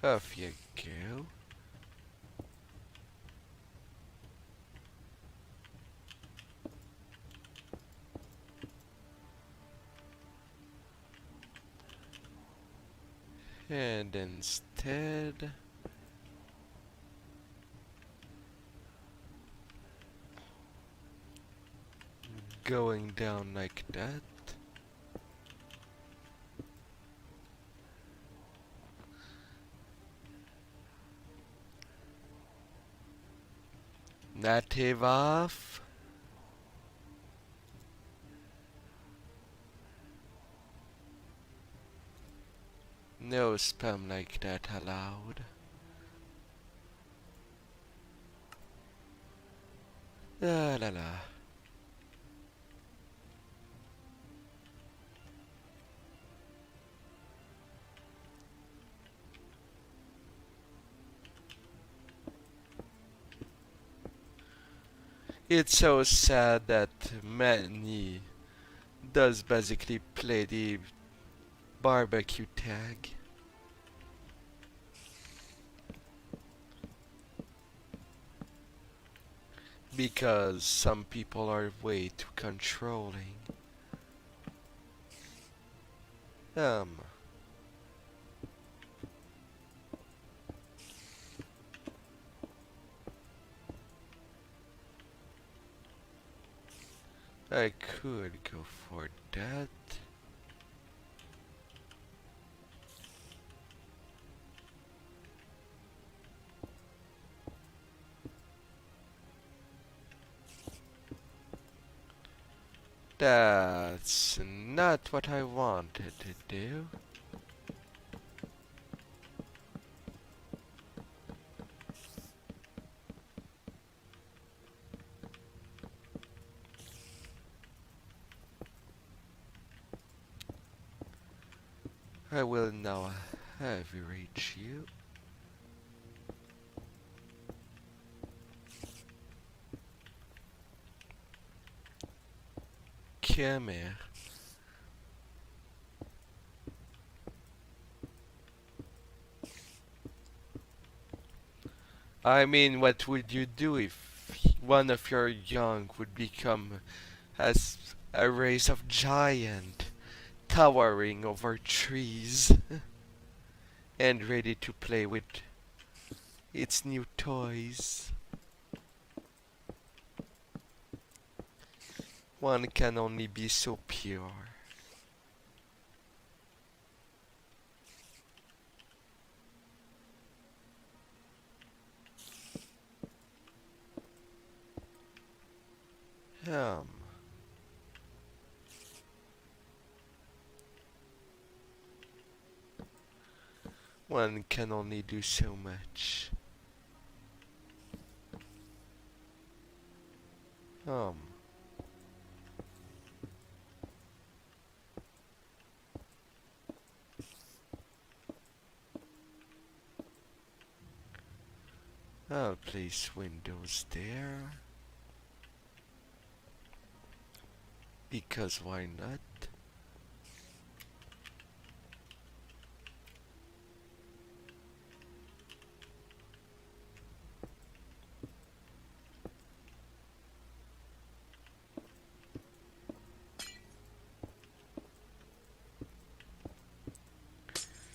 Off you go. And instead, going down like that. Native off. No spam like that allowed. La la la. It's so sad that Manny does basically play the barbecue tag. Because some people are way too controlling. Um, I could go for that. That's not what I wanted to do. I will now heavy reach you. Come here. I mean, what would you do if one of your young would become as a race of giant, towering over trees, and ready to play with its new toys? One can only be so pure. Um, one can only do so much. Um, I'll place windows there. Because why not?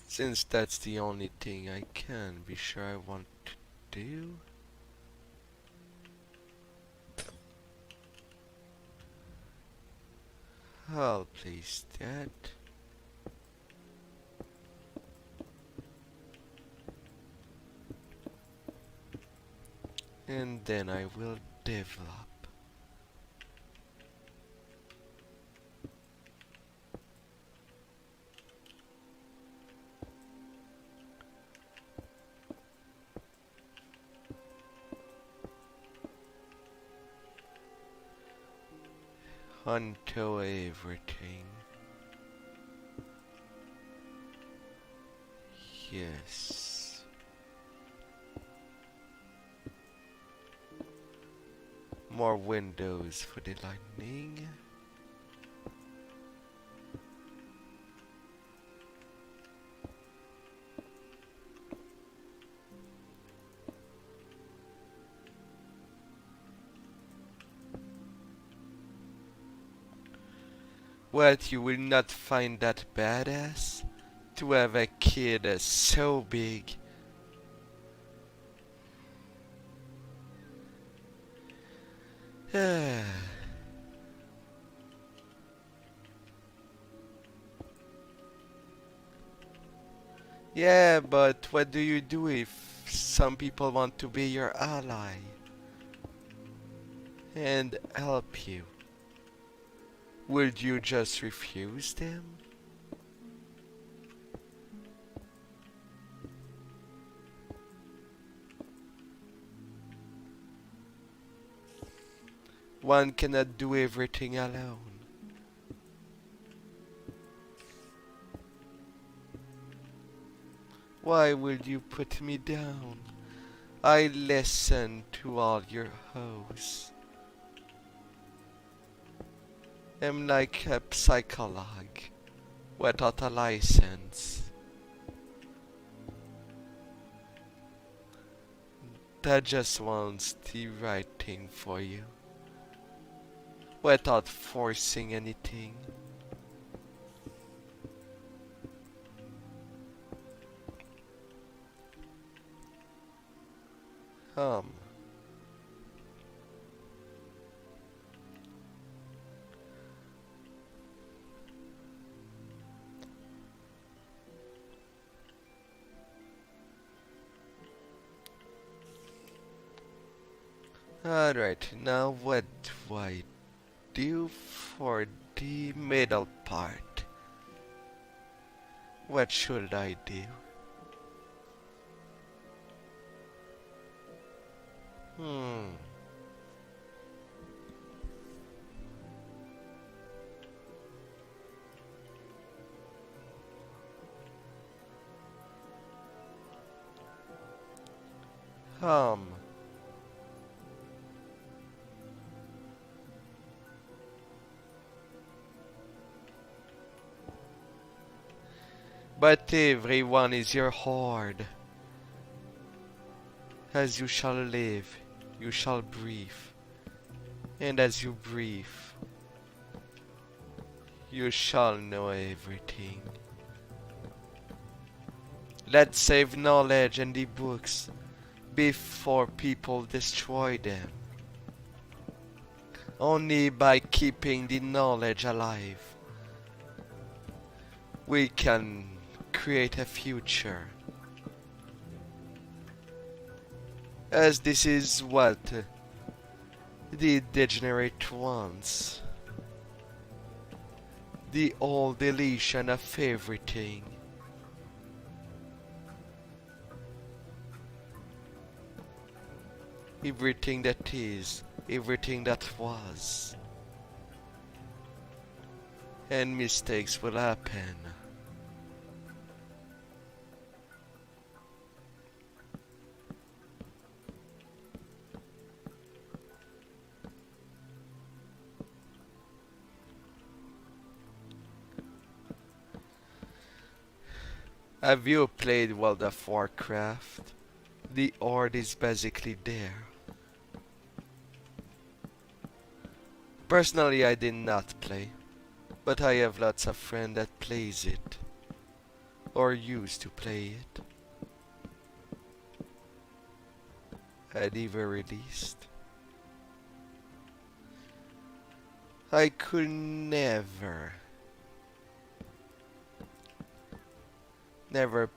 Since that's the only thing I can be sure I want to do. I'll place that. And then I will develop. onto everything. Yes. More windows for the lightning. What, you will not find that badass? To have a kid so big. Yeah, but what do you do if some people want to be your ally and help you? Would you just refuse them? One cannot do everything alone. Why will you put me down? I listen to all your hoes. I'm like a psychologue without a license. That just wants the right thing for you. Without forcing anything. Um. Alright, now what do I do for the middle part? What should I do? Hmm. Um. But everyone is your horde. As you shall live, you shall breathe. And as you breathe, you shall know everything. Let's save knowledge and the books before people destroy them. Only by keeping the knowledge alive, we can create a future. As this is what the degenerate wants. The old deletion of everything. Everything that is, everything that was. And mistakes will happen. Have you played World of Warcraft? The Horde is basically there. Personally, I did not play, but I have lots of friends that plays it, or used to play it, at the very least. I could never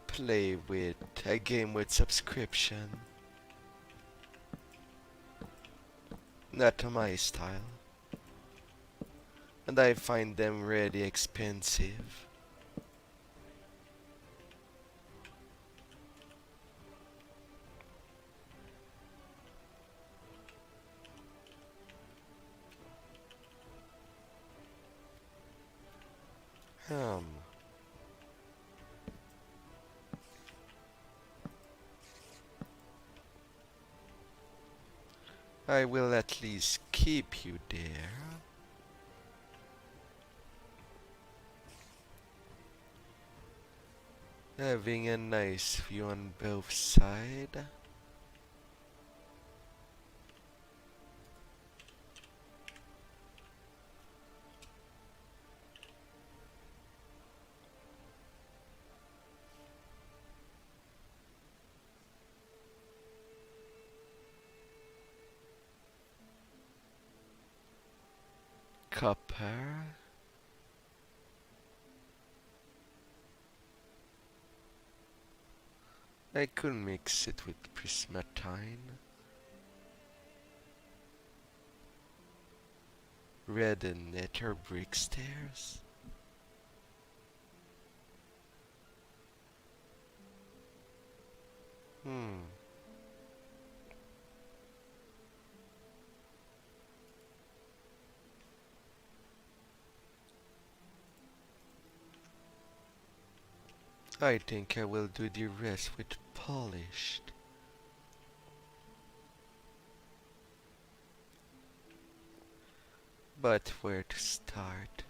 play with a game with subscription. Not to my style. And I find them really expensive. Um, I will at least keep you there. Having a nice view on both sides. Copper. I could mix it with prismatine. Red and nether brick stairs. Hmm. I think I will do the rest with polished. But where to start?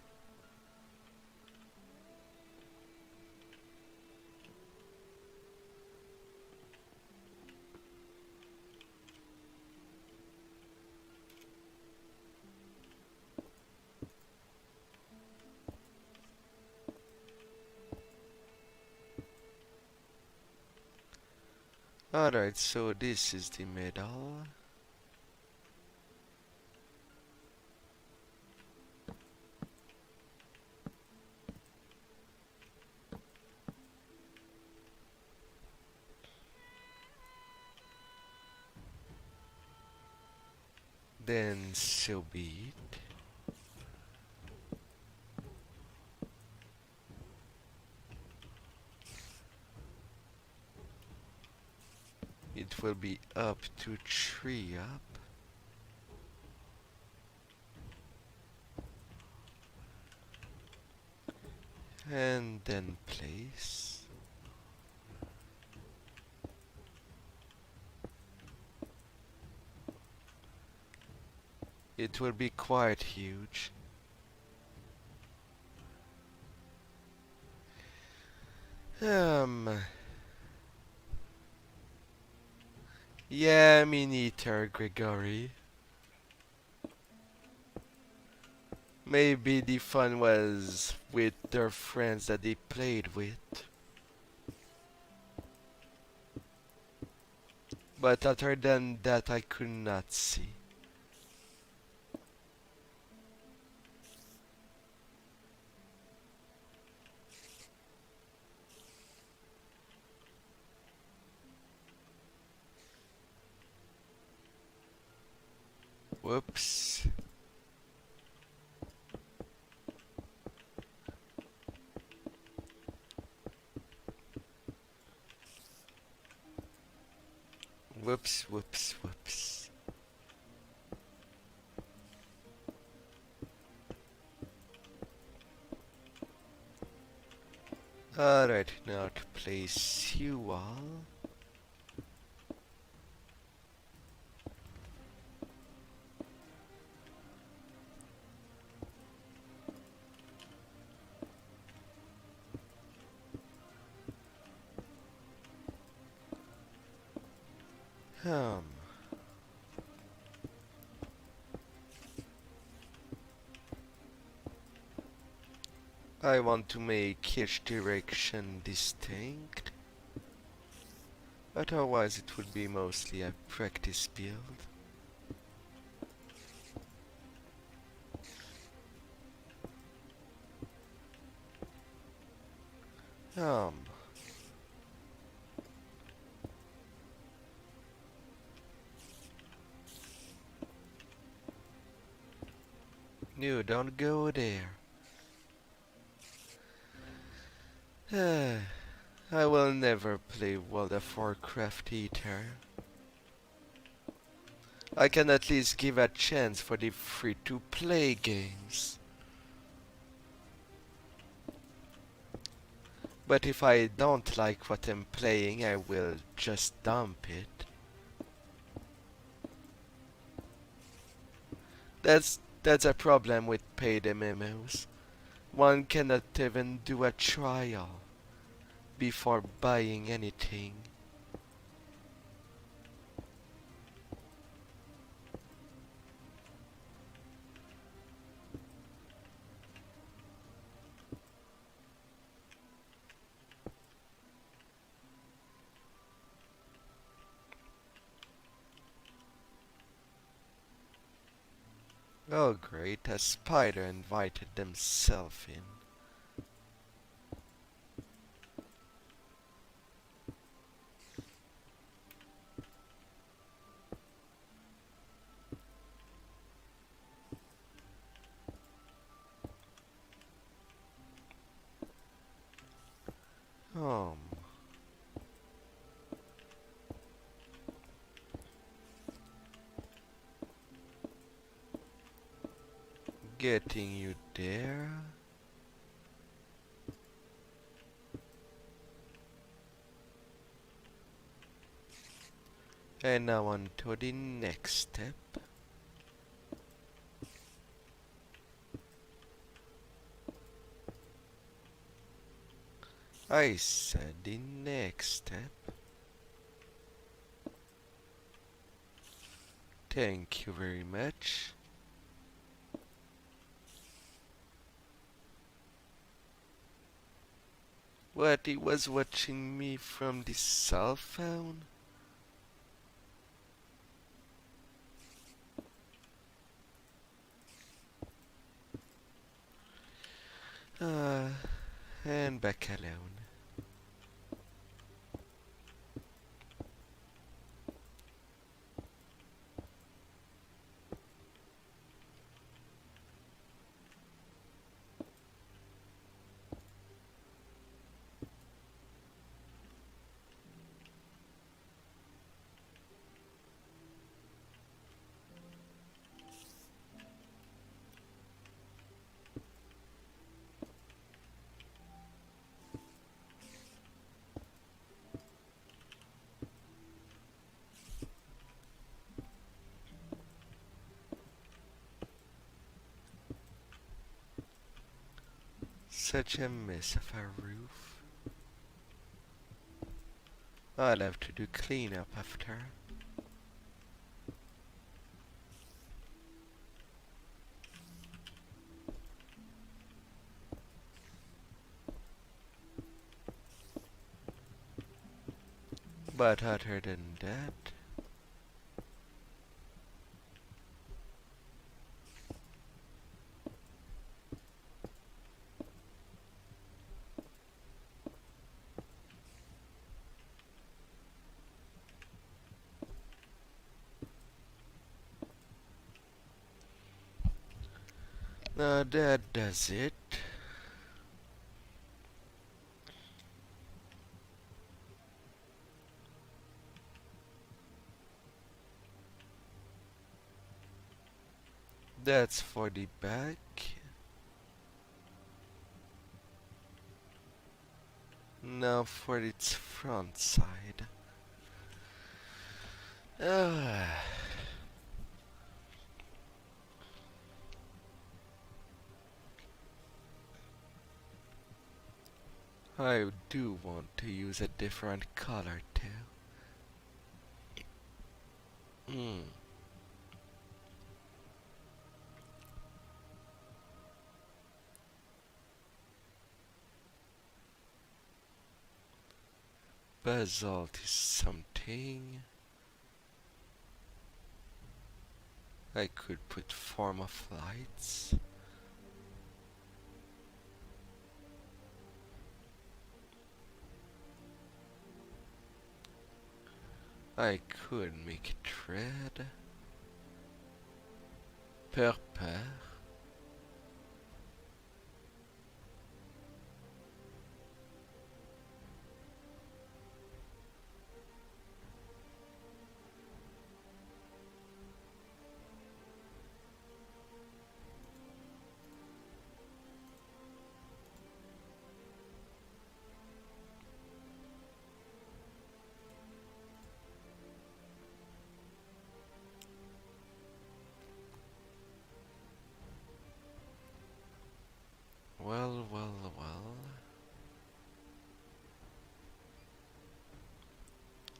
Alright, so this is the middle. Then so be it. It will be up to 3 up. And then place. It will be quite huge. Yeah, me neither, Gregory. Maybe the fun was with their friends that they played with. But other than that, I could not see. Whoops. Whoops, whoops, whoops. Alright, now to place you all. Um, I want to make each direction distinct. Otherwise it would be mostly a practice build. Um, no, don't go there. I will never play World of Warcraft either. I can at least give a chance for the free-to-play games. But if I don't like what I'm playing, I will just dump it. That's a problem with paid MMOs. One cannot even do a trial before buying anything. Oh great, a spider invited themselves in. Um, getting you there. And now on to the next step. I said the next step. Thank you very much. What, he was watching me from the cell phone? Ah, and back alone. Such a mess of a roof. I'll have to do cleanup after. But other than that, that does it. That's for the back. Now for its front side. Ah, I do want to use a different color too. Hmm. Basalt is something. I could put form of lights. I could make it red. Purple.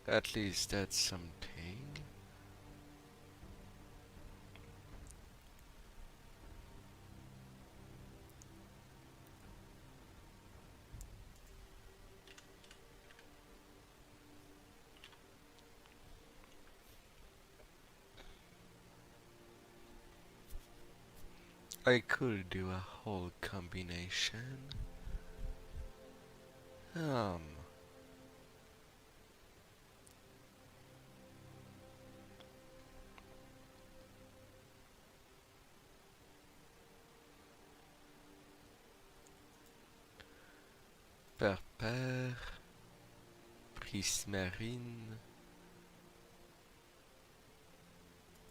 At least that's something. I could do a whole combination. Um, Purple, Prismarine,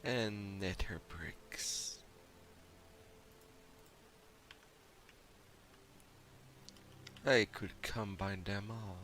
and Nether Bricks. I could combine them all.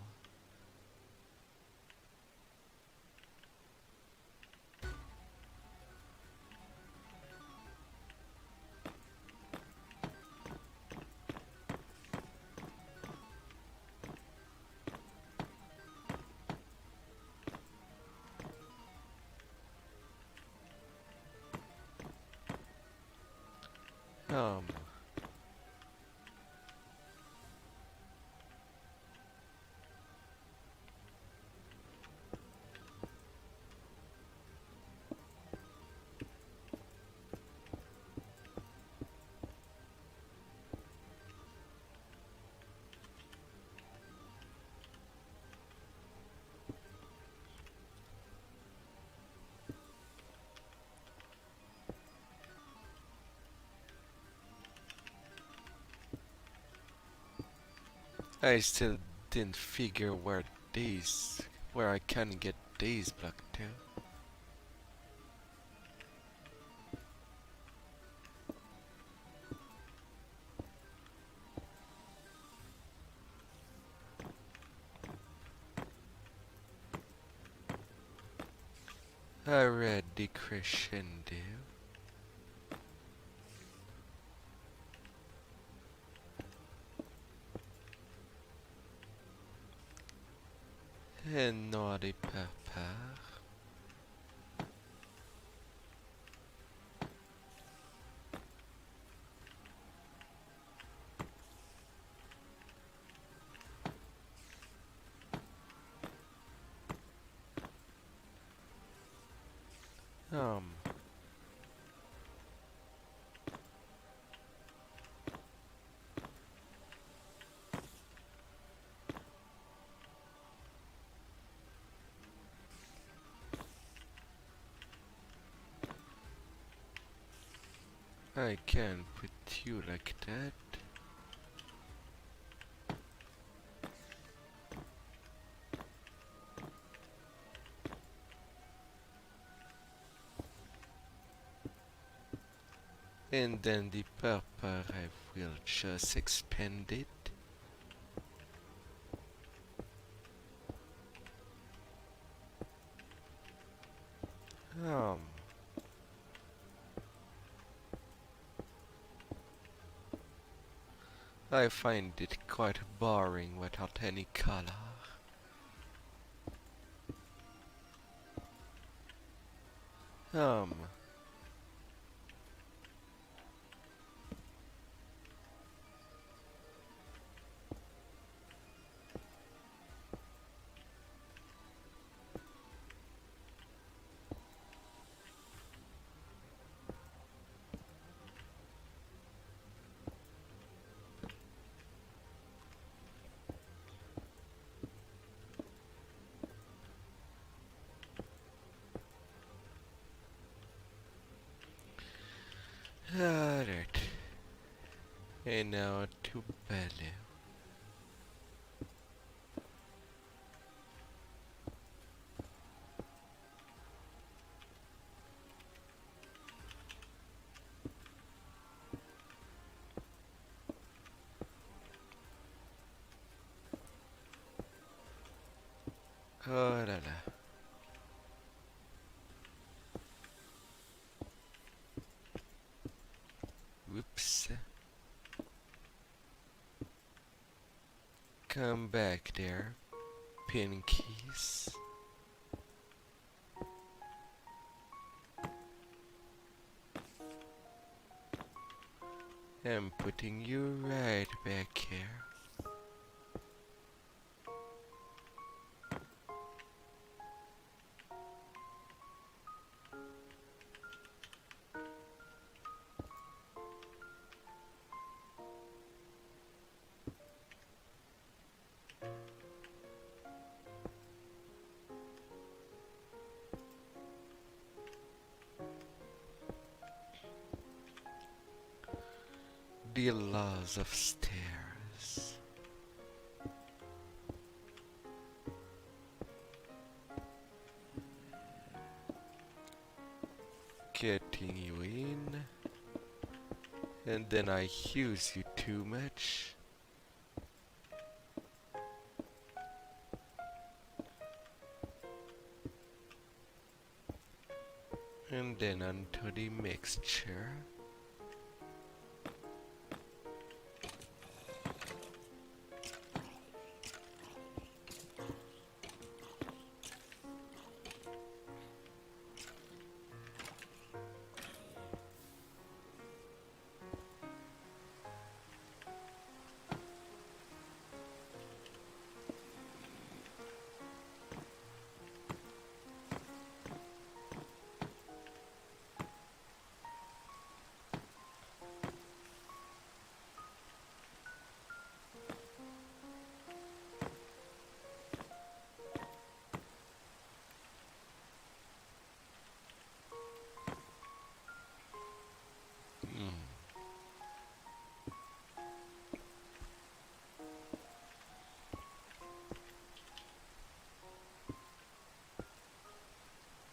Um, I still didn't figure where I can get these blocked to. I read the crescendo. And naughty papa. Um, I can't put you like that. And then the purple I will just expand it. Um, I find it quite boring without any color. Um, alright. And now to belly. Oh la la. Whoops. Come back there, pinkies. I'm putting you right back here. The laws of stairs. Getting you in, and then I use you too much. And then onto the mixture.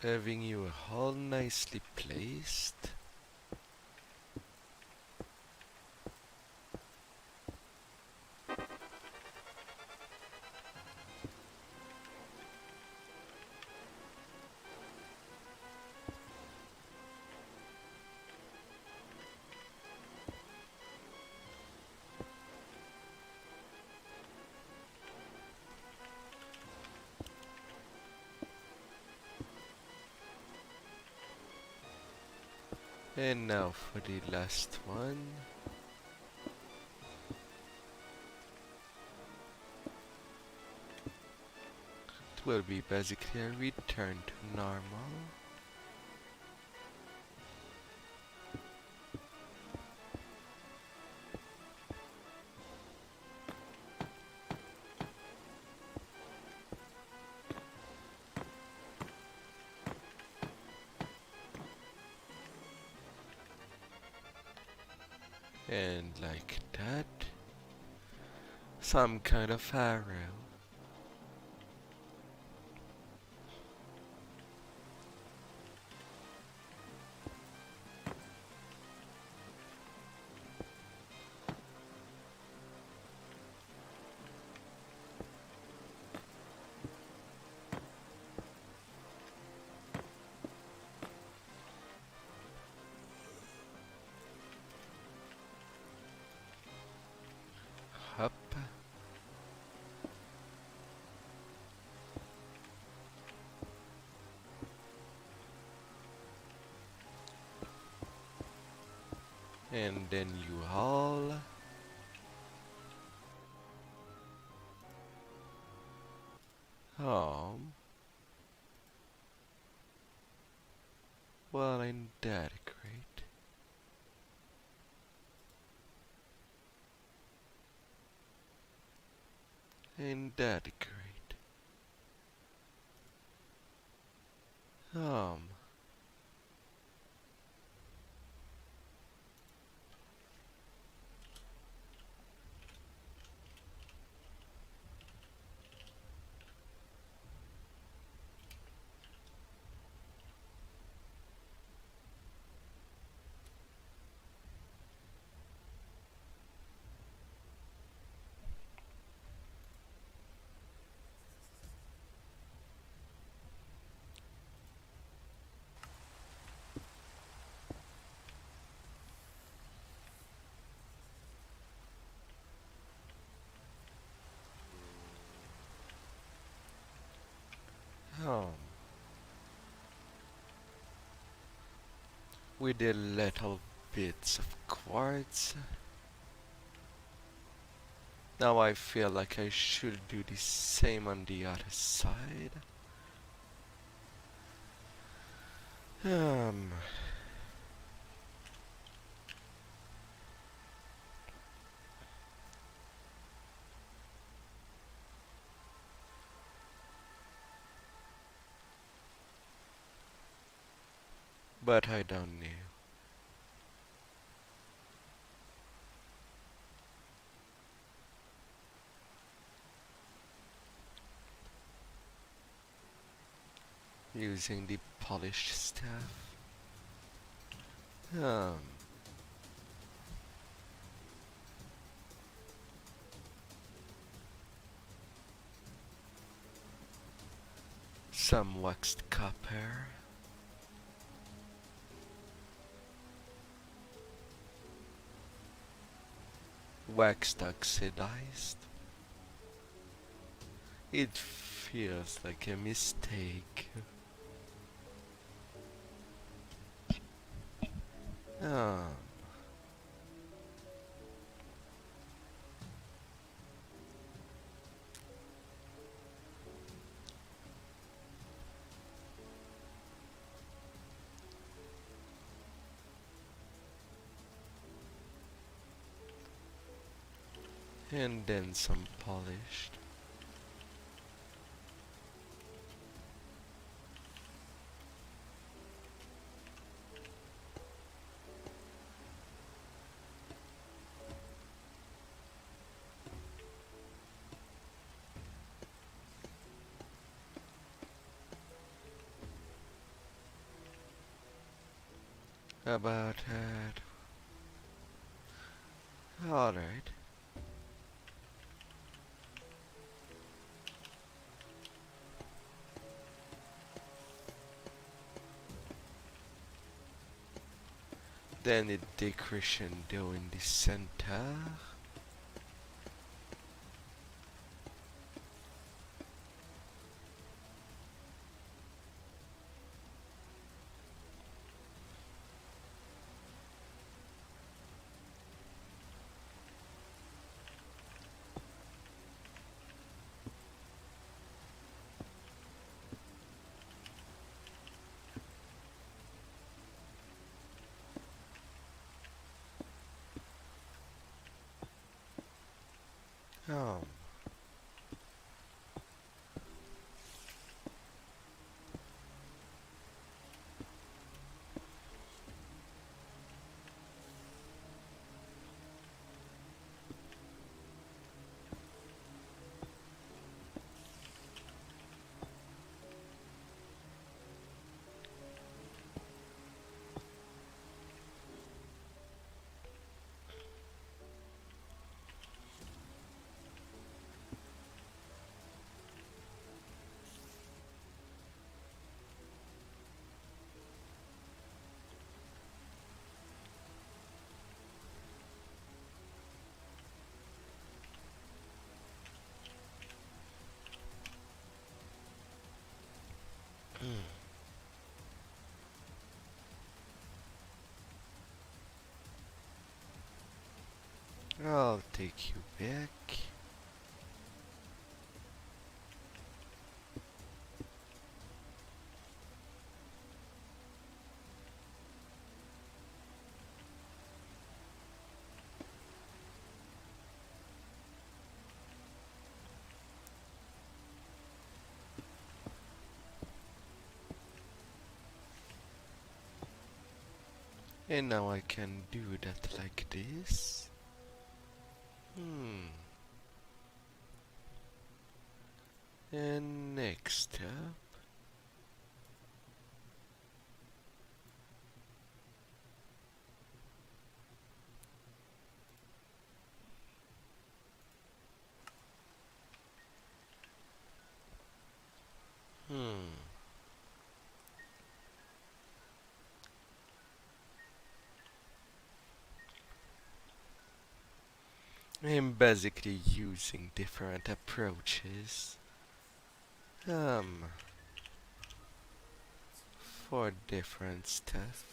Having you all nicely placed. And now for the last one. It will be basically a return to normal. And like that, some kind of arrow. Up. And then you haul. Home. Well, ain't that great? Ain't that great? Um, um, with a little bits of quartz. Now I feel like I should do the same on the other side. Um, but I don't know. Using the polished stuff. Um, some waxed copper. Waxed oxidized. It feels like a mistake. Um, and then some polished. About that. Alright. Then a decoration dough in the center. Um, I'll take you back. And now I can do that like this. Hmm. And next up. Hmm. I'm basically using different approaches. Um. For different stuff.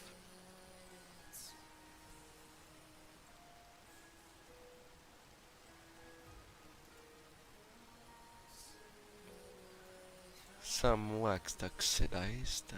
some wax oxidized.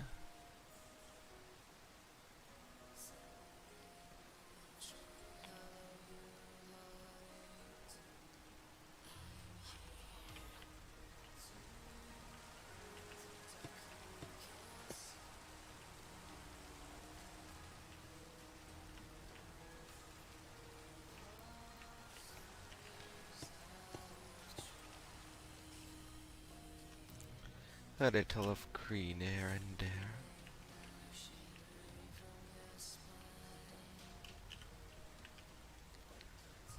A little of green here and there.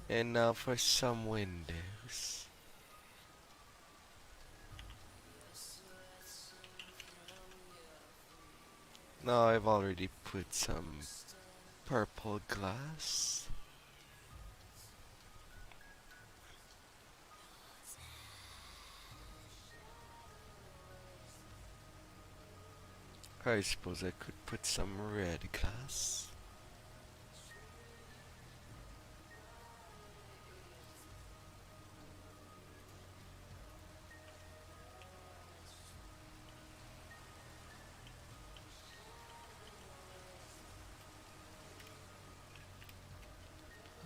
And now for some windows. Now I've already put some purple glass. I suppose I could put some red glass.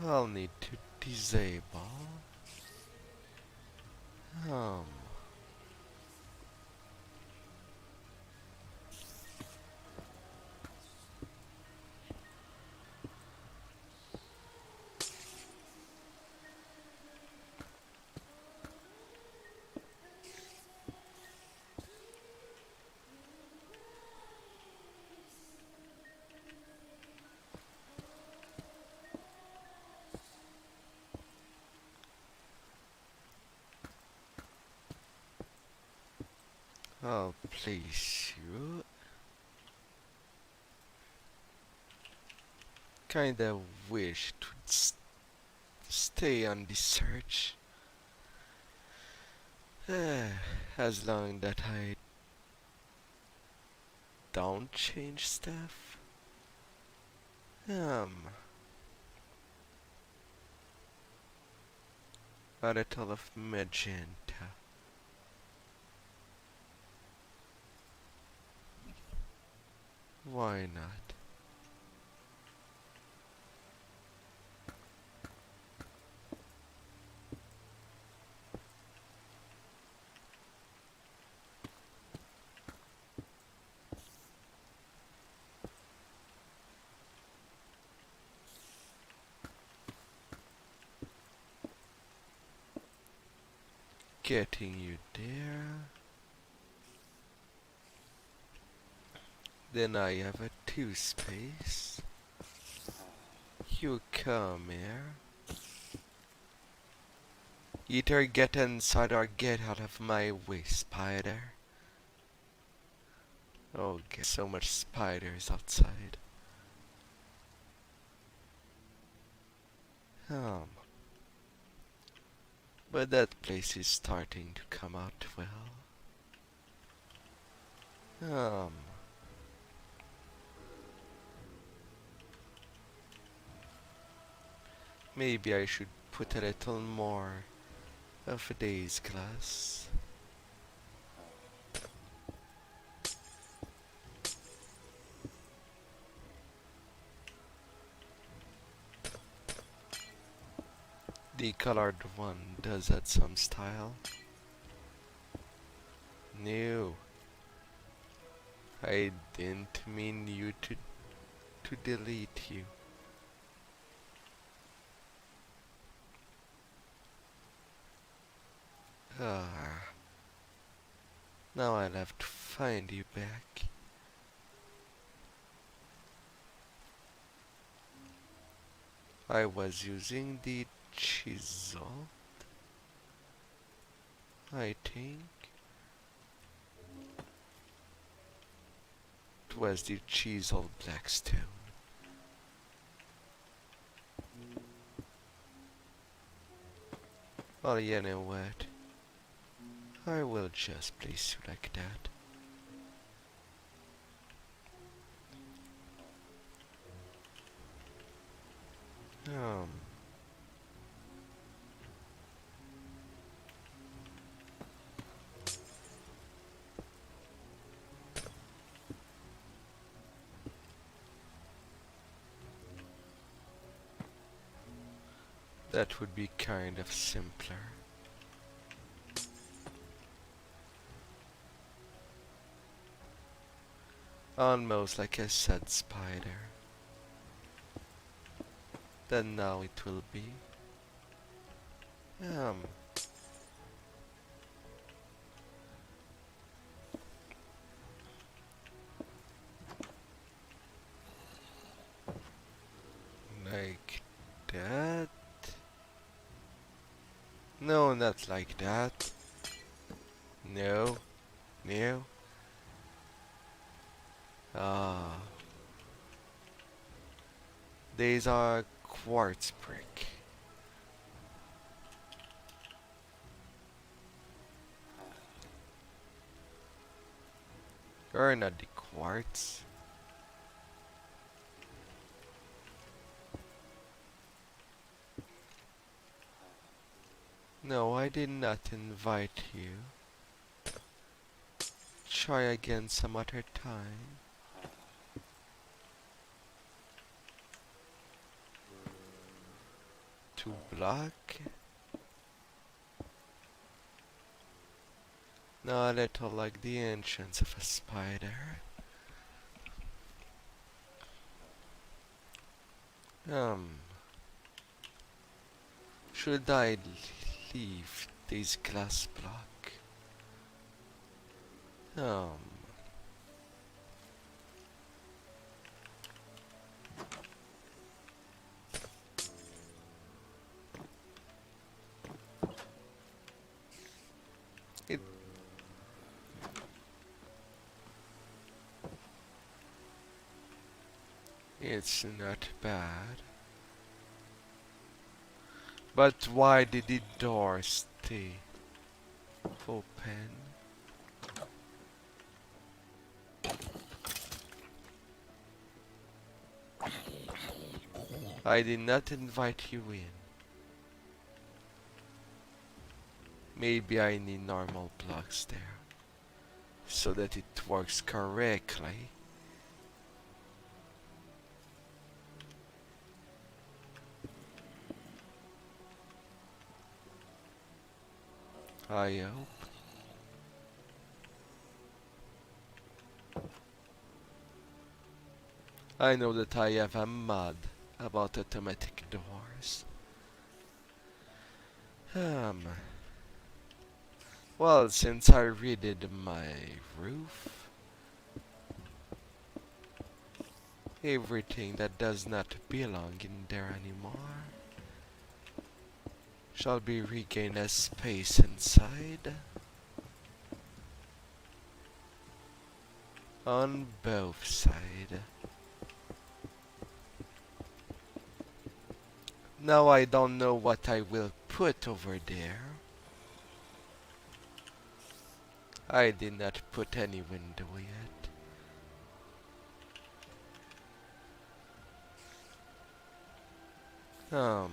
I'll need to disable. Um, I'll place you. Kinda wish to stay on the search. As long that I don't change stuff. A little of magenta. Why not? Getting you there. Then I have a 2 space. You come here. Either get inside or get out of my way, spider. Oh, get so much spiders outside. Um, but that place is starting to come out well. Maybe I should put a little more of a day's glass. The colored one does add some style. No, I didn't mean you to delete you. Ah, now I'll have to find you back. I was using the chisel, I think. It was the chisel blackstone. Well, you know what? I will just place you like that. Um, That would be kind of simpler. Almost like a sad spider. Then now it will be. Um, like that. No, not like that. No, no. Ah, these are quartz brick. Or not the quartz. No, I did not invite you. Try again some other time. To block. Not at all like the entrance of a spider. Um, should I leave this glass block? Um, it it's not bad. But why did the door stay open? I did not invite you in. Maybe I need normal blocks there, so that it works correctly. I hope. I know that I have a mod about automatic doors. Um, well, since I redid my roof, everything that does not belong in there anymore shall be regained as space inside. On both sides. Now I don't know what I will put over there. I did not put any window yet. Um,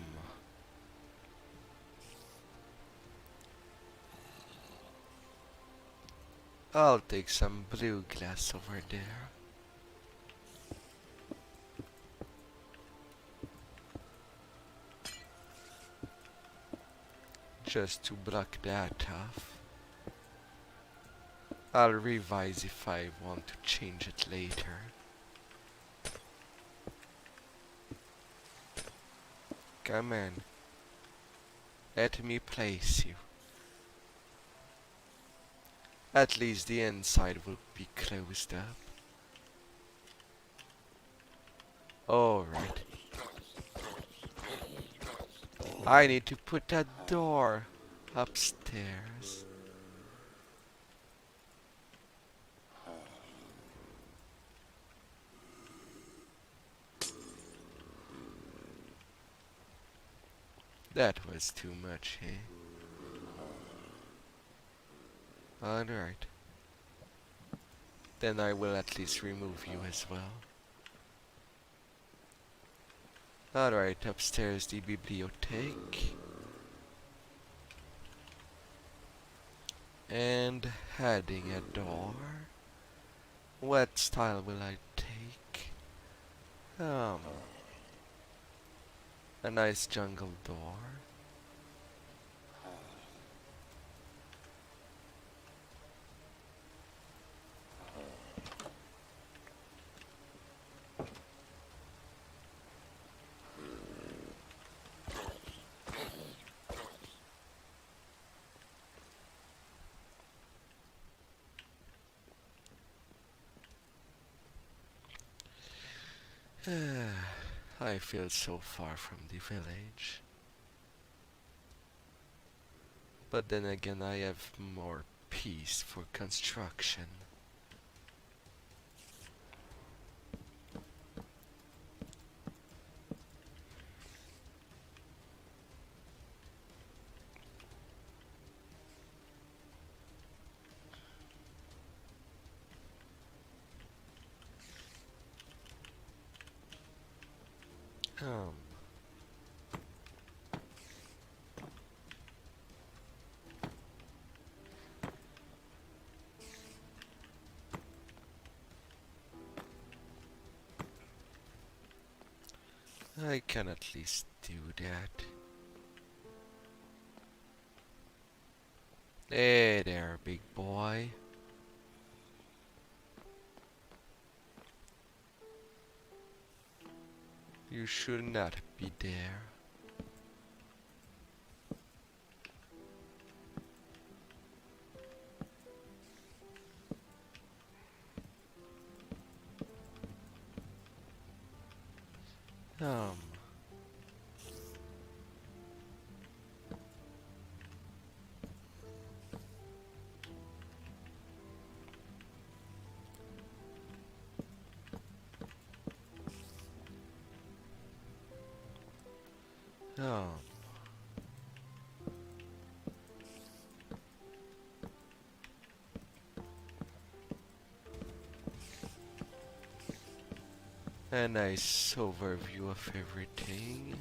I'll take some blue glass over there. Just to block that off. I'll revise if I want to change it later. Come on. Let me place you. At least the inside will be closed up. Alright. I need to put that door upstairs. That was too much, eh? Alright. Then I will at least remove you as well. Alright, upstairs the bibliothèque. And adding a door. What style will I take? A nice jungle door. I feel so far from the village. But then again, I have more peace for construction. Um, I can at least do that. Hey there, big boy. You should not be there. Um, um, a nice overview of everything.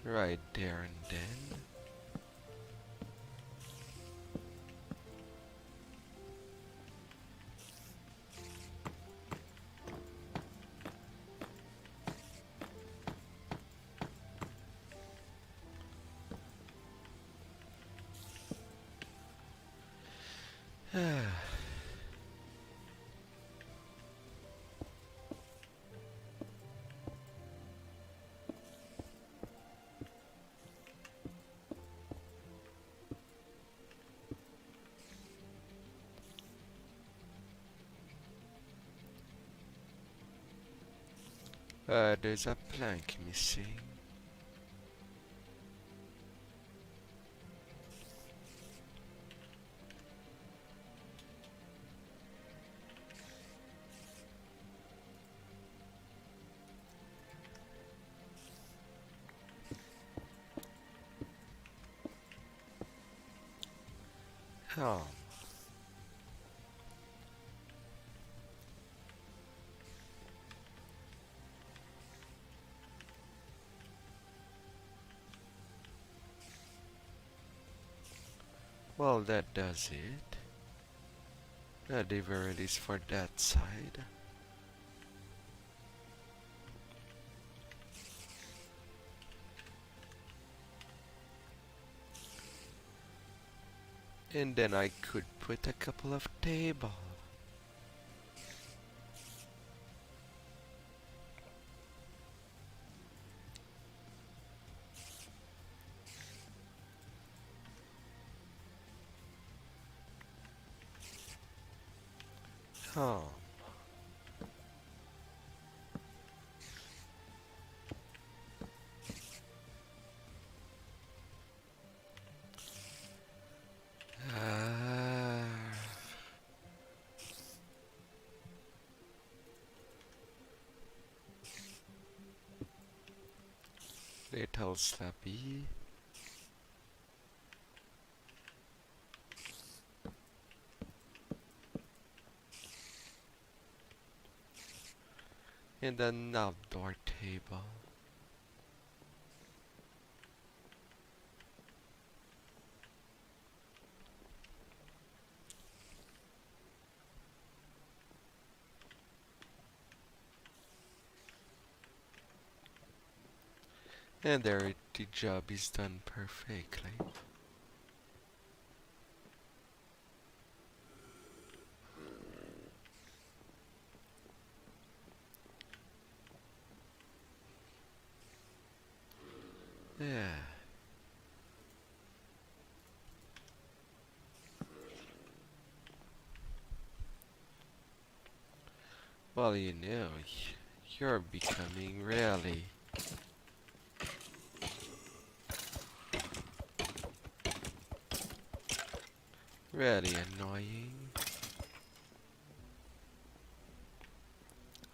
Right there and then. There's a plank missing. Oh, well, that does it. At the very least for that side. And then I could put a couple of tables. Oh, ah, little slappy. And an outdoor table. And there the job is done perfectly. Yeah. Well, you know, you're becoming really annoying.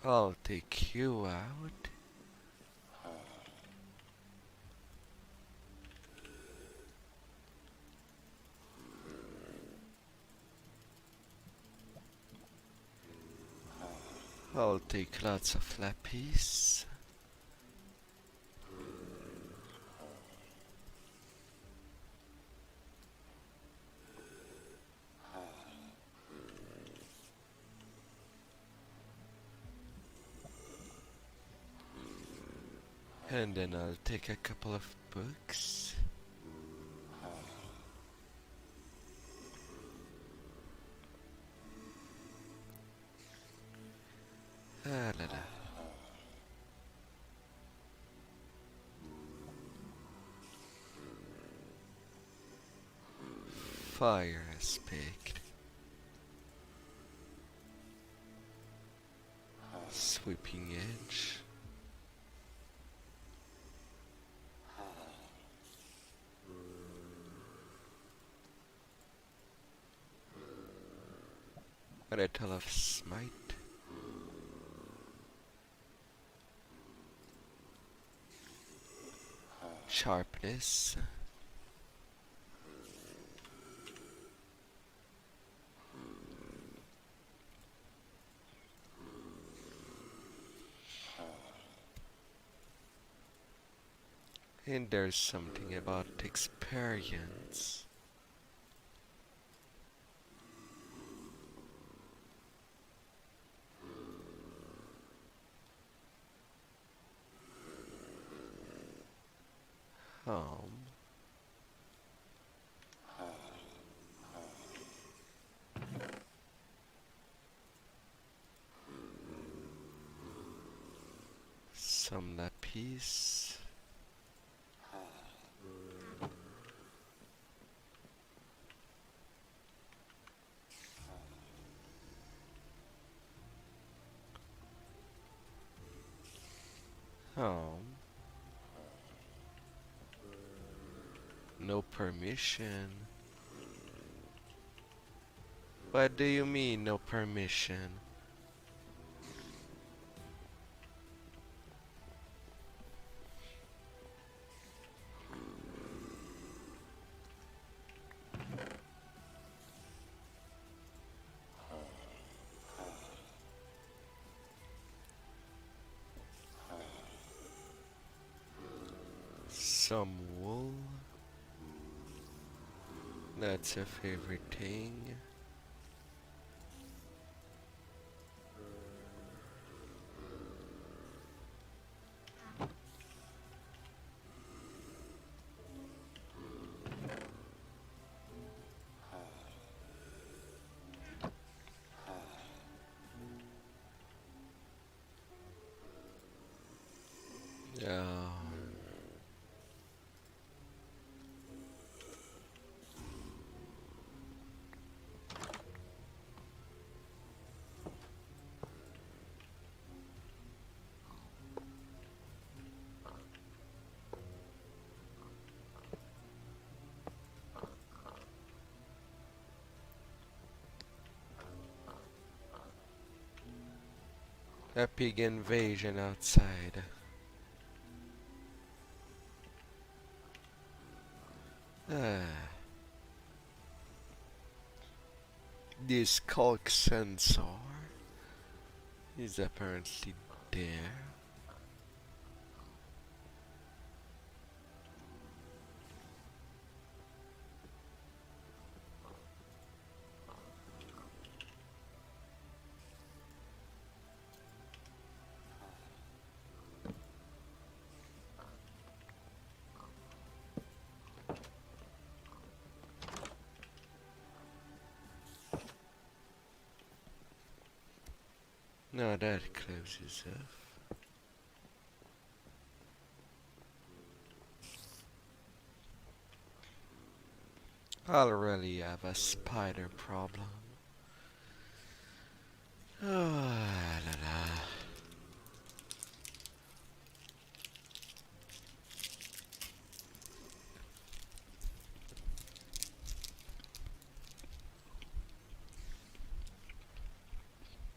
I'll take you out. I'll take lots of lapis. And then I'll take a couple of books. Ah la la. Fire aspect. Sweeping edge. Rattle of smite. Sharpness. And there's something about experience. Um, some lapis. No permission. What do you mean, no permission? Some wool. That's a favorite thing. Um, a pig invasion outside. Ah, this Culk sensor is apparently there. Now that closes off. I really have a spider problem. Oh, la la.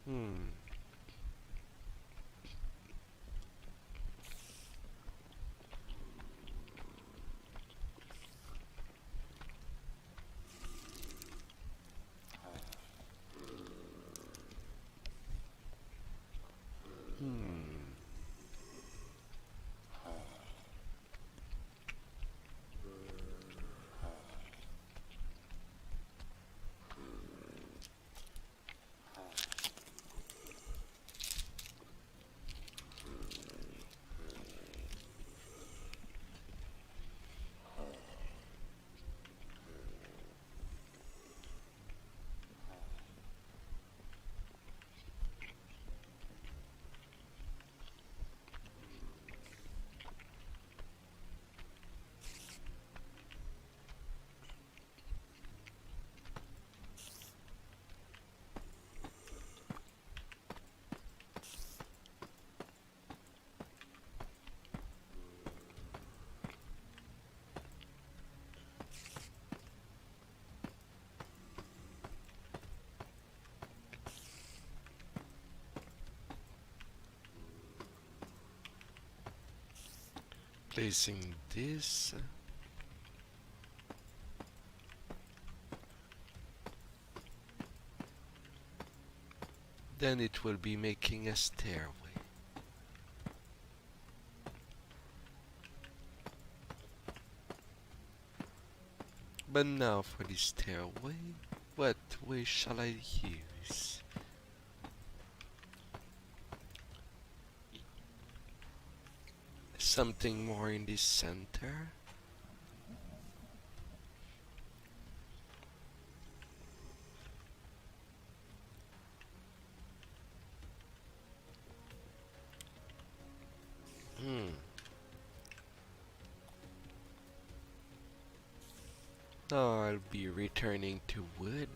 Hmm. Hmm. Placing this, then it will be making a stairway. But now for the stairway, what way shall I use? Something more in the center? Hmm. Now I'll be returning to wood.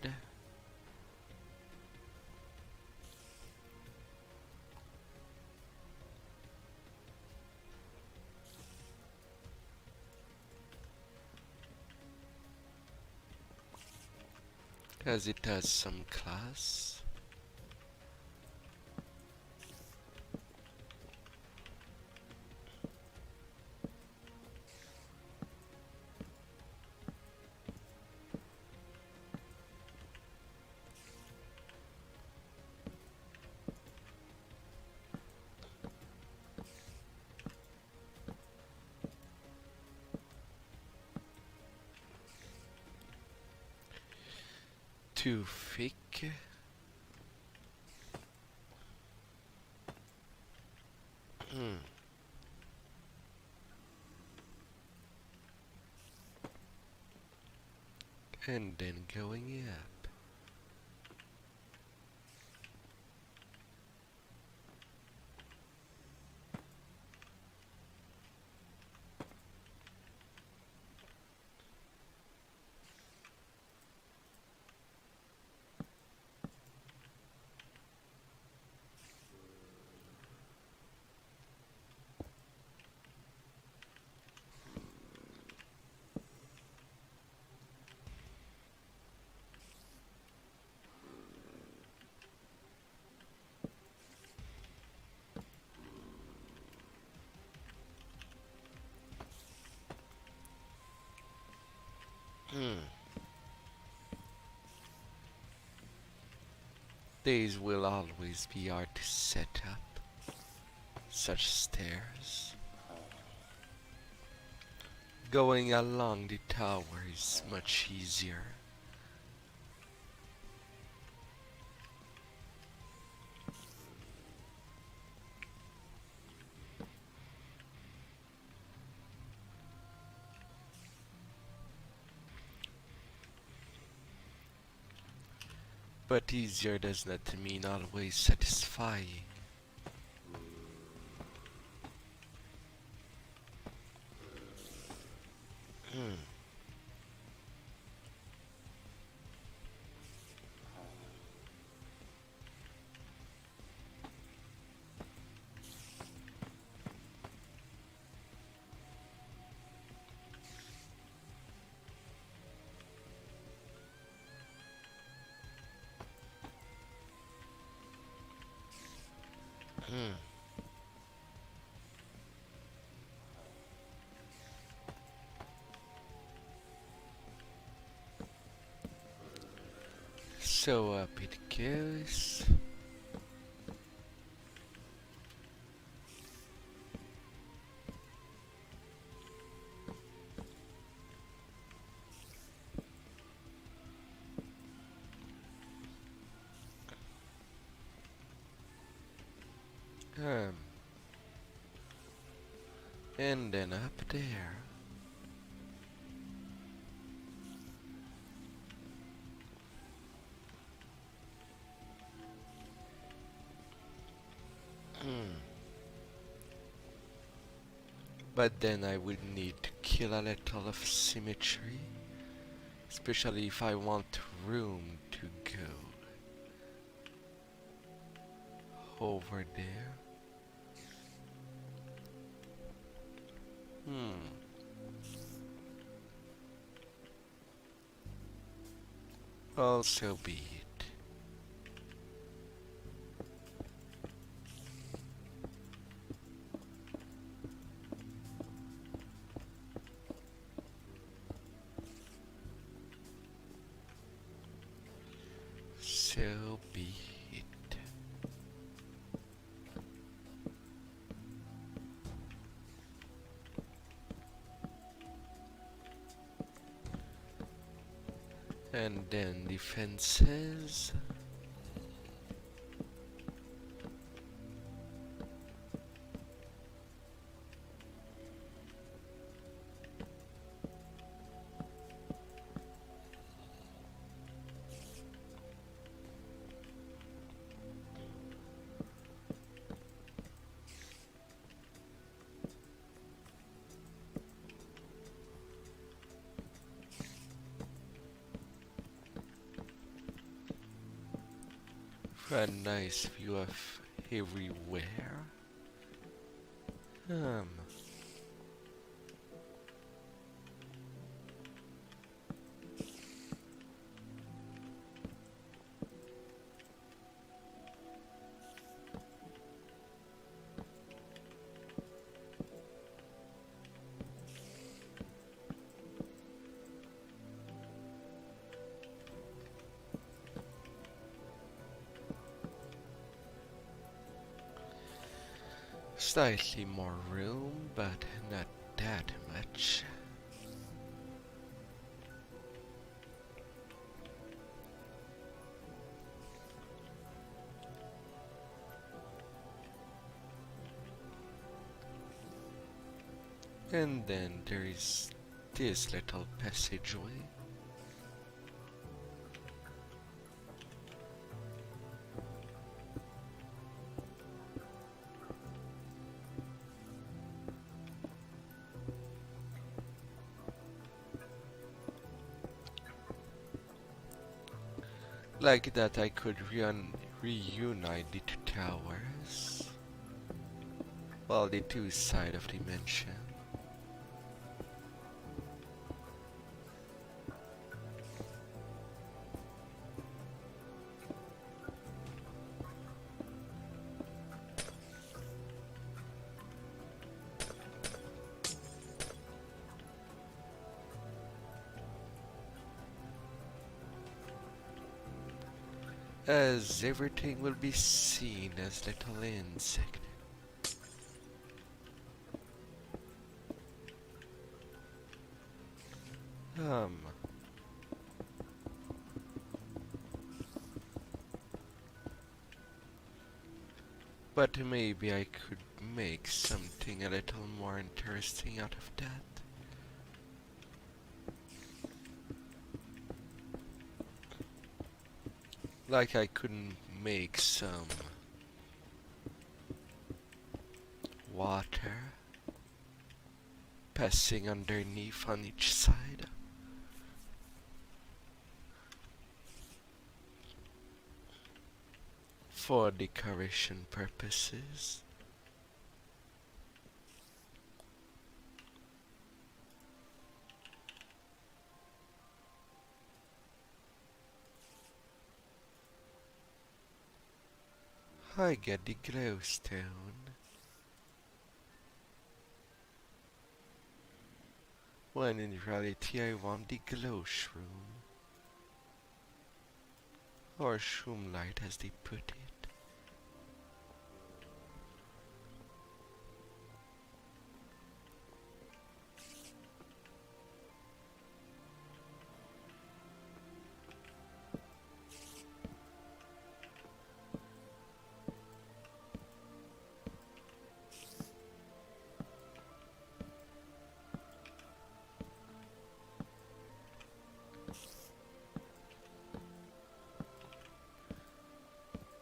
As it has some class. Too thick. Hmm. And then going up. Hmm. These will always be hard to set up. Such stairs. Going along the tower is much easier. But easier does not mean always satisfying. Hmm. Hmm. So up it goes. Um, and then up there. Hmm. But then I would need to kill a little of symmetry, especially if I want room to go over there. Hmm. Also be it. So be it. And then defenses. For a nice view of everywhere. Um, Slightly more room, but not that much. And then there is this little passageway. Like that I could reunite the two towers. Well, the two side of dimension. As everything will be seen as little insect. Um, but maybe I could make something a little more interesting out of that. Like I couldn't make some water passing underneath on each side. For decoration purposes. I get the glowstone. When in reality I want the glow shroom. Or shroom light as they put it.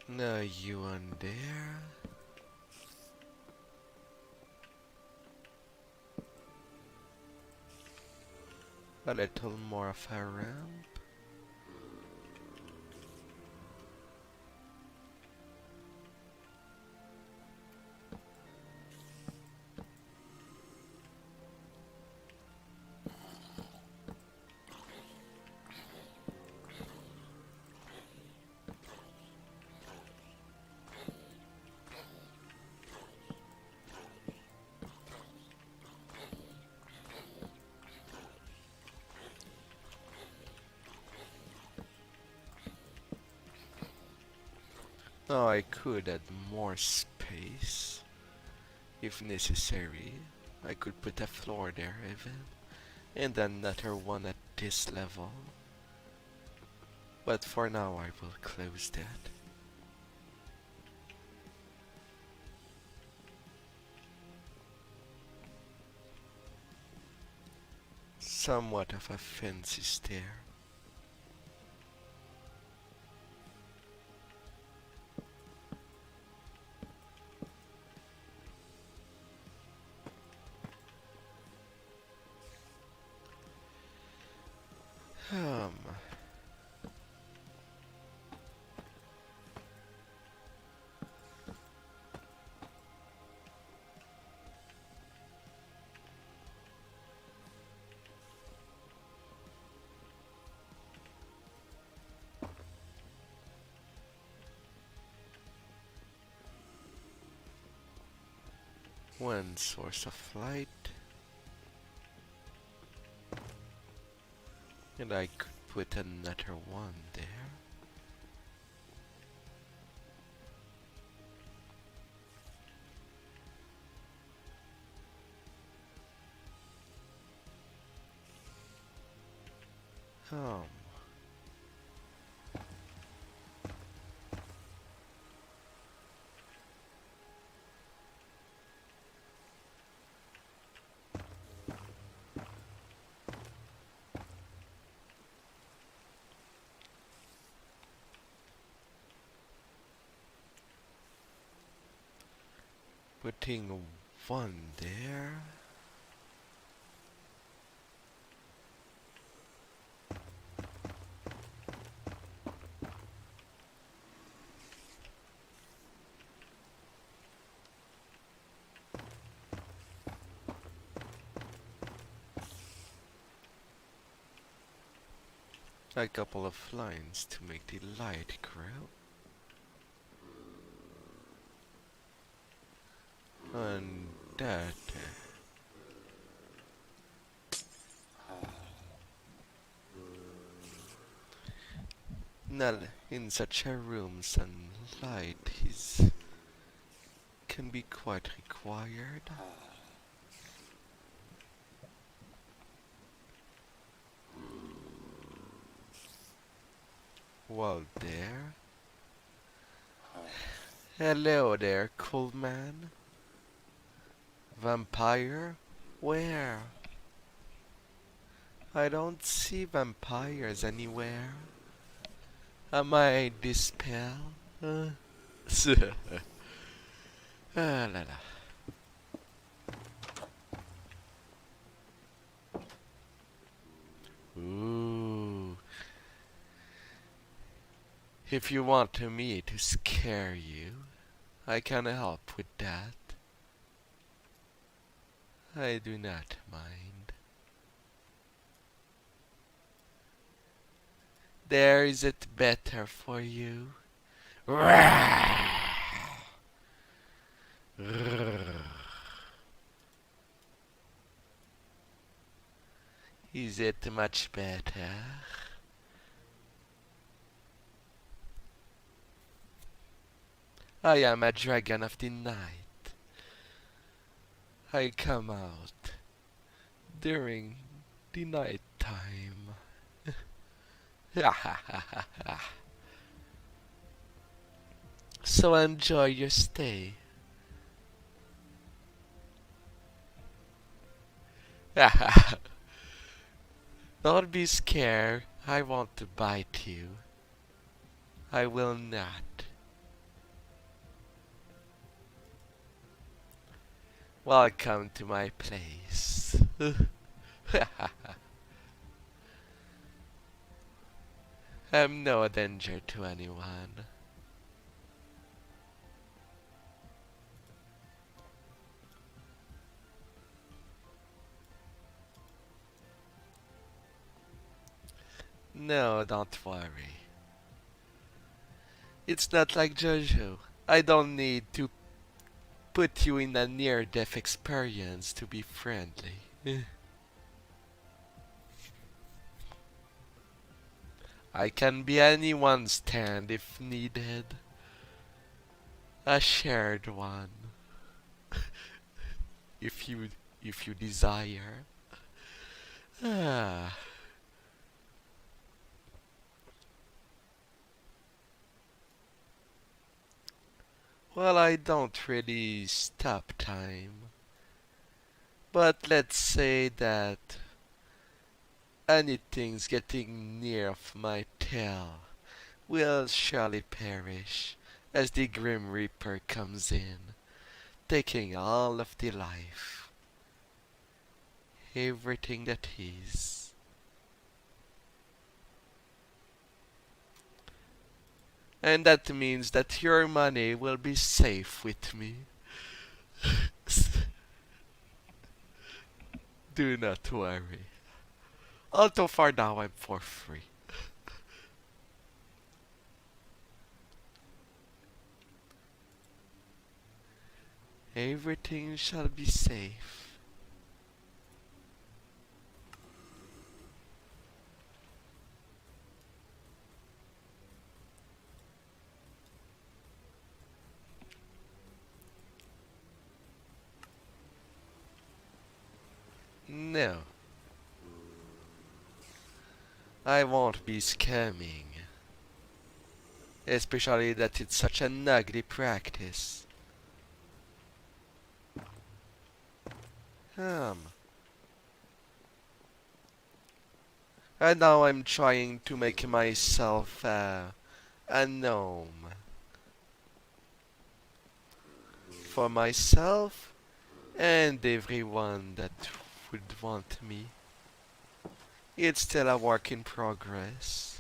Now you on there. A little more of a ramp. Now I could add more space if necessary. I could put a floor there even, and another one at this level. But for now I will close that. Somewhat of a fancy stair. Um, one source of light, and I could put another one there. Um, putting one there. A couple of lines to make the light grow. And that. Now, in such a room, sunlight is can be quite required. Well, there. Hello there, cool man. Vampire? Where? I don't see vampires anywhere. Am I dispel? Ah, la, la. Ooh. If you want me to scare you, I can help with that. I do not mind. There is it better for you. Is it much better? I am a dragon of the night. I come out during the night time. So enjoy your stay. Don't be scared. I want to bite you. I will not. Welcome to my place. I'm no danger to anyone. No, don't worry. It's not like Jojo. I don't need to put you in a near-death experience to be friendly. I can be anyone's stand if needed. A shared one. if you if you desire. Ah. Well, I don't really stop time. But let's say that anything's getting near of my tail will surely perish as the Grim Reaper comes in, taking all of the life, everything that is. And that means that your money will be safe with me. Do not worry. Although for now I'm for free. Everything shall be safe. No, I won't be scamming. Especially that it's such an ugly practice. Um, and now I'm trying to make myself a gnome. For myself and everyone that would want me. It's still a work in progress.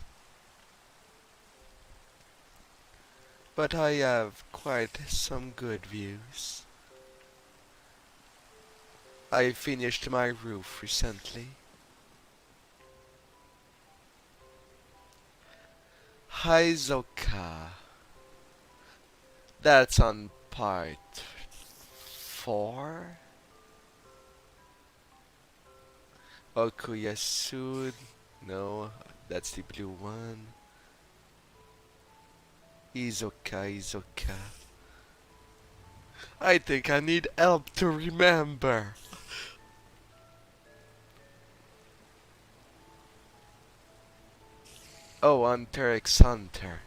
But I have quite some good views. I finished my roof recently. Hizoka. That's on part 4. Okuyasud. No, that's the blue one. Izoka, Izoka. I think I need help to remember. Oh, Hunter x Hunter.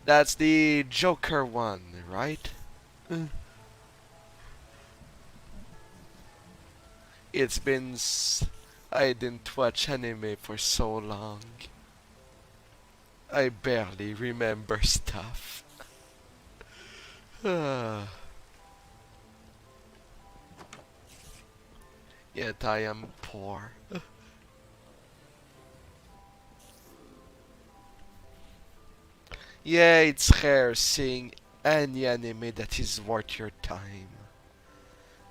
That's the Joker one, right? It's been I didn't watch anime for so long. I barely remember stuff. Ah, Yet I am poor. Yeah, it's rare seeing any anime that is worth your time.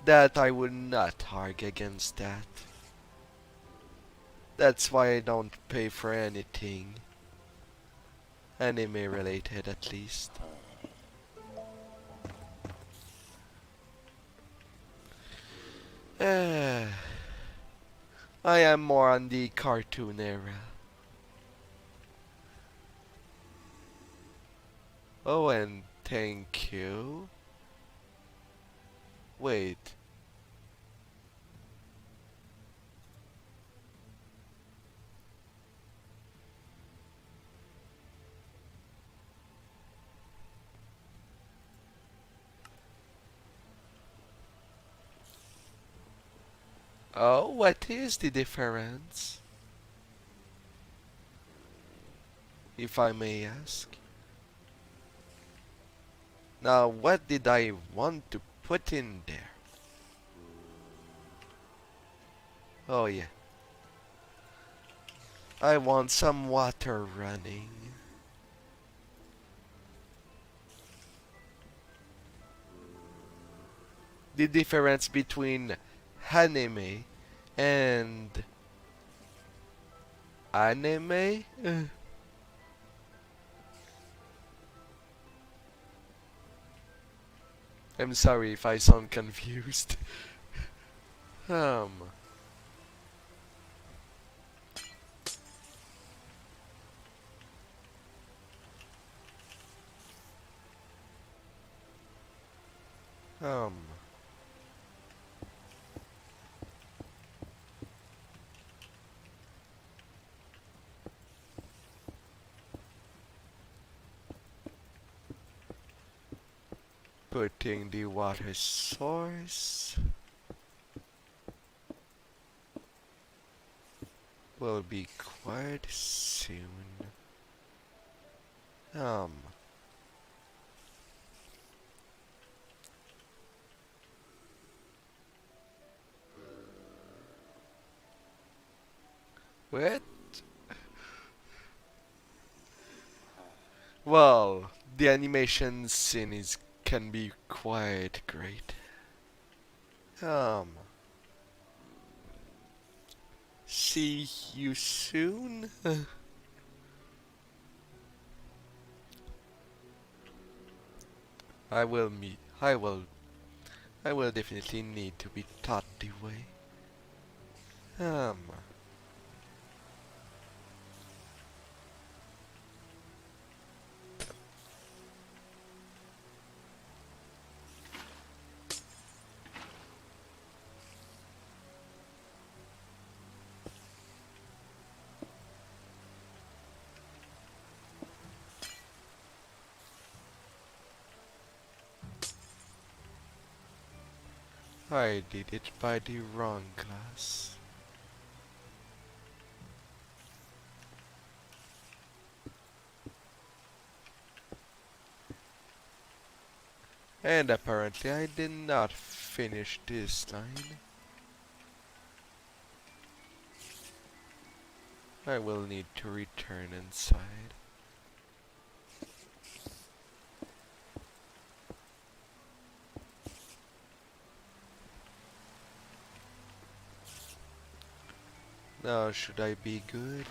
That I would not argue against that. That's why I don't pay for anything. Anime related at least. Uh, I am more on the cartoon era. Oh, and thank you. Wait. Oh, what is the difference? If I may ask. Now, what did I want to put in there? Oh, yeah. I want some water running. The difference between anime and anime? I'm sorry if I sound confused. um, um, putting the water source will be quite soon. Um, what? Well, the animation scene is can be quite great. Um, see you soon? I will meet. I will definitely need to be taught the way. Um, I did it by the wrong glass. And apparently I did not finish this line. I will need to return inside. Now should I be good?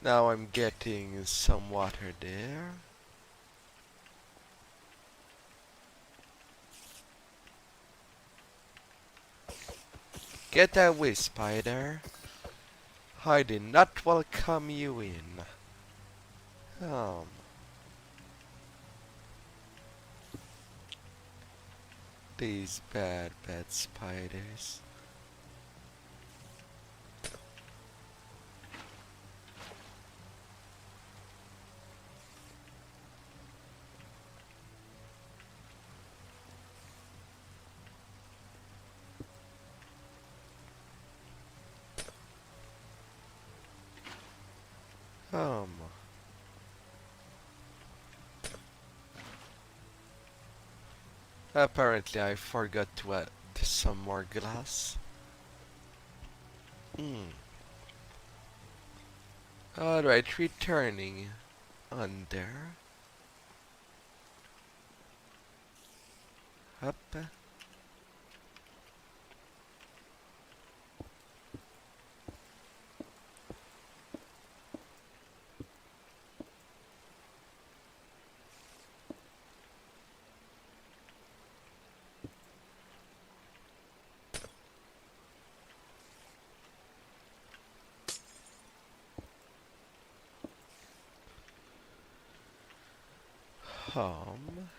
Now I'm getting some water there. Get away, spider. I did not welcome you in. Um, these bad spiders. Um, Apparently I forgot to add some more glass. Hmm. Alright, returning on there. Up. Um.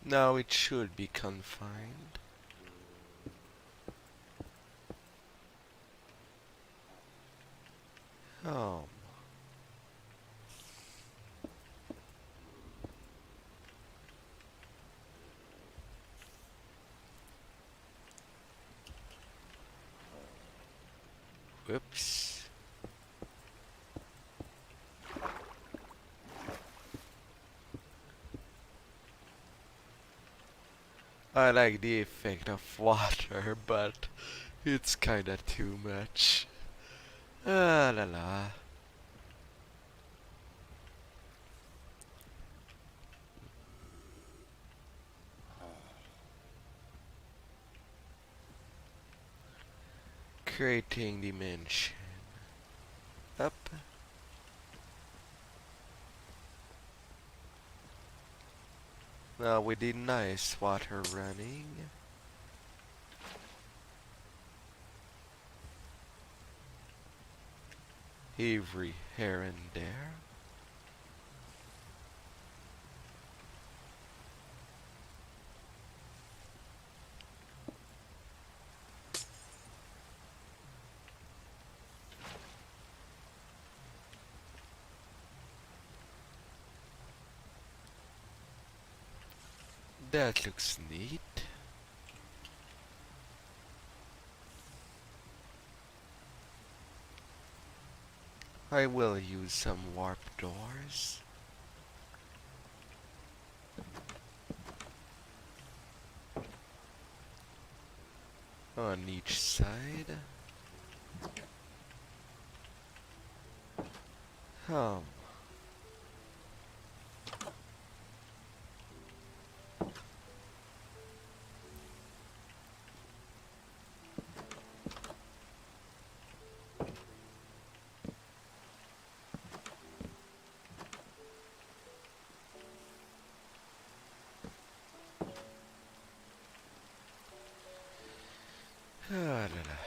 Now it should be confined. Um. Whoops. I like the effect of water, but it's kinda too much. Ah la la. Creating dimension. Up. Now with the nice water running. Every here and there. That looks neat. I will use some warp doors. On each side. Um. Ah, la, la.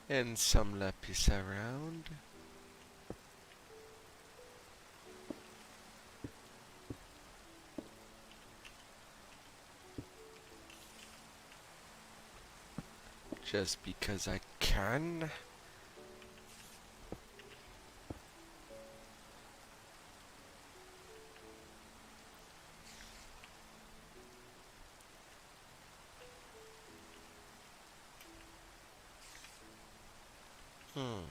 And some lapis around. Just because I can. Hmm.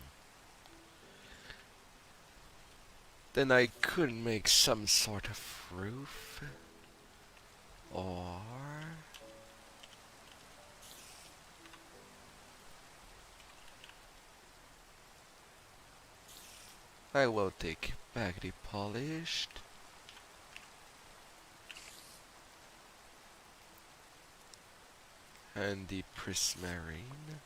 Then I could make some sort of roof. Or I will take back the polished. And the prismarine.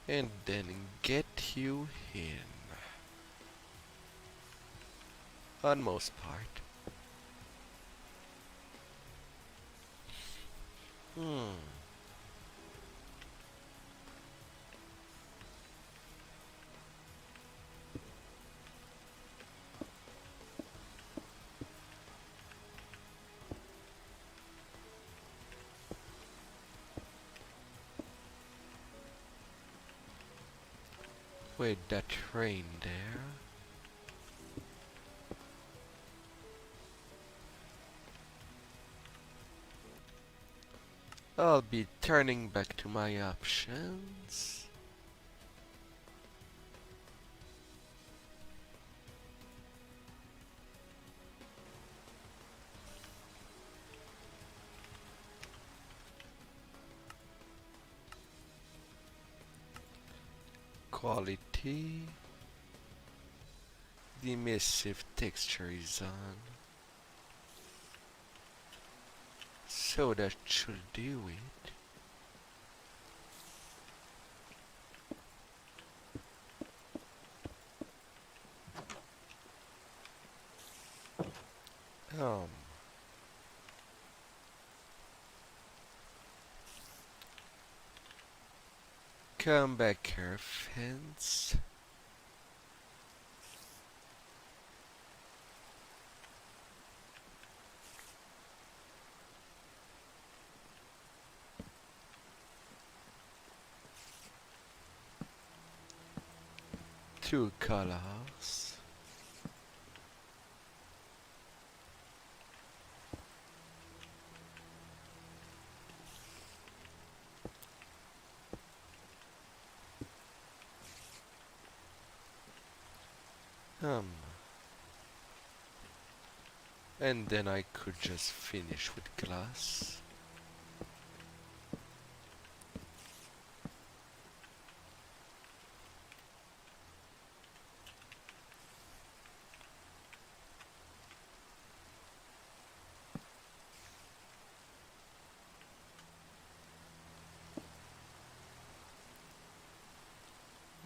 And then get you in. On most part. Hmm. with that rain there. I'll be turning back to my options. Quality. The emissive texture is on. So that should do it. Um, come back here, fence. Two colors. Um, and then I could just finish with glass.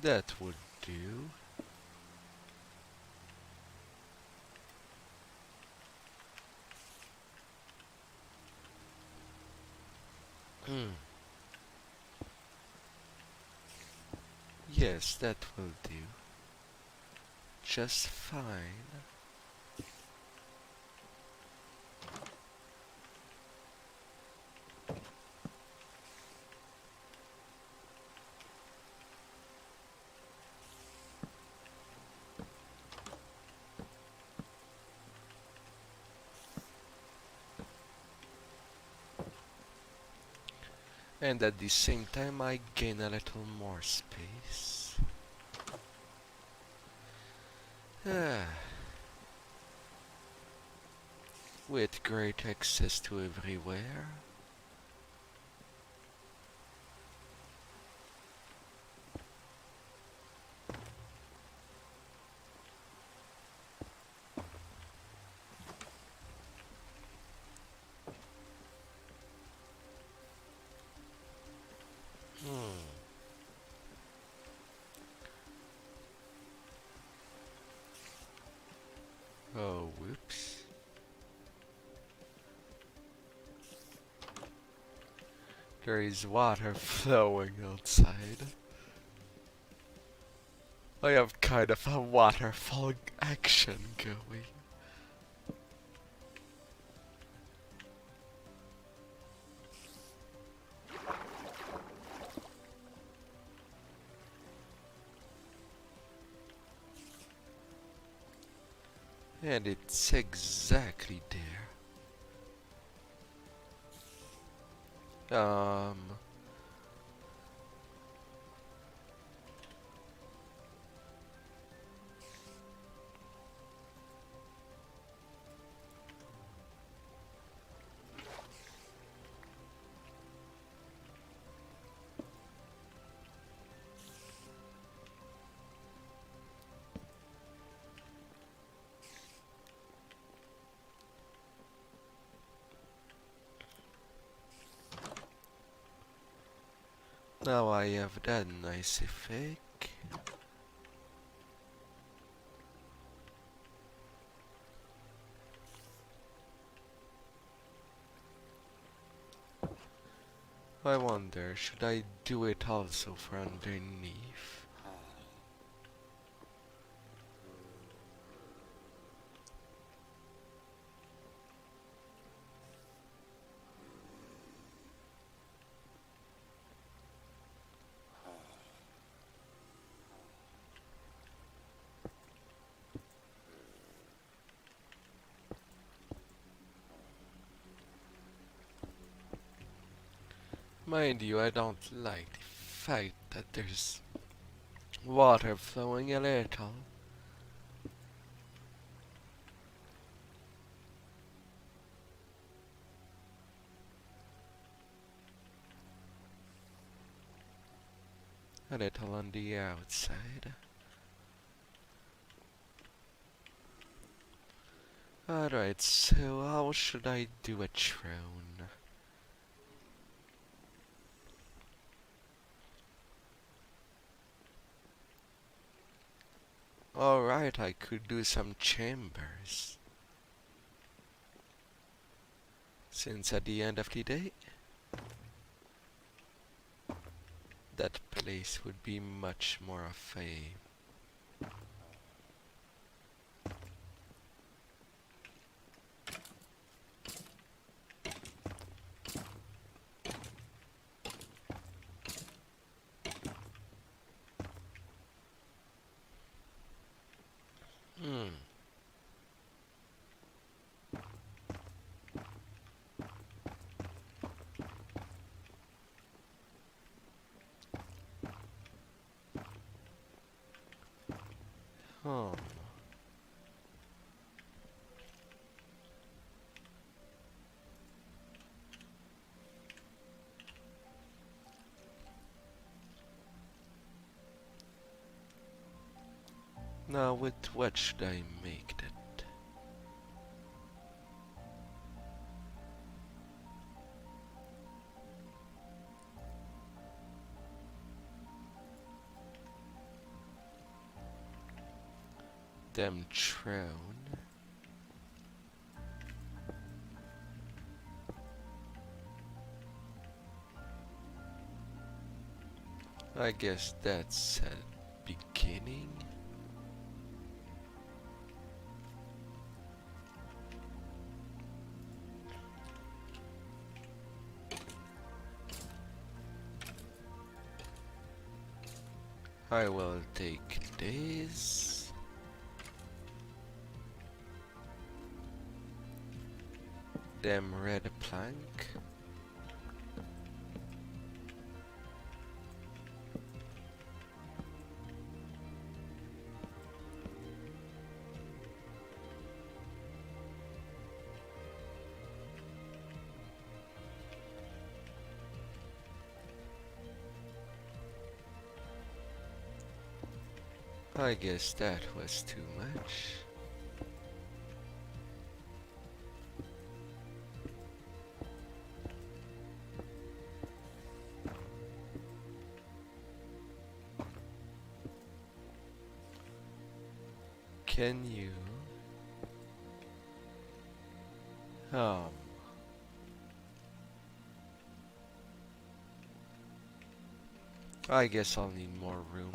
That would do. Hmm. Yes, that will do. Just fine. And at the same time I gain a little more space. Ah, with great access to everywhere. Hmm. Oh, whoops. There is water flowing outside. I have kind of a waterfall action going. And it's exactly there. Now I have that nice effect. I wonder, should I do it also for underneath? Mind you, I don't like the fact that there's water flowing a little. A little on the outside. Alright, so how should I do a throne? Alright, I could do some chambers. Since at the end of the day, that place would be much more of a hmm. Oh. Now with what should I make that? Them throne? I guess that's a beginning. I will take this. Them red plank. I guess that was too much. Can you? Um. I guess I'll need more room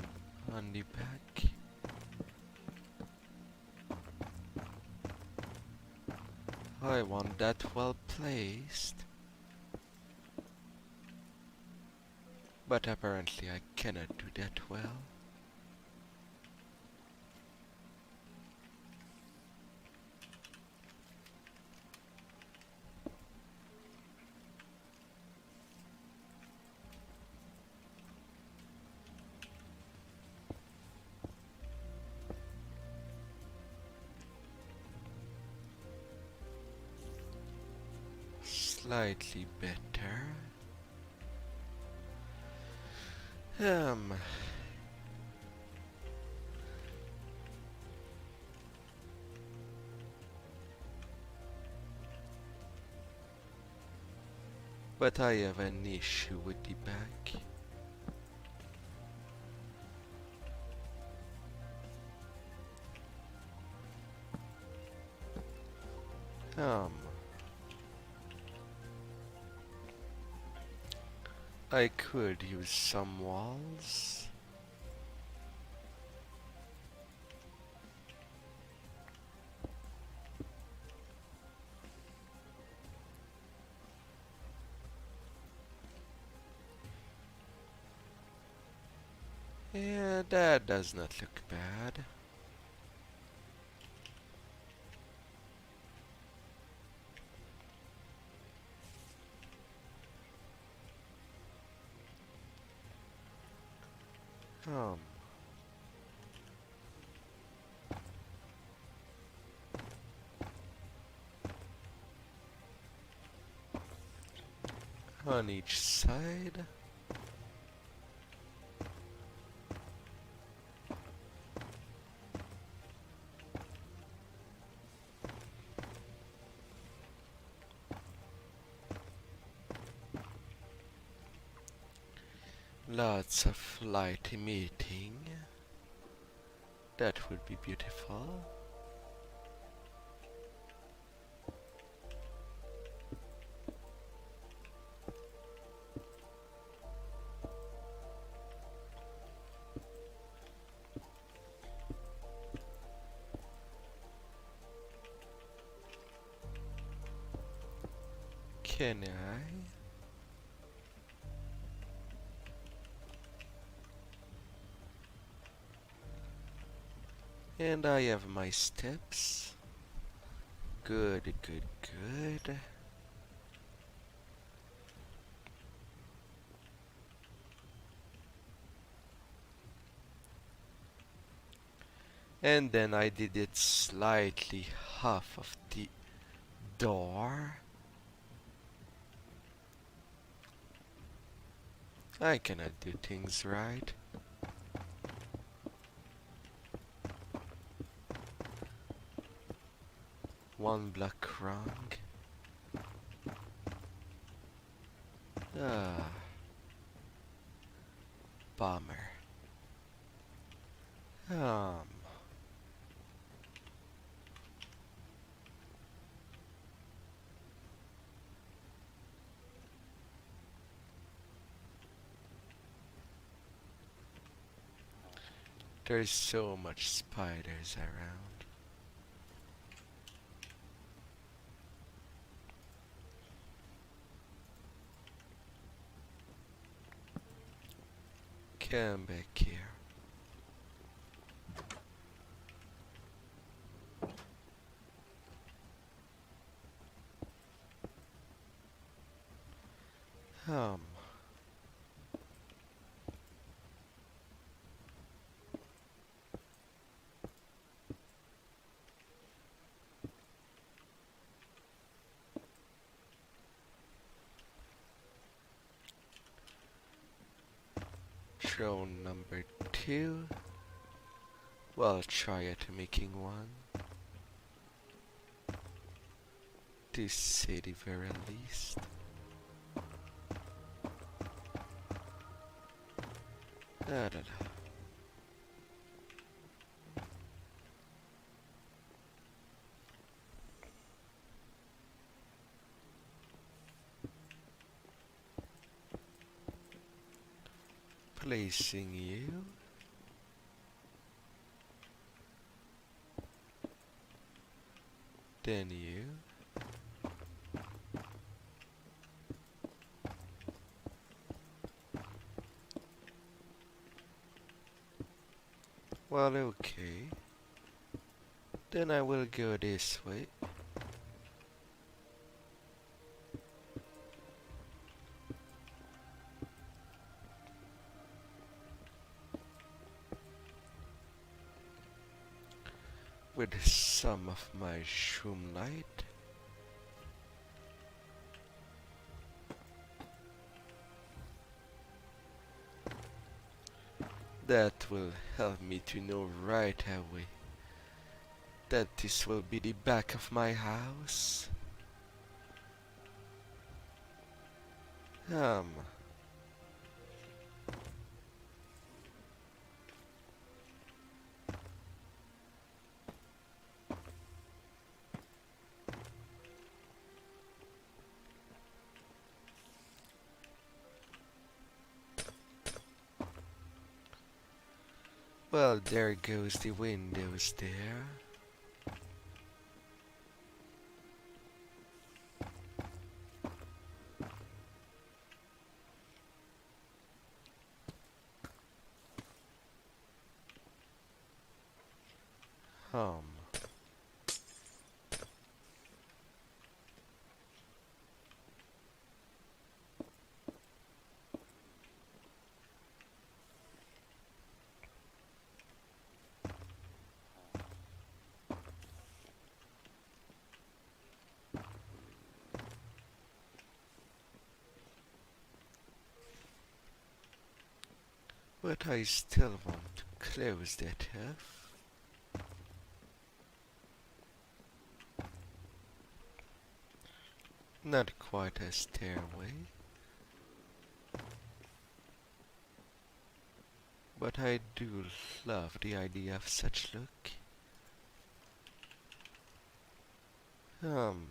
on the back. I want that well placed. But apparently I cannot do that well. Slightly better. Um. But I have an issue with the back. Um. I could use some walls. Yeah, that does not look bad. Um, on each side. Lots of light emitting. That would be beautiful. Can I? And I have my steps. Good, good, good. And then I did it slightly half of the door. I cannot do things right. One block wrong. Ah, bummer. Um, there's so much spiders around. Come back here. Um, Drone number 2. Well, try at making one. To say the very least. I don't know. Placing you. Then you. Well, okay. Then I will go this way. With some of my shroom light. That will help me to know right away that this will be the back of my house. Um, well, there goes the windows there. Um, But I still want to close that off. Not quite a stairway, but I do love the idea of such look. Um,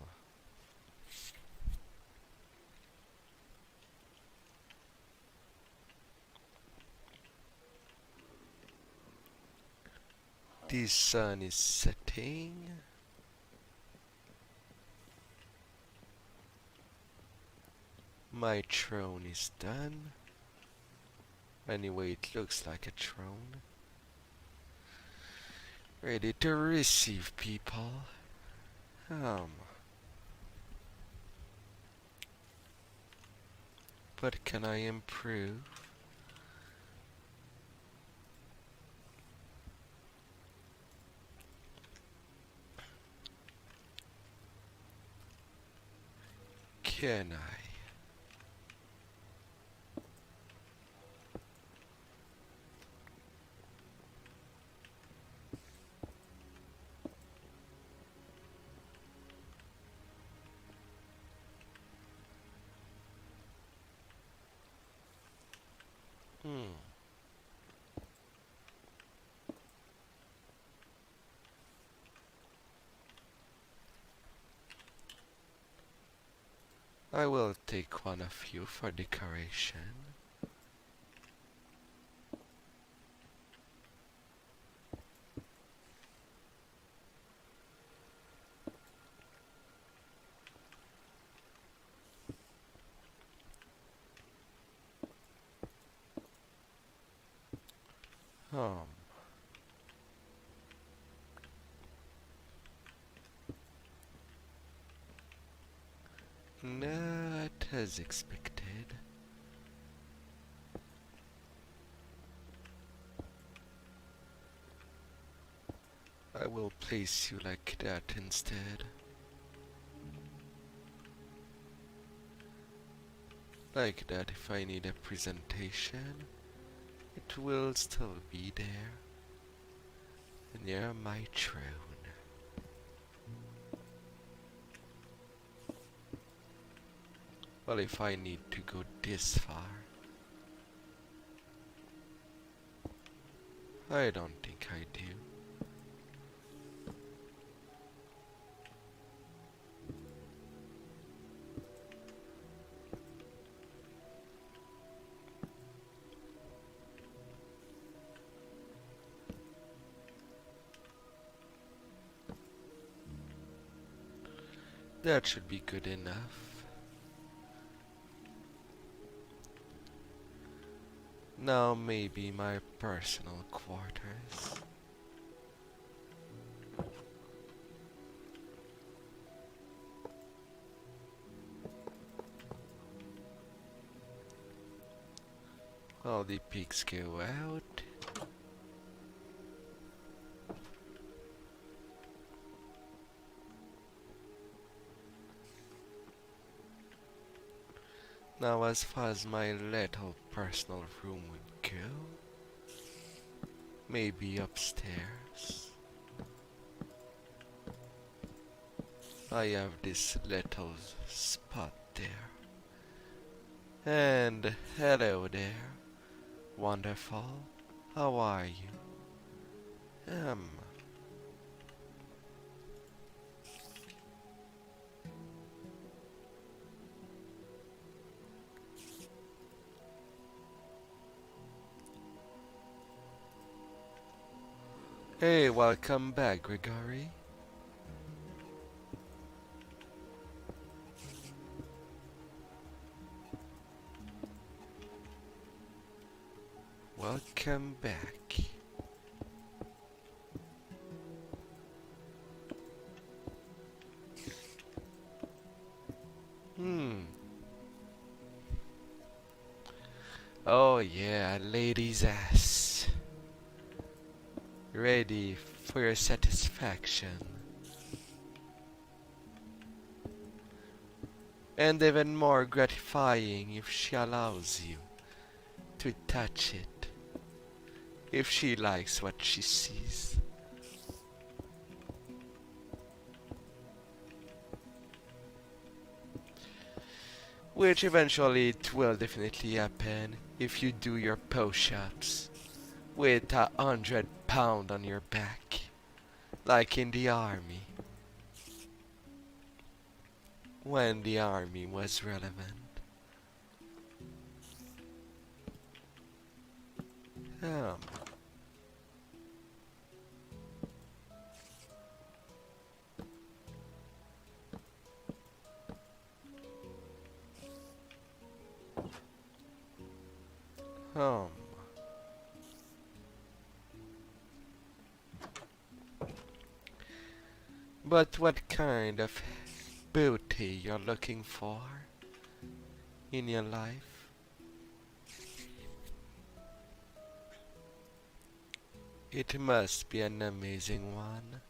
the sun is setting. My throne is done. Anyway, it looks like a throne. Ready to receive people. Um, but can I improve? Can I? Hmm. I will take one of you for decoration. Um, not as expected. I will place you like that instead. Like that if I need a presentation, it will still be there. Near my throne. Well, if I need to go this far, I don't think I do. That should be good enough. Now maybe my personal quarters. All the pigs go out. Now as far as my little personal room would go, maybe upstairs. I have this little spot there. And hello there. Wonderful. How are you? Hey, welcome back, Gregory. Welcome back. Hmm. Oh yeah, lady's ass. Ready for your satisfaction. And even more gratifying if she allows you to touch it. if she likes what she sees. Which eventually it will definitely happen if you do your push-ups with 100 pounds on your back, like in the army, when the army was relevant. Um, um, but what kind of beauty you're looking for in your life? It must be an amazing one.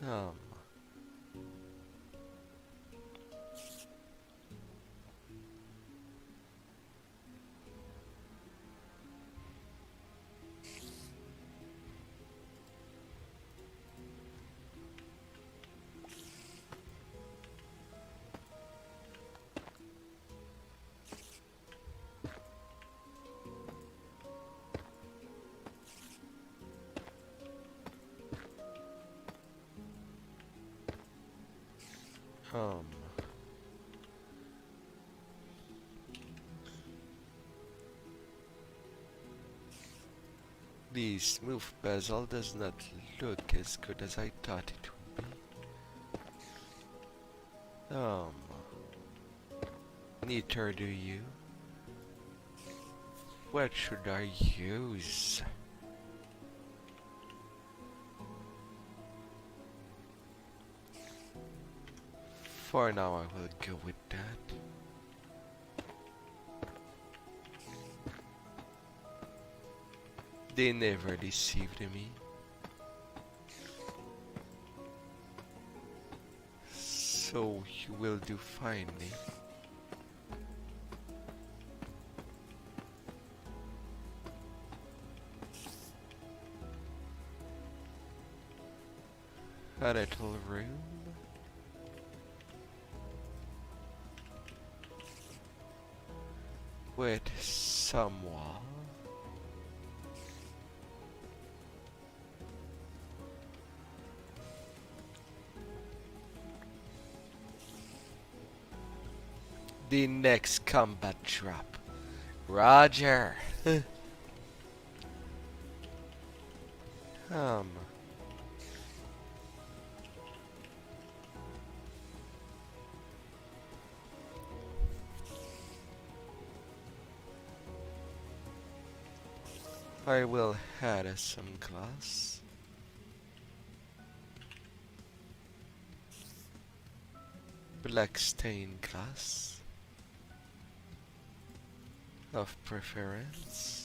Um, um, the smooth bezel does not look as good as I thought it would. Neither do you. What should I use? For now, I will go with that. They never deceived me. So you will do finely. A little room. With some wall. The next combat drop. Roger. um. I will add some glass. Black stained glass. Of preference.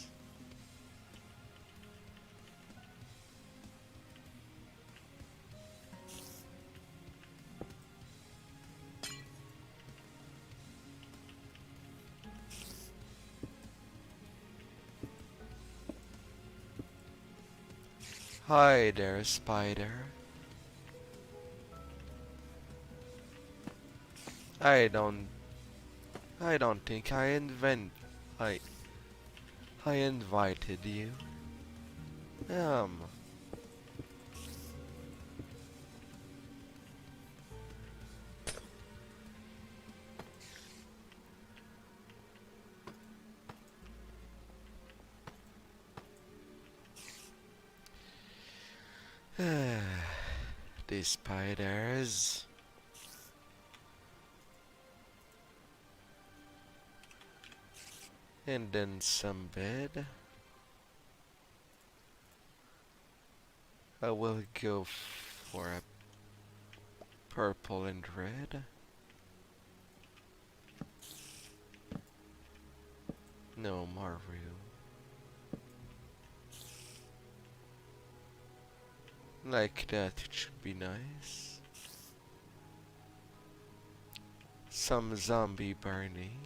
Hi there, spider. I don't I don't think I I invited you. Um these spiders. And then some bed. I will go for a purple and red. No more room. Like that, it should be nice. Some zombie burning.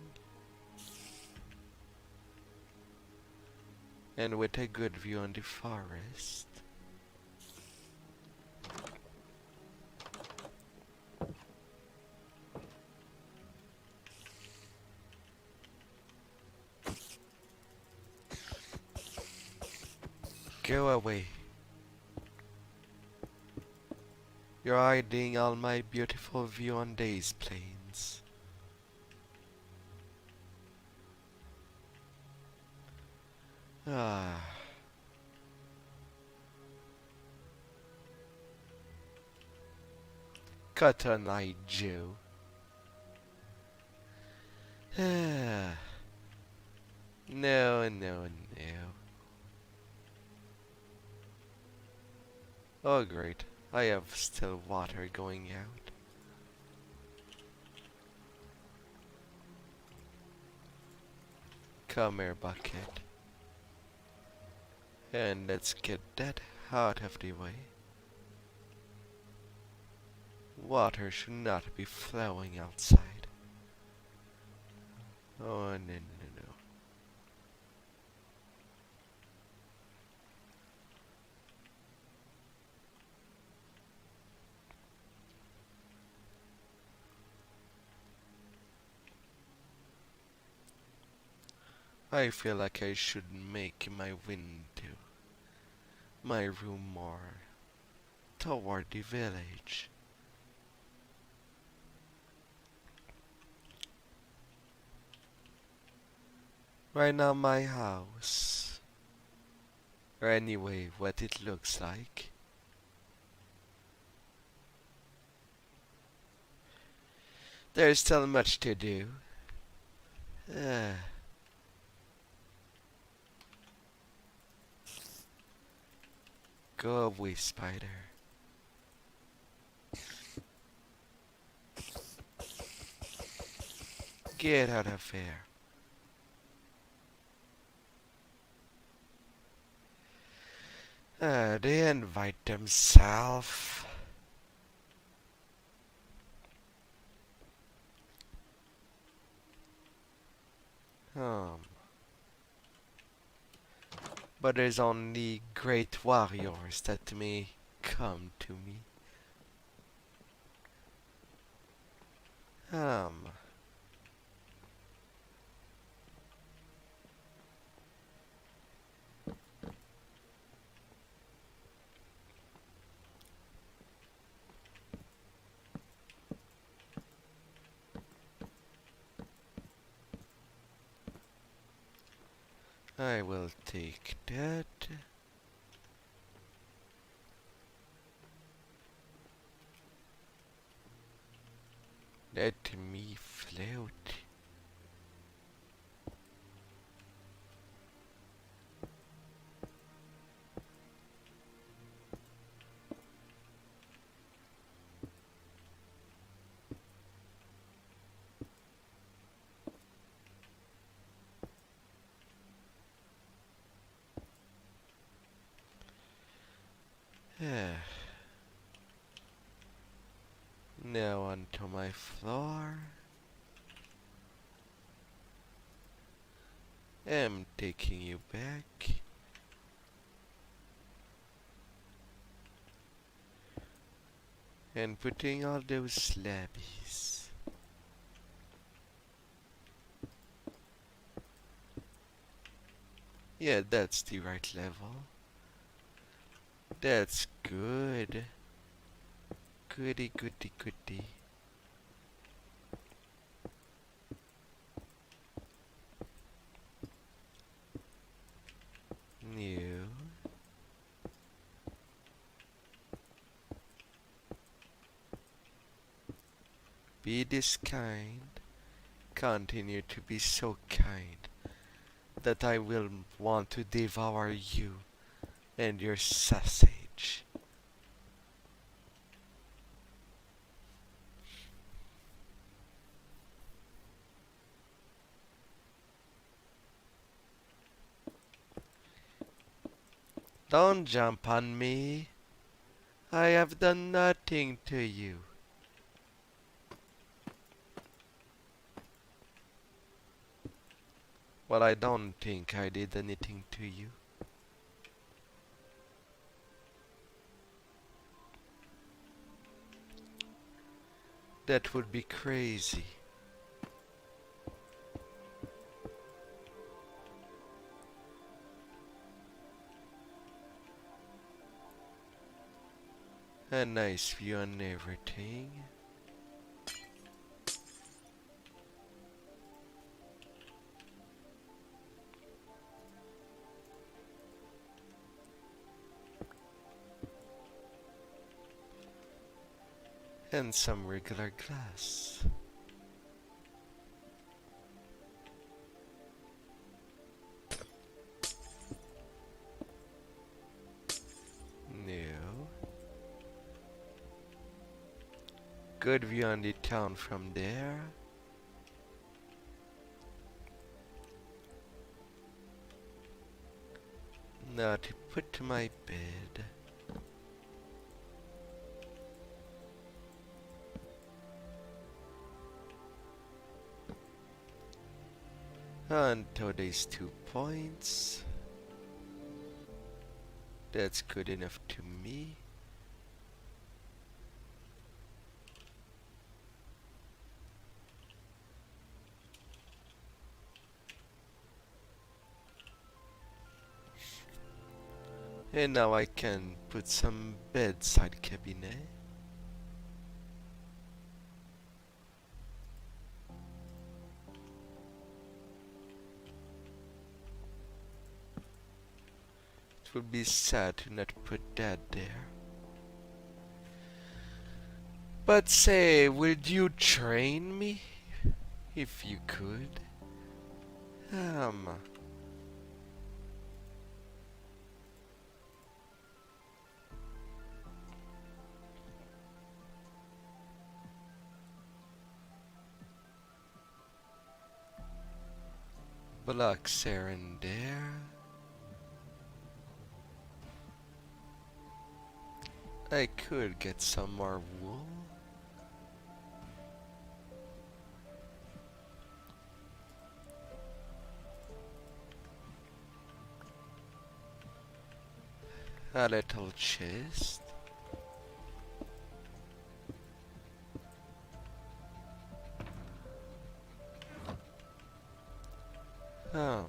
and with a good view on the forest. Go away. You're hiding all my beautiful view on these plains. Ah, Cotton-eyed Joe. Ah, no, no, no. Oh great, I have still water going out. Come here, bucket. And let's get that out of the way. Water should not be flowing outside. Oh, no, no, no. I feel like I should make my window, my room more toward the village. Right now my house, or anyway what it looks like. There's still much to do. Ah, go away, spider. Get out of here. They invite themselves. Um, but there's only great warriors that may come to me. Um, I will take that. Let me float. Now onto my floor. I'm taking you back. And putting all those slabbies. Yeah, that's the right level. That's good. Goody, goody, goody. New. Be this kind. Continue to be so kind that I will want to devour you and your sausage. Don't jump on me. I have done nothing to you. Well, I don't think I did anything to you. That would be crazy. A nice view on everything. And some regular glass. No. Good view on the town from there. Now to put to my bed. Onto these 2 points. That's good enough to me. And now I can put some bedside cabinet. It would be sad to not put that there. But say, would you train me? If you could. Blocks here and there. I could get some more wool. A little chest. Um.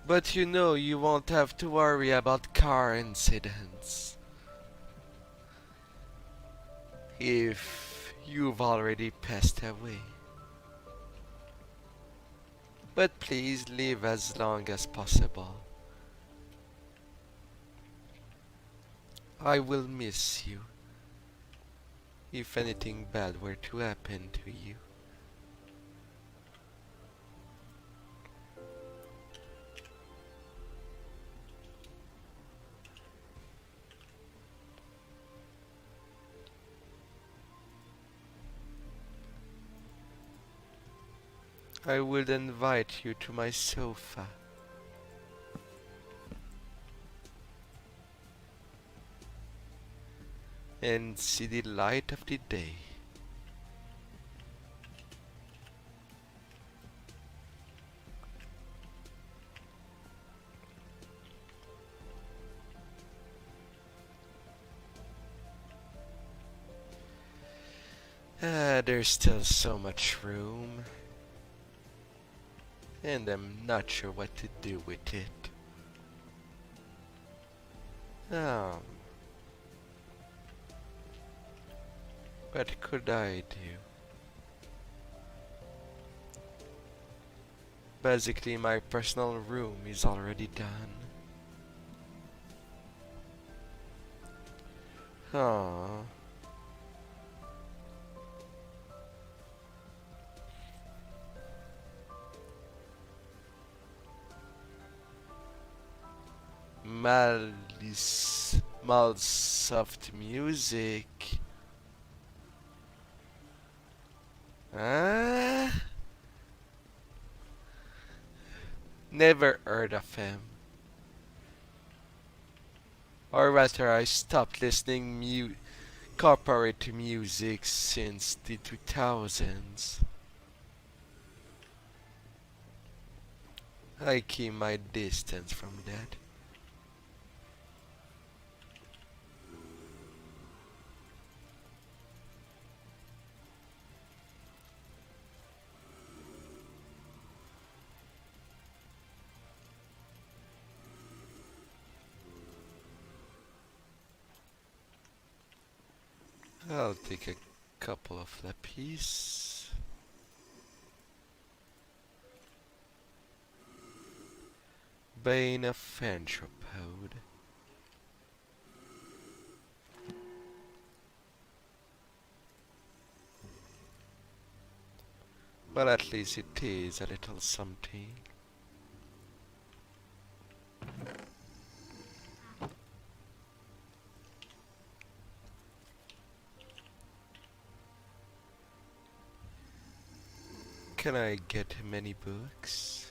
But you know you won't have to worry about car incidents. If you've already passed away. But please live as long as possible. I will miss you. If anything bad were to happen to you. I would invite you to my sofa. And see the light of the day. There's still so much room. And I'm not sure what to do with it. What could I do? Basically, my personal room is already done. Aww. Mal soft music. Never heard of him. Or rather, I stopped listening corporate music since the 2000s. I keep my distance from that. I'll take a couple of lapis. Bane of Anthropode. Well, at least it is a little something. Can I get many books?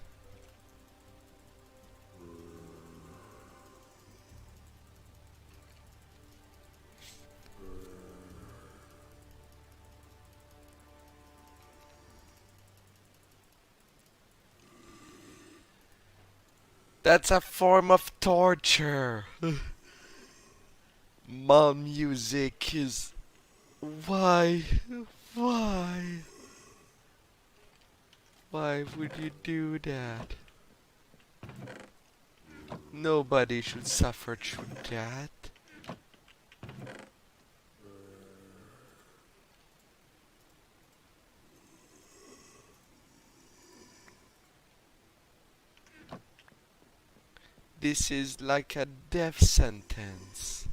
That's a form of torture. Mom music is... Why? Why? Why would you do that? Nobody should suffer through that. This is like a death sentence.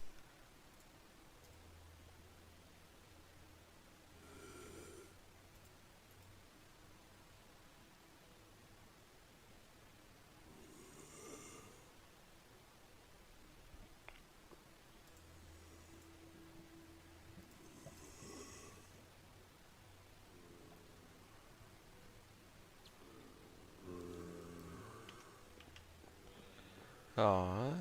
Aww.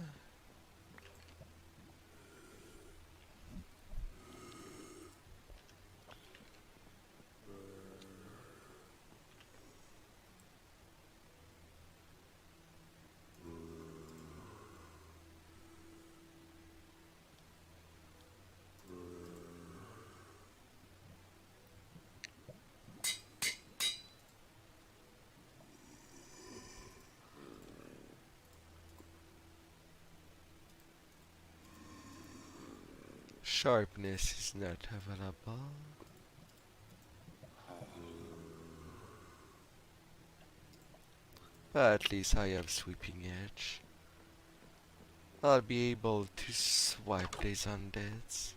Sharpness is not available. But at least I have sweeping edge. I'll be able to swipe these undeads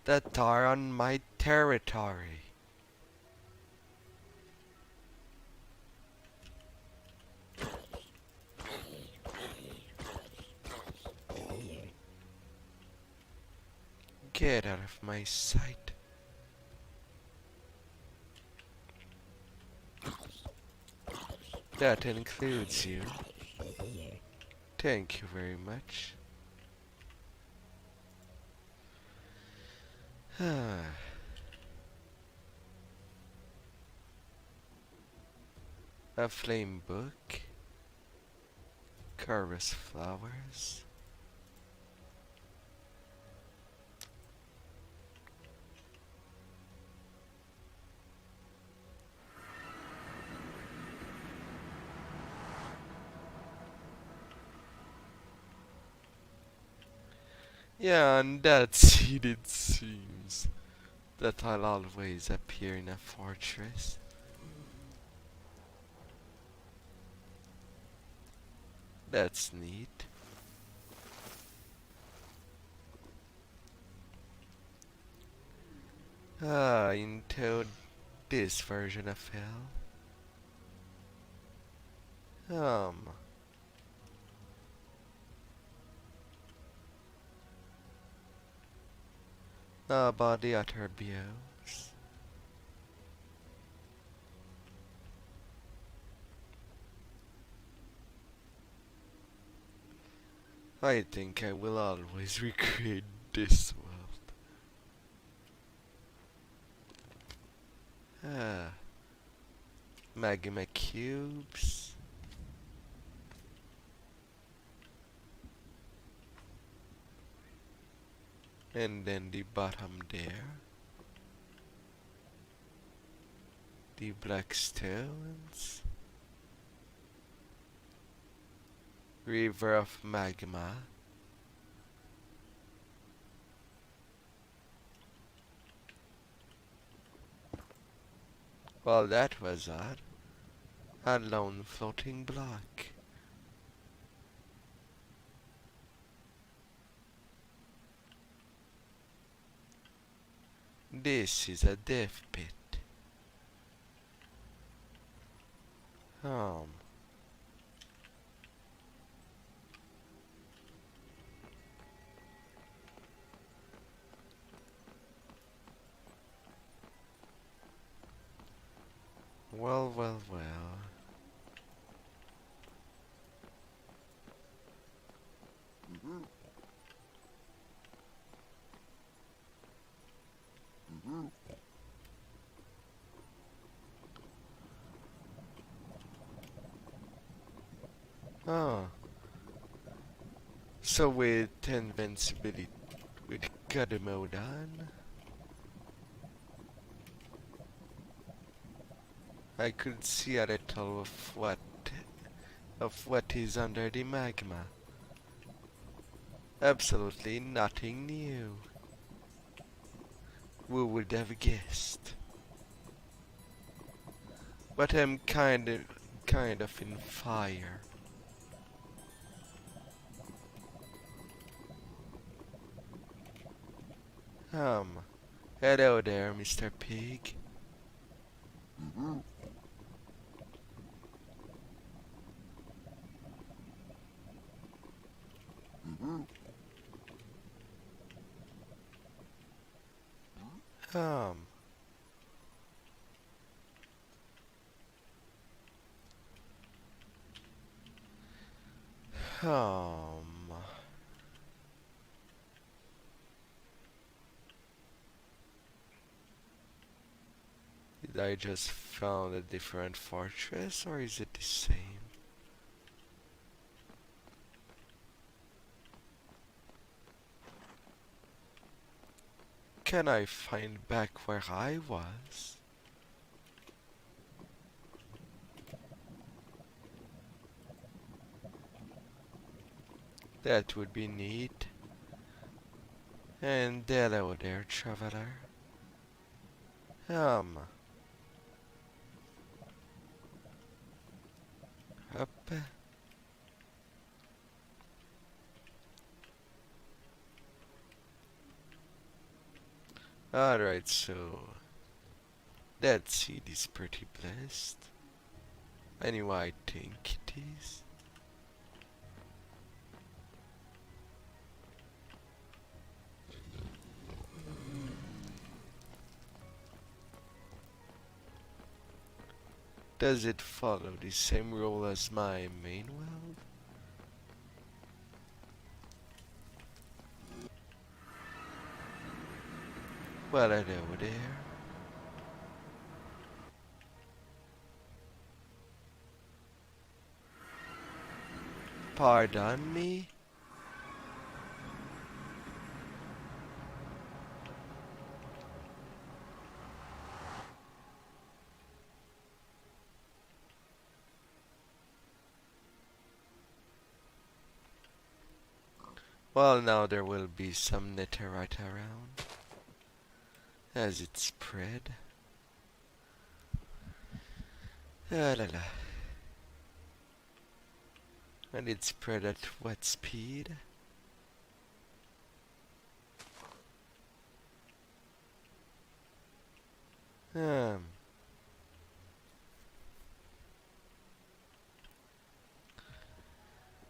that are on my territory. Get out of my sight. That includes you. Thank you very much. A flame book. Chorus flowers. Yeah, and that's it seems that I'll always appear in a fortress. That's neat. Into this version of hell. How about the other biomes? I think I will always recreate this world. Magma cubes. And then the bottom there. The black stones. River of magma. Well, that was odd. A lone floating block. This is a death pit. Um, well, well, well. Oh, so with invincibility, with God mode on, I could see a little of what is under the magma. Absolutely nothing new. Who would have guessed? But I'm kind of in fire. Um, hello there, Mr. Pig. Um, um, did I just found a different fortress or is it the same? Can I find back where I was? That would be neat. And hello there, traveler. Um, up. Alright, so that seed is pretty blessed. Anyway, I think it is. Does it follow the same rule as my main world? Well, hello there. Pardon me? Well, now there will be some netherite around as it spread. La la la. And it spread at what speed? Um,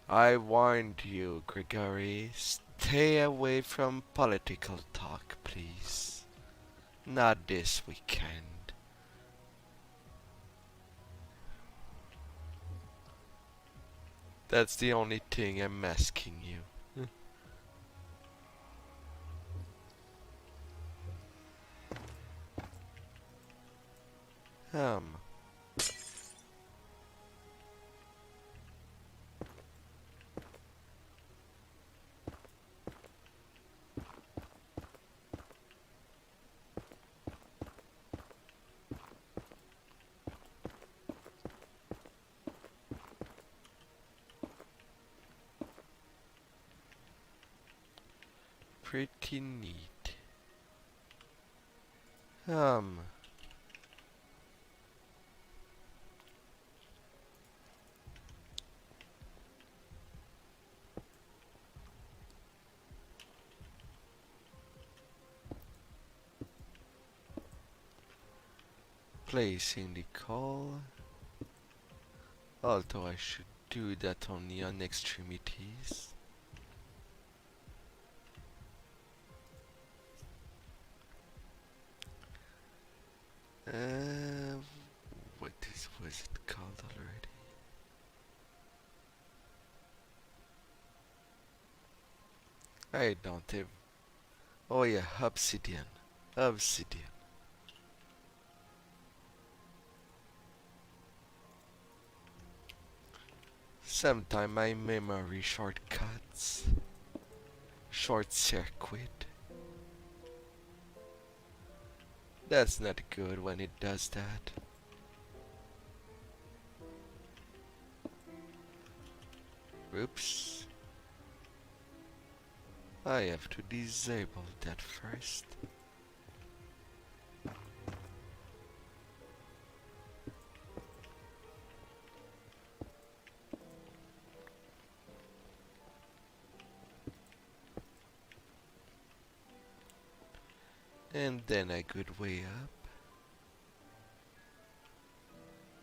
I warned you, Gregory. Stay away from political talk, please. Not this weekend. That's the only thing I'm asking you. um, pretty neat. Um, Placing the call. Although I should do that only on extremities. Uh, was it called already? I don't have. Oh yeah, obsidian. Obsidian. Sometime my memory shortcuts. Short circuit. That's not good when it does that. Oops. I have to disable that first. And then a good way up.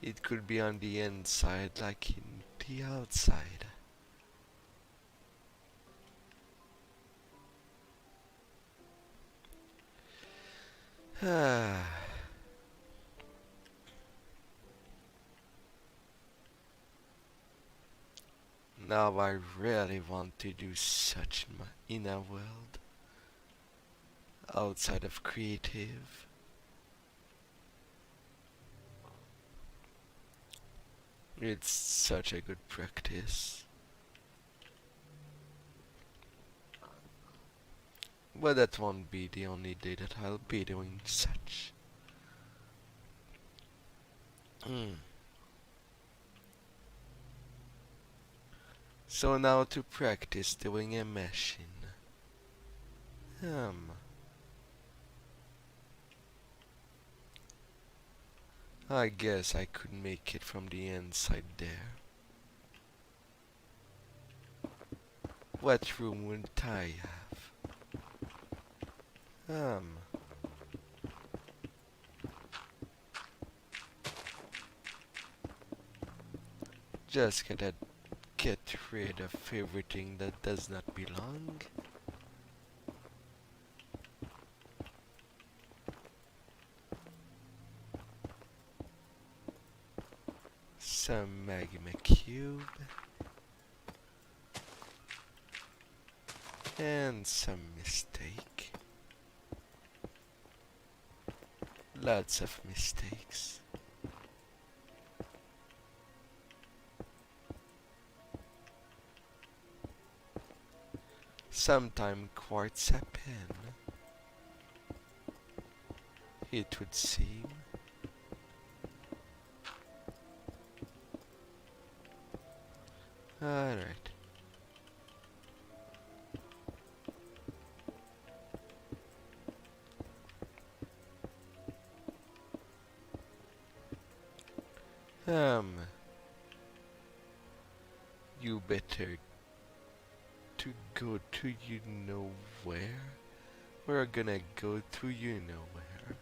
It could be on the inside like in the outside. Ah. Now I really want to do such in a world outside of creative. It's such a good practice. But that won't be the only day that I'll be doing such. So now to practice doing a machine. I guess I could make it from the inside there. What room would I have? Just gotta get rid of everything that does not belong. Some magma cube. And some mistake. Lots of mistakes. Sometime quartz a pen. It would seem. Alright. You better to go to you know where? We're gonna go to you know where.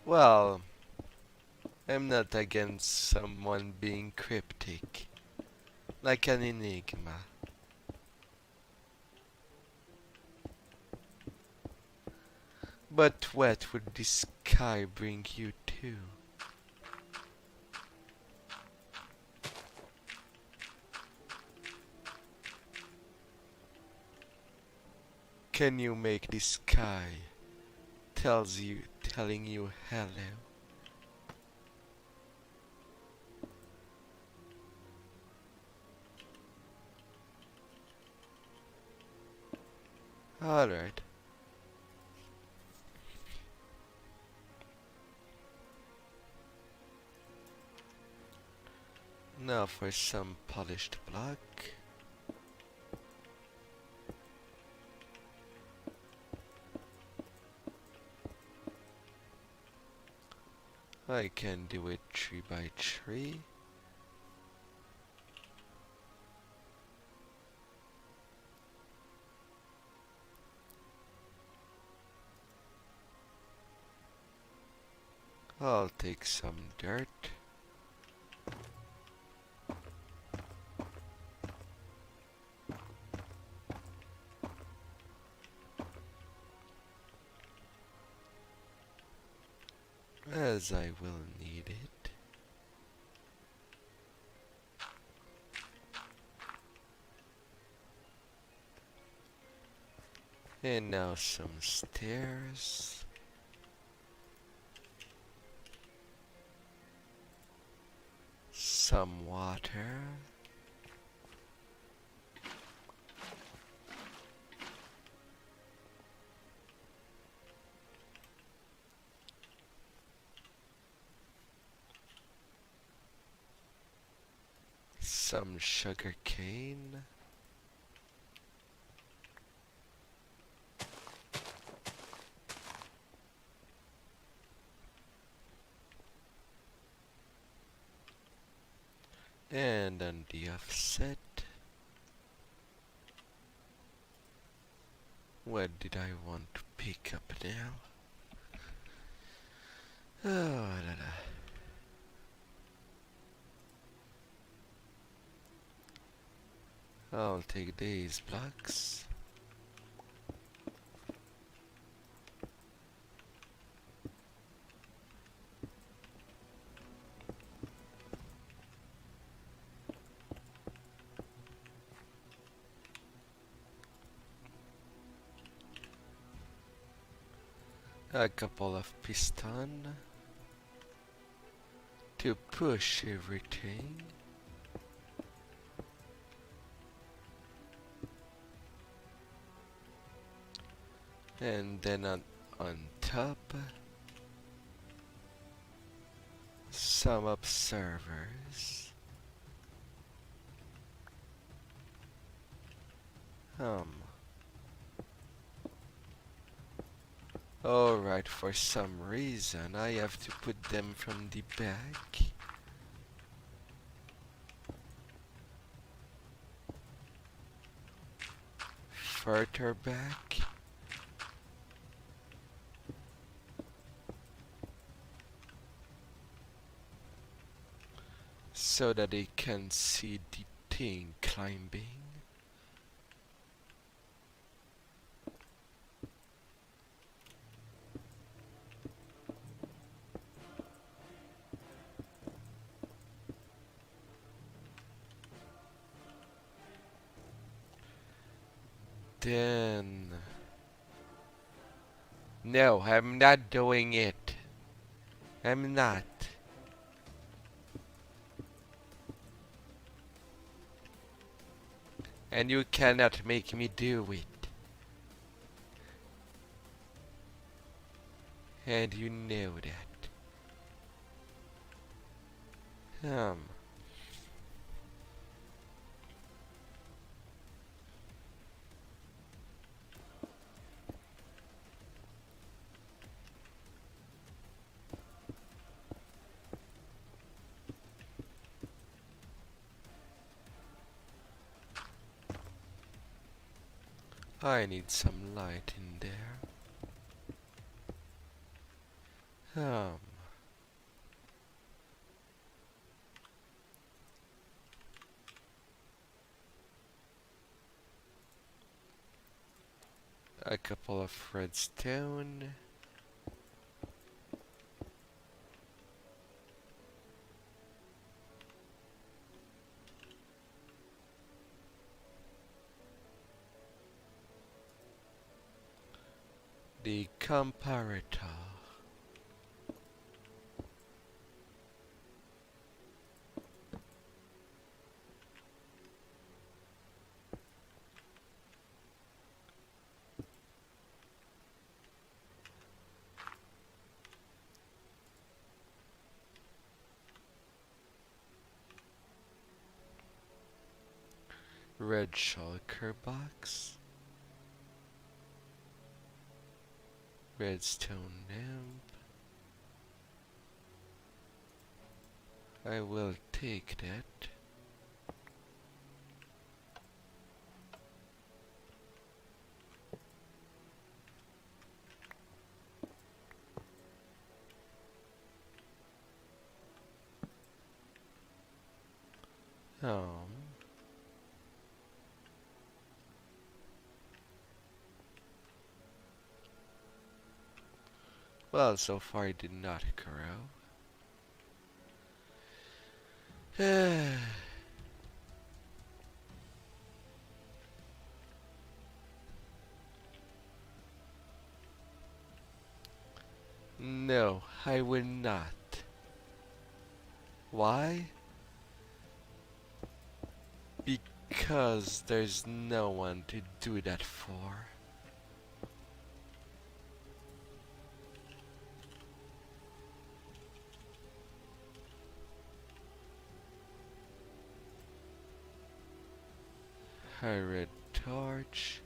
Well, I'm not against someone being cryptic, like an enigma. But what would the sky bring you to? Can you make the sky telling you hello? Alright. Now for some polished block. I can do it 3 by 3. I'll take some dirt. As I will need it. And now some stairs. Some water. Some sugar cane. And on the offset, what did I want to pick up now? Oh, la la. I'll take these blocks. A couple of piston to push everything. And then on top, some observers. Alright, for some reason I have to put them from the back. Further back. So that they can see the thing climbing. Then... No, I'm not doing it. I'm not. And you cannot make me do it. And you know that. I need some light in there. A couple of redstone. The comparator. Red shulker box. Redstone lamp. I will take that. Um, well, so far it did not grow. No, I will not. Why? Because there's no one to do that for. A red torch.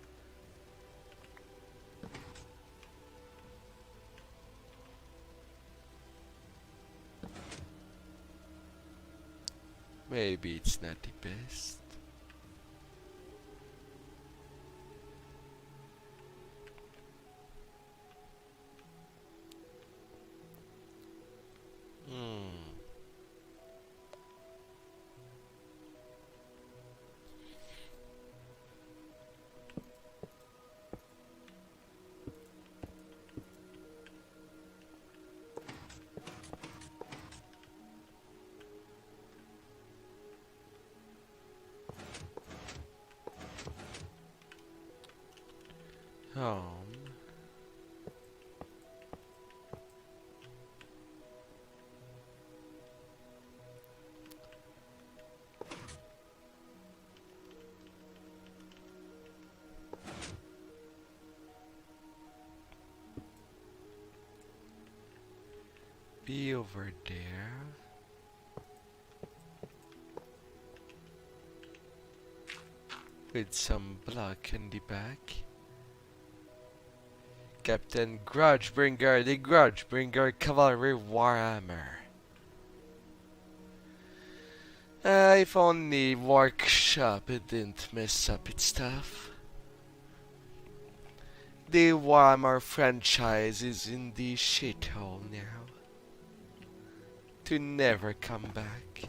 Maybe it's not the best. Hmm. Um. Be over there. With some block in the back. Captain Grudgebringer, the Grudgebringer Cavalry Warhammer. If only workshop it didn't mess up its stuff. The Warhammer franchise is in the shithole now. To never come back.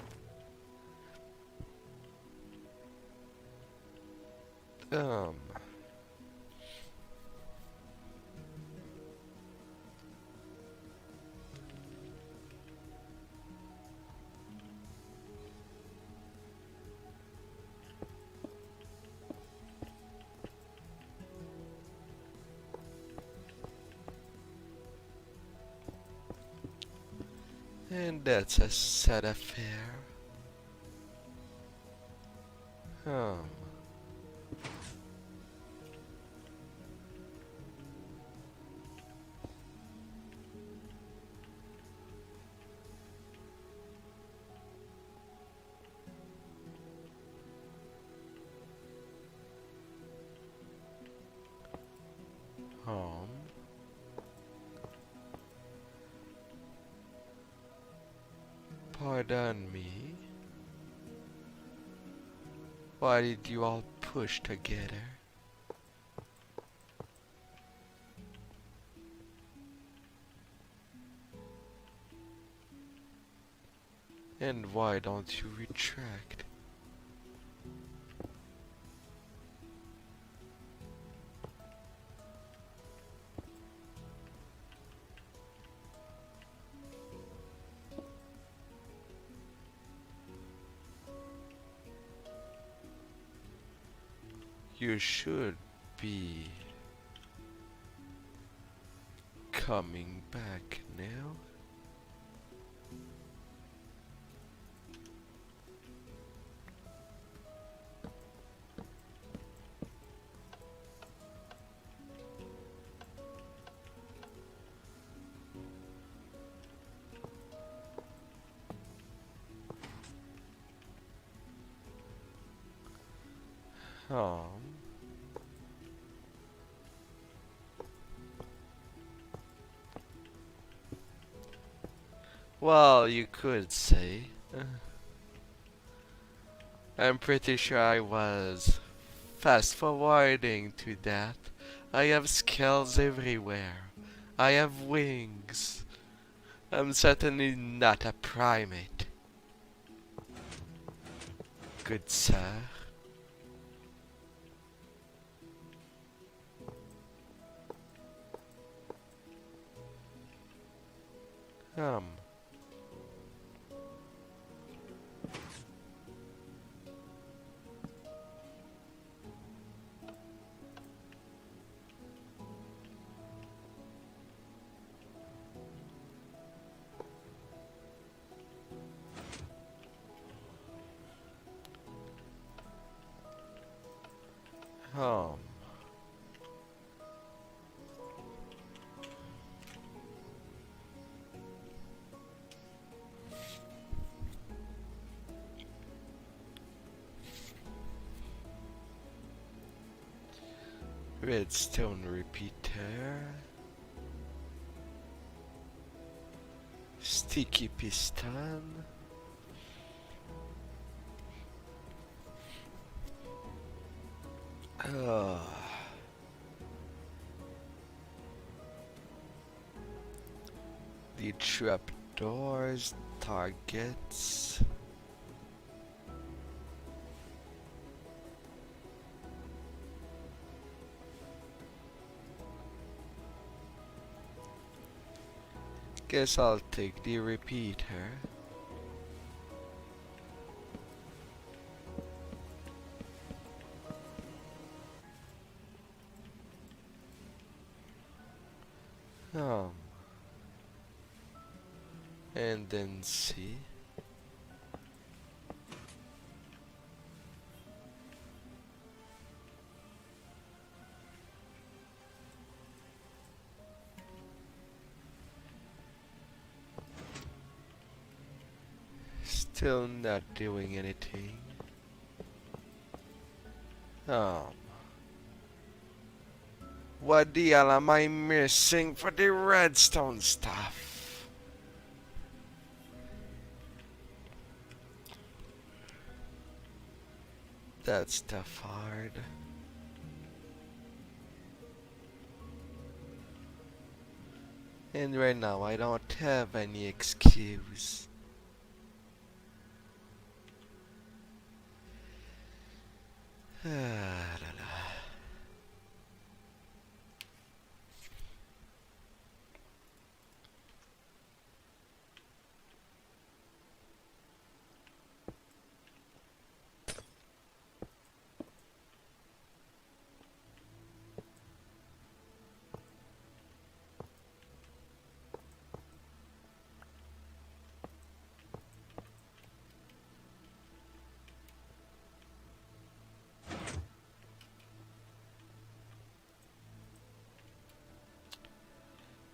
Um. And that's a sad affair. Um. Um. Pardon me. Why did you all push together? And why don't you retract? You should be coming back now. Well, you could say. I'm pretty sure I was fast forwarding to that. I have skills everywhere. I have wings. I'm certainly not a primate. good sir. Um, um, redstone repeater, sticky piston, uh, the trapdoors, targets, guess I'll take the repeater. Um, and then see. Still not doing anything. Um, what the hell am I missing for the redstone stuff? That stuff hard. And right now I don't have any excuse.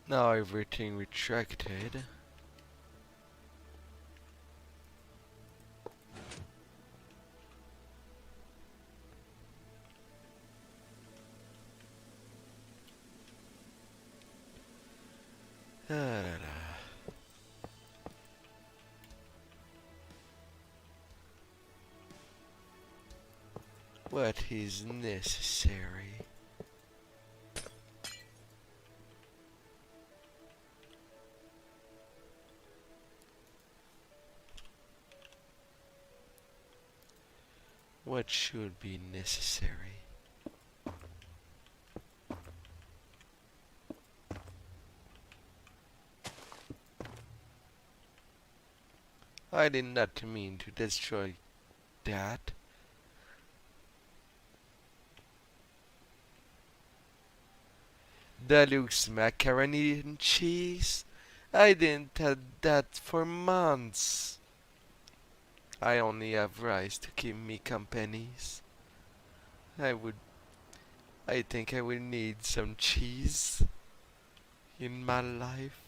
Now everything retracted. What is necessary? What should be necessary? I did not mean to destroy that. Deluxe macaroni and cheese? I didn't have that for months. I only have rice to keep me companies. I would I think I will need some cheese in my life.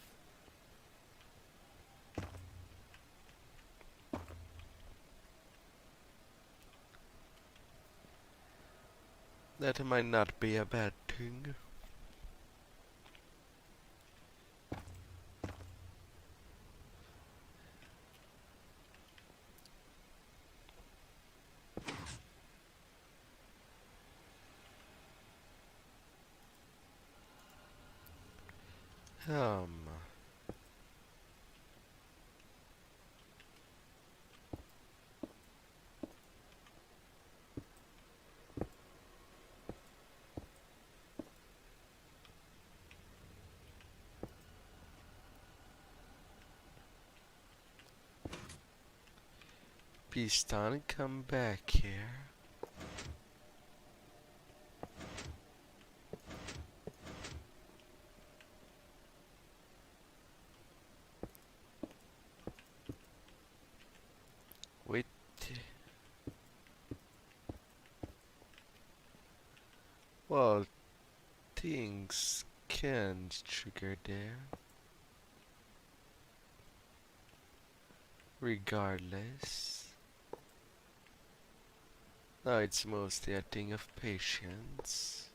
That might not be a bad thing. Um, Piston, come back here. Wait. Well, things can't trigger there. Regardless. Now it's mostly a thing of patience.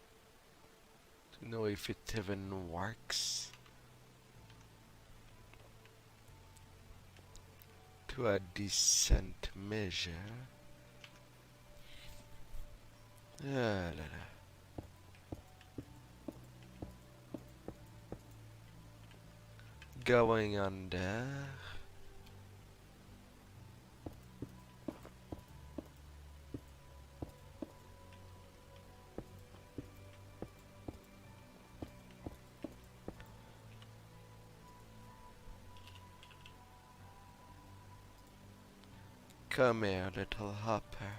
To know if it even works. To a decent measure. La, la, la. Going under. Come here, little hopper.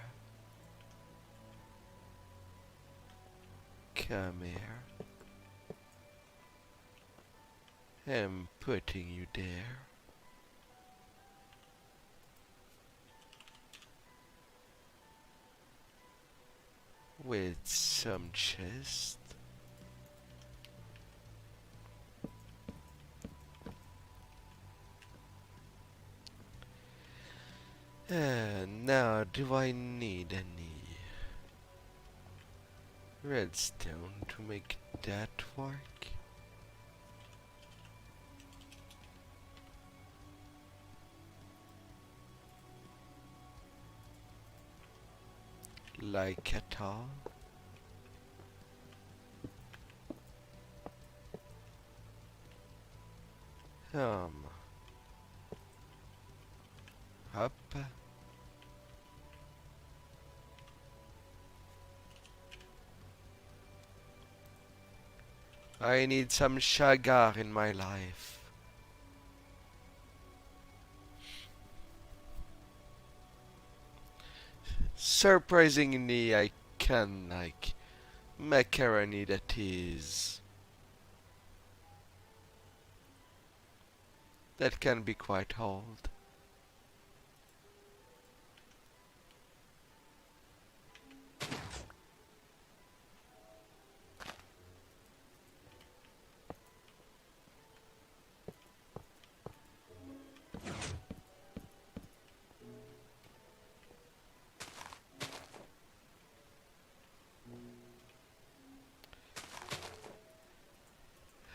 Come here. I'm putting you there. With some chest. And now, do I need any redstone to make that work? Like at all? Up. I need some sugar in my life. Surprisingly, I can like macaroni that is. That can be quite old.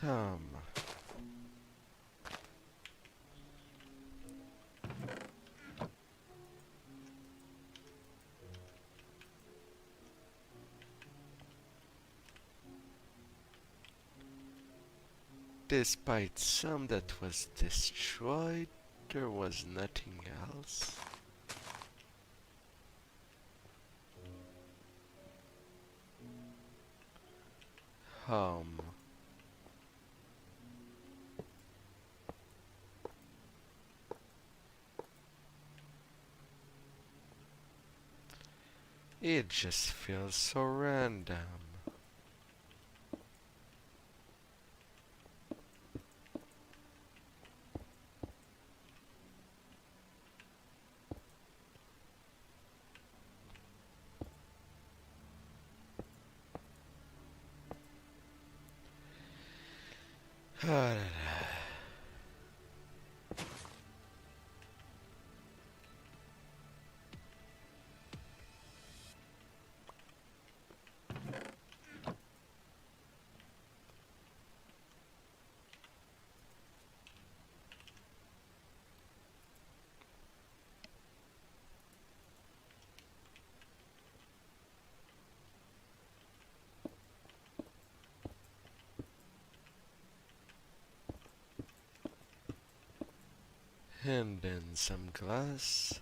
Um, Despite some that was destroyed, there was nothing else. Um, it just feels so random. And then some glass.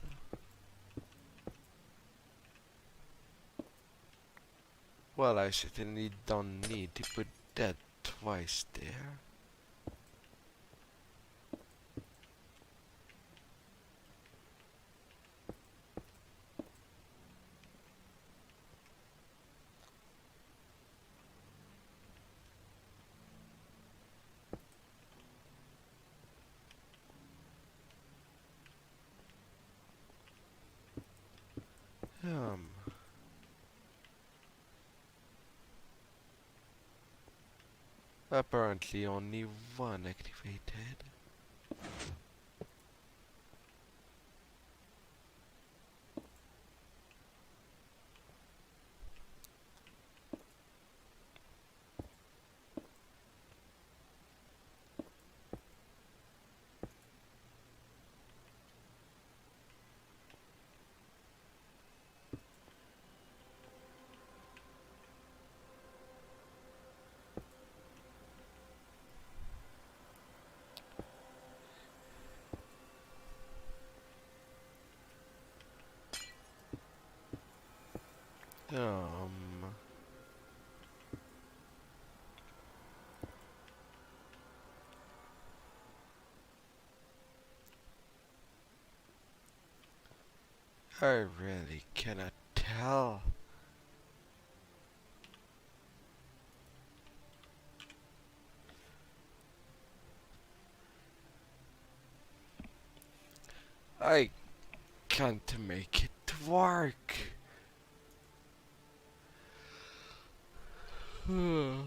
Well, I certainly don't need to put that twice there. Um, Apparently only one activated. Um, I really cannot tell. I can't make it work. Ugh.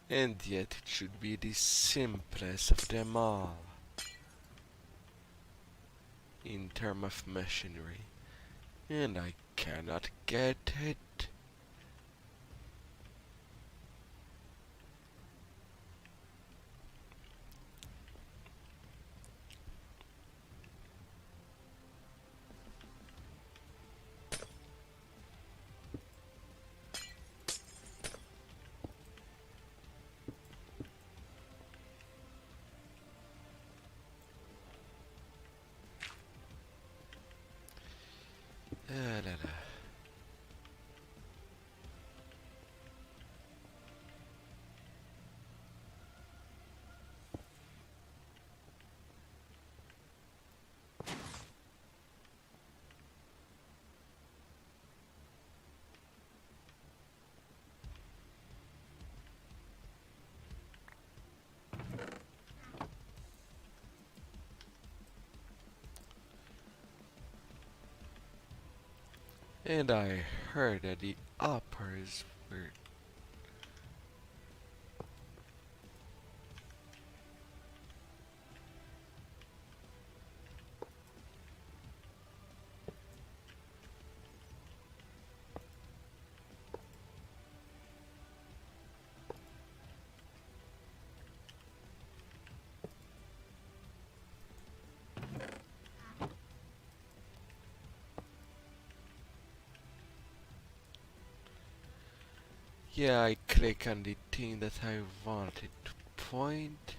And yet it should be the simplest of them all in terms of machinery. And I cannot get it. La, la, la. And I heard that the uppers were. Yeah, I click on the thing that I wanted to point,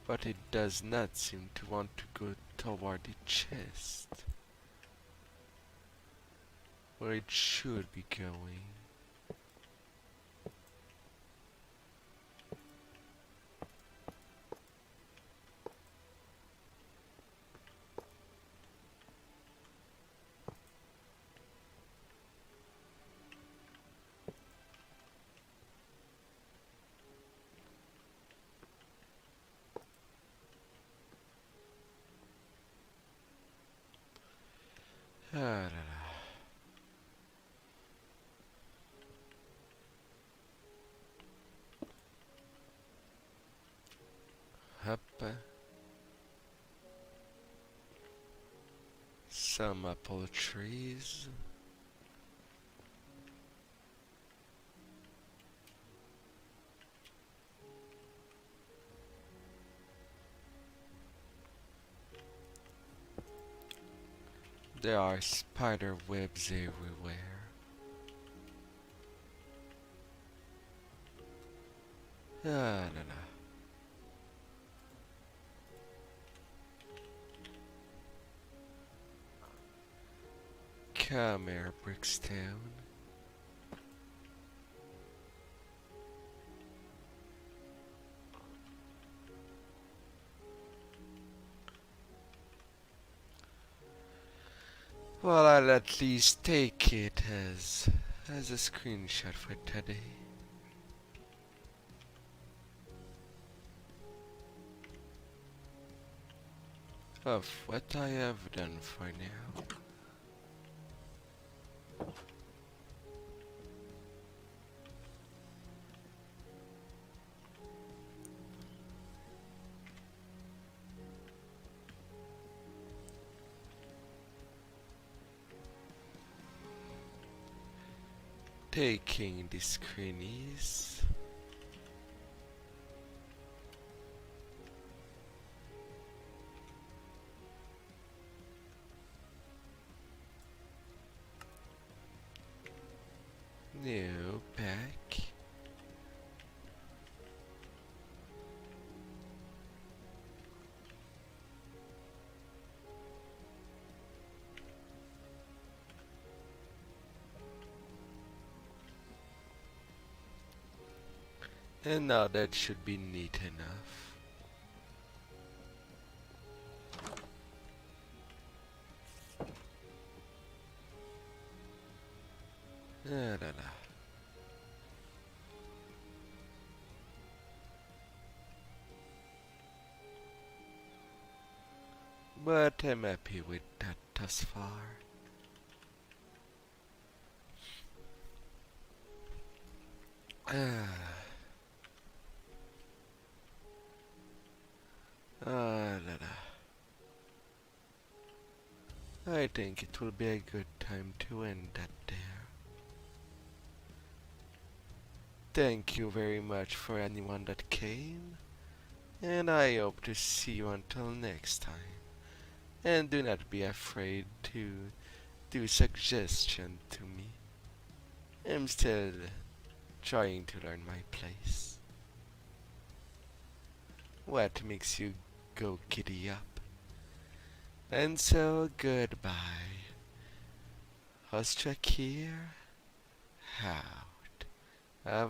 but it does not seem to want to go toward the chest, where it should be going. Ah, la, la. Up. Some apple trees. There are spider webs everywhere. Ah, la, la. Come here, Brickstone. Well, I'll at least take it as a screenshot for today. Of what I have done for now. Taking the screenies. New back. And now that should be neat enough. La la la. But I'm happy with that thus far. Ah, la la. I think it will be a good time to end that there. Thank you very much for anyone that came, and I hope to see you until next time. And do not be afraid to do suggestion to me. I'm still trying to learn my place. What makes you go giddy up? And so goodbye. Austrakear out. Have